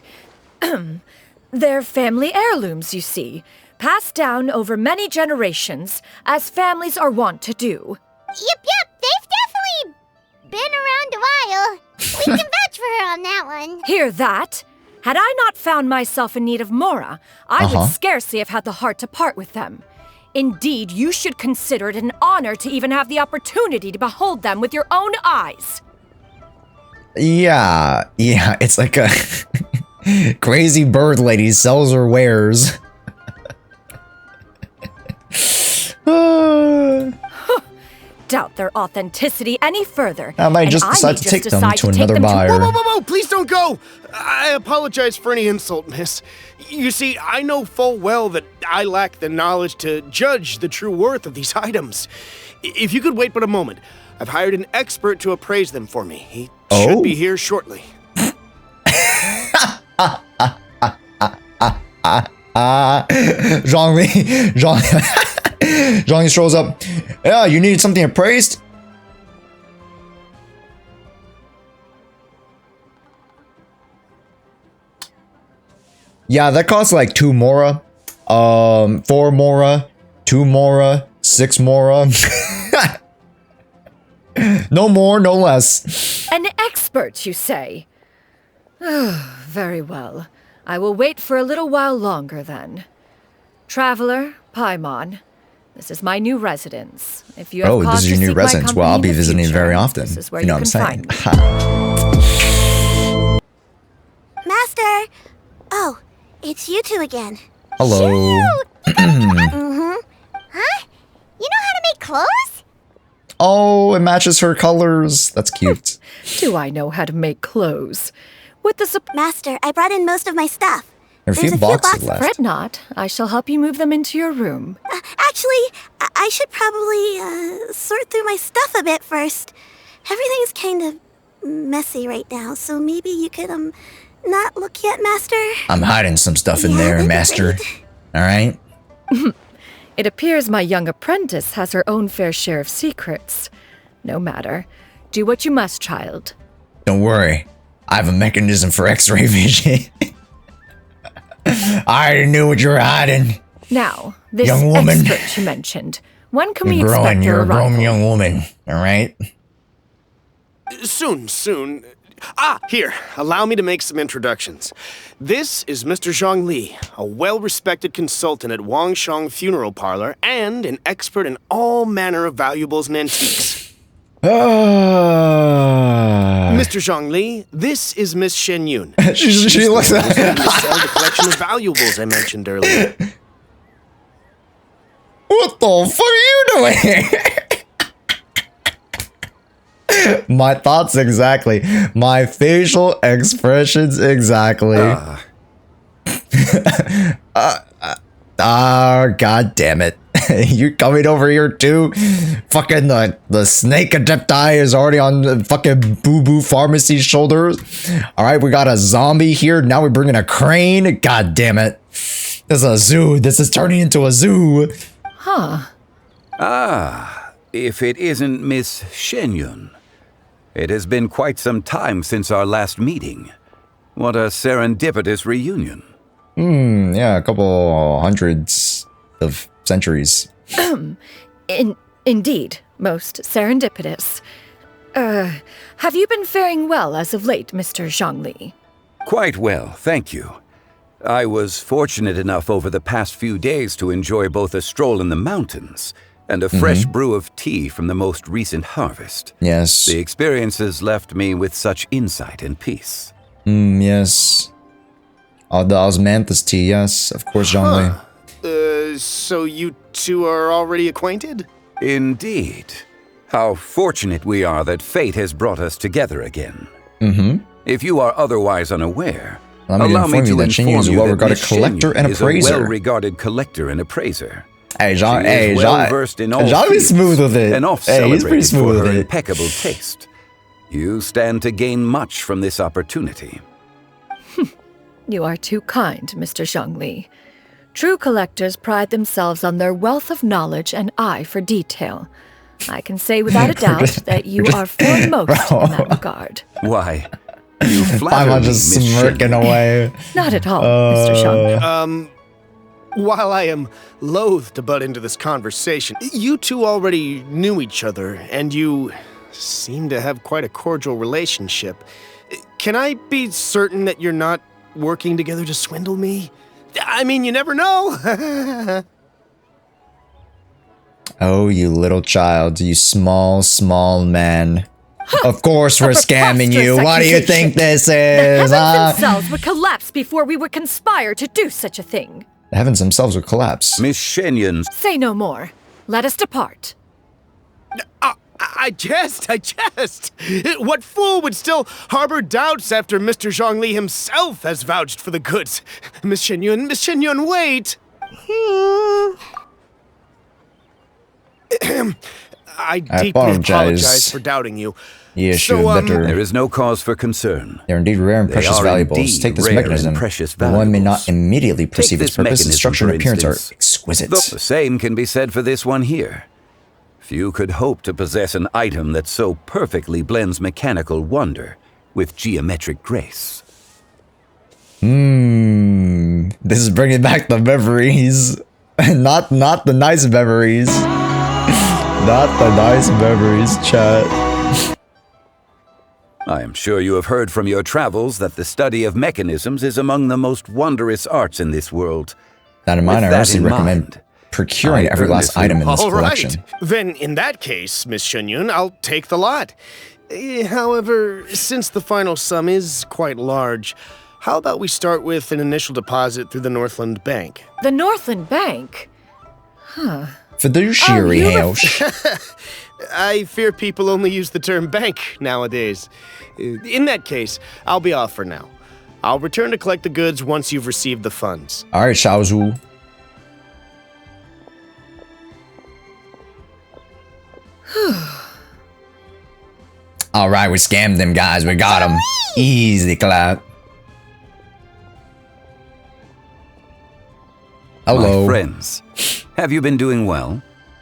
S3: They're family heirlooms, you see. Passed down over many generations, as families are wont to do.
S2: Yep, they've definitely been around a while. We can vouch for her on that one.
S3: Hear that? Had I not found myself in need of mora, I would scarcely have had the heart to part with them. Indeed, you should consider it an honor to even have the opportunity to behold them with your own eyes.
S1: Yeah, it's like a crazy bird lady sells her wares.
S3: Doubt their authenticity any further.
S1: I might just decide to take them to another buyer.
S9: Whoa, please don't go! I apologize for any insult, miss. You see, I know full well that I lack the knowledge to judge the true worth of these items. If you could wait but a moment, I've hired an expert to appraise them for me. He should be here shortly.
S1: Zhongli strolls up. Yeah, you needed something appraised? Yeah, that costs like 2 mora. 4 mora. 2 mora. 6 mora. No more, no less.
S3: An expert, you say? Very well. I will wait for a little while longer then. Traveler, Paimon, this is my new residence. If you have
S1: this is your new residence. Well, I'll be visiting very often.
S3: This is where
S1: you know
S3: you
S1: what I'm
S3: can
S1: saying.
S14: Master! Oh, it's you two again.
S1: Hello.
S2: Huh? You know how to make clothes?
S1: Oh, it matches her colors. That's cute.
S3: Do I know how to make clothes? With the
S14: Master, I brought in most of my stuff.
S1: There's a few boxes left.
S3: Fret not. I shall help you move them into your room.
S14: Actually, I should probably sort through my stuff a bit first. Everything's kind of messy right now, so maybe you could not look yet, Master.
S1: I'm hiding some stuff in there, Master. All right.
S3: It appears my young apprentice has her own fair share of secrets. No matter. Do what you must, child.
S1: Don't worry. I have a mechanism for X-ray vision. I already knew what you were hiding.
S3: Now, this
S1: young woman.
S3: expert you mentioned, when can we
S1: You're
S3: expect
S1: growing.
S3: their
S1: You're a
S3: arrival?
S1: grown young woman. All right.
S9: Soon. Here, allow me to make some introductions. This is Mr. Zhang Li, a well-respected consultant at Wangshang Funeral Parlor and an expert in all manner of valuables and antiques. Mr. Zhang Li, this is Miss Xianyun.
S1: she looks
S9: at to sell the collection of valuables I mentioned earlier.
S1: What the fuck are you doing? My thoughts exactly. My facial expressions exactly. God damn it. You're coming over here too? Fucking the snake adepti is already on the fucking Boo-Boo Pharmacy's shoulders. Alright, we got a zombie here. Now we're bringing a crane. God damn it. This is a zoo. This is turning into a zoo.
S3: Huh.
S21: If it isn't Miss Xianyun. It has been quite some time since our last meeting. What a serendipitous reunion.
S1: Yeah, a couple hundreds of centuries.
S3: Indeed, most serendipitous. Have you been faring well as of late, Mr. Zhangli?
S21: Quite well, thank you. I was fortunate enough over the past few days to enjoy both a stroll in the mountains and a fresh brew of tea from the most recent harvest.
S1: Yes.
S21: The experiences left me with such insight and peace.
S1: Yes. The osmanthus tea, yes, of course, Zhangli.
S9: So you two are already acquainted?
S21: Indeed. How fortunate we are that fate has brought us together again. If you are otherwise unaware, allow me to inform you that
S1: well-regarded
S21: Miss
S1: collector and
S21: is
S1: appraiser.
S21: a well-regarded collector and appraiser.
S1: Hey, Jean,
S21: She is well-versed in all
S1: Jean is smooth with it.
S21: And oft
S1: Hey, he's pretty
S21: celebrated
S1: smooth
S21: for
S1: with
S21: her
S1: it.
S21: impeccable taste. You stand to gain much from this opportunity.
S3: You are too kind, Mr. Zhangli. True collectors pride themselves on their wealth of knowledge and eye for detail. I can say without a doubt that you are foremost in that regard.
S21: Why? You flatter
S1: I'm
S21: me,
S1: just
S21: Miss
S1: smirking
S21: Xianyun.
S1: away.
S3: Not at all, Mr. Zhangli.
S9: While I am loath to butt into this conversation, you two already knew each other, and you seem to have quite a cordial relationship. Can I be certain that you're not working together to swindle me? I mean, you never know.
S1: Oh, you little child. You small, small man. Of course we're scamming you. What do you think this
S3: The
S1: is?
S3: heavens themselves would collapse before we would conspire to do such a thing.
S1: The heavens themselves would collapse.
S21: Miss Xianyun's.
S3: Say no more. Let us depart.
S9: I jest. What fool would still harbor doubts after Mr. Zhangli himself has vouched for the goods? Miss Xianyun, wait! I deeply apologize for doubting you.
S1: Yes, you're better.
S21: There is no cause for concern.
S1: They are indeed rare and precious valuables. Take this mechanism. The one may not immediately perceive its purpose, its structure, and appearance are exquisite.
S21: The same can be said for this one here. Few could hope to possess an item that so perfectly blends mechanical wonder with geometric grace.
S1: This is bringing back the memories. not the nice memories. Not the nice memories, chat.
S21: I am sure you have heard from your travels that the study of mechanisms is among the most wondrous arts in this world.
S1: Not in mine, I honestly recommend procuring every last item in this collection.
S9: All right. Then, in that case, Miss Xianyun, I'll take the lot. However, since the final sum is quite large, how about we start with an initial deposit through the Northland Bank?
S3: The Northland Bank? Huh.
S1: Fiduciary house.
S9: I fear people only use the term bank nowadays. In that case, I'll be off for now. I'll return to collect the goods once you've received the funds.
S1: Alright, Xiaozhu. Alright, we scammed them guys. We got them. Easy clap. Hello.
S21: My friends, have you been doing well?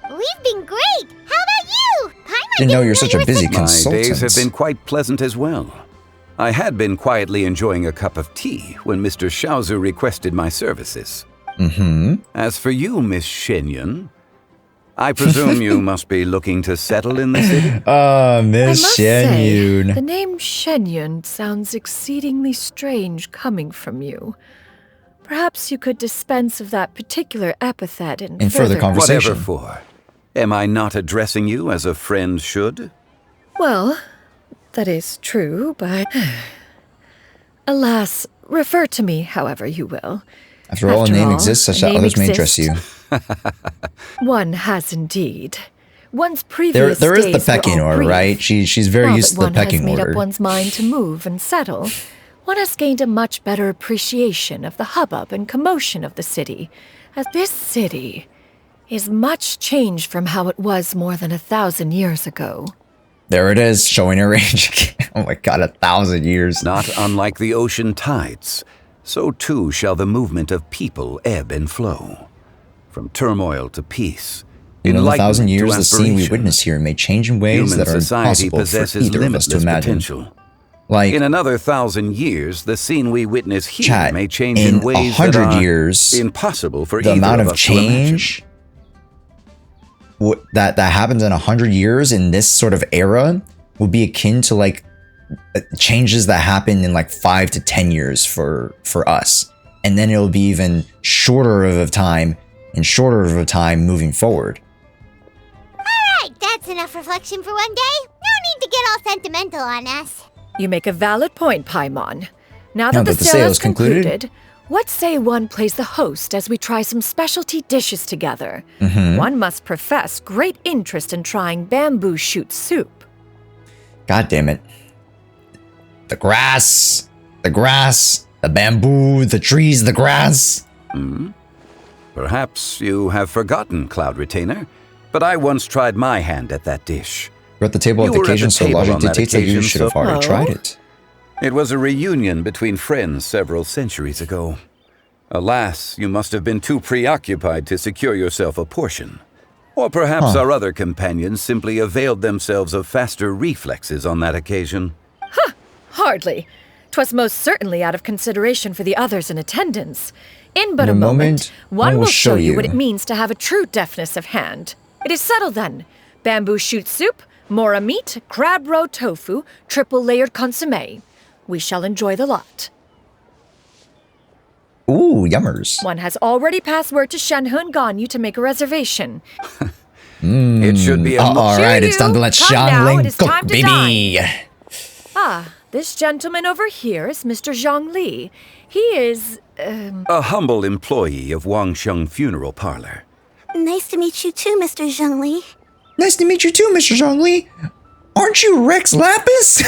S2: We've been great. How about you?
S1: Didn't know you're such a busy consultant.
S21: My days have been quite pleasant as well. I had been quietly enjoying a cup of tea when Mr. Xiaozhu requested my services. As for you, Miss Xianyun, I presume you must be looking to settle in the city?
S1: Miss Xianyun.
S3: The name Xianyun sounds exceedingly strange coming from you. Perhaps you could dispense of that particular epithet in
S1: further conversation.
S21: Whatever for. Am I not addressing you as a friend should?
S3: Well, that is true, but alas, refer to me however you will.
S1: After all, a name exists such that others may address you.
S3: One has indeed. One's previous
S1: there is the
S3: days were
S1: pecking
S3: all
S1: order,
S3: brief.
S1: right? She's very
S3: Now
S1: used
S3: that
S1: to the pecking
S3: one has made
S1: order.
S3: up one's mind to move and settle, one has gained a much better appreciation of the hubbub and commotion of the city, as this city is much changed from how it was more than 1,000 years ago.
S1: There it is, showing her age. Oh my god, 1,000 years.
S21: Not unlike the ocean tides, so too shall the movement of people ebb and flow. From turmoil to peace.
S1: In 1,000 years,
S21: to
S1: the scene we
S21: aspiration.
S1: witness here may change in ways
S21: Human
S1: that are
S21: society
S1: impossible for
S21: possesses
S1: either of us to
S21: limitless
S1: imagine.
S21: potential.
S1: Like,
S21: in another 1,000 years, the scene we witness here
S1: chat,
S21: may change
S1: in
S21: in ways that
S1: 100
S21: are
S1: years,
S21: impossible for
S1: the
S21: either
S1: amount
S21: of
S1: of
S21: us to imagine.
S1: change that happens in 100 years in this sort of era will be akin to like changes that happen in like 5 to 10 years for us, and then it'll be even shorter of a time and shorter of a time moving forward.
S2: Alright, that's enough reflection for one day. No need to get all sentimental on us.
S3: You make a valid point, Paimon. Now
S1: Now
S3: that the sale is concluded, what say one plays the host as we try some specialty dishes together? One must profess great interest in trying bamboo shoot soup.
S1: God damn it. The grass, the bamboo, the trees, the grass.
S21: Perhaps you have forgotten, Cloud Retainer, but I once tried my hand at that dish.
S1: You're at the table
S21: You
S1: at the
S21: were at
S1: occasion,
S21: the
S1: so
S21: table
S1: logic
S21: on that
S1: dictates that you
S21: occasion,
S1: should have
S21: so-
S1: already tried it.
S21: It was a reunion between friends several centuries ago. Alas, you must have been too preoccupied to secure yourself a portion. Or perhaps our other companions simply availed themselves of faster reflexes on that occasion.
S3: Hardly. 'Twas most certainly out of consideration for the others in attendance. In but a moment, one will show you what it means to have a true deftness of hand. It is settled then. Bamboo shoot soup, mora meat, crab roe tofu, triple layered consommé. We shall enjoy the lot.
S1: Ooh, yummers.
S3: One has already passed word to Shenhe and Ganyu to make a reservation.
S21: It should be a
S1: all right, it's time to let
S3: Come now, it
S1: Xiangling
S3: is
S1: cook,
S3: time to
S1: baby.
S3: Ah, this gentleman over here is Mr. Zhang Li. He is,
S21: A humble employee of Wangsheng Funeral Parlor.
S14: Nice to meet you too, Mr. Zhongli.
S1: Nice to meet you too, Mr. Zhongli. Aren't you Rex Lapis?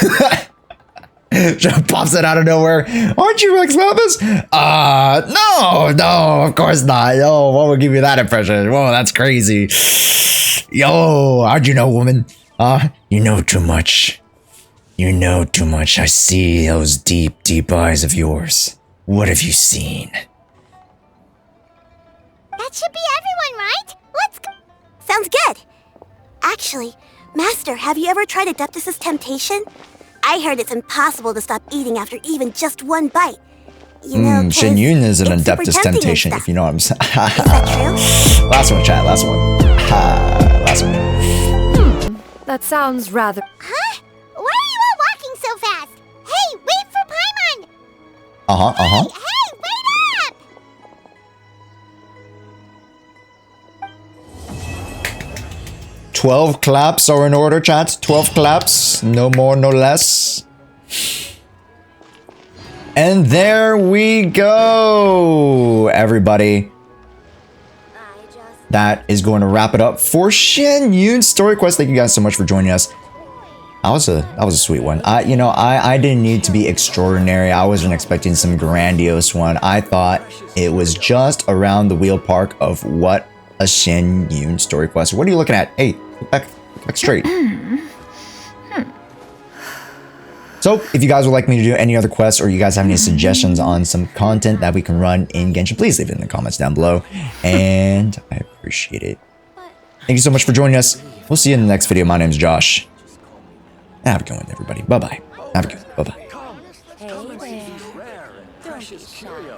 S1: Just pops it out of nowhere. Aren't you Rex Lapis? No, of course not. Yo, what would give you that impression? Whoa, that's crazy. Yo, how'd you know, woman? You know too much. You know too much. I see those deep, deep eyes of yours. What have you seen?
S2: That should be everyone, right? Let's go.
S14: Sounds good. Actually, Master, have you ever tried Adeptus' temptation? I heard it's impossible to stop eating after even just one bite. You know,
S1: Xianyun is an
S14: it's super
S1: Adeptus
S14: tempting and
S1: temptation,
S14: stuff.
S1: if you know what I'm saying.
S14: Is that true?
S1: Last one, chat, last one. Last one.
S3: that sounds rather...
S2: Huh? Why are you all walking so fast? Hey, wait for Paimon! Hey, wait up!
S1: 12 claps are in order, chat. 12 claps. No more, no less. And there we go, everybody. That is going to wrap it up for Xianyun Story Quest. Thank you guys so much for joining us. That was a sweet one. I didn't need to be extraordinary. I wasn't expecting some grandiose one. I thought it was just around the wheel park of what a Xianyun Story Quest. What are you looking at? Hey, look back straight. So, if you guys would like me to do any other quests, or you guys have any suggestions on some content that we can run in Genshin, please leave it in the comments down below. And I appreciate it. Thank you so much for joining us. We'll see you in the next video. My name's Josh. Have a good one, everybody. Bye-bye. Have a good one. Bye-bye.
S11: Hey there. Don't be shy.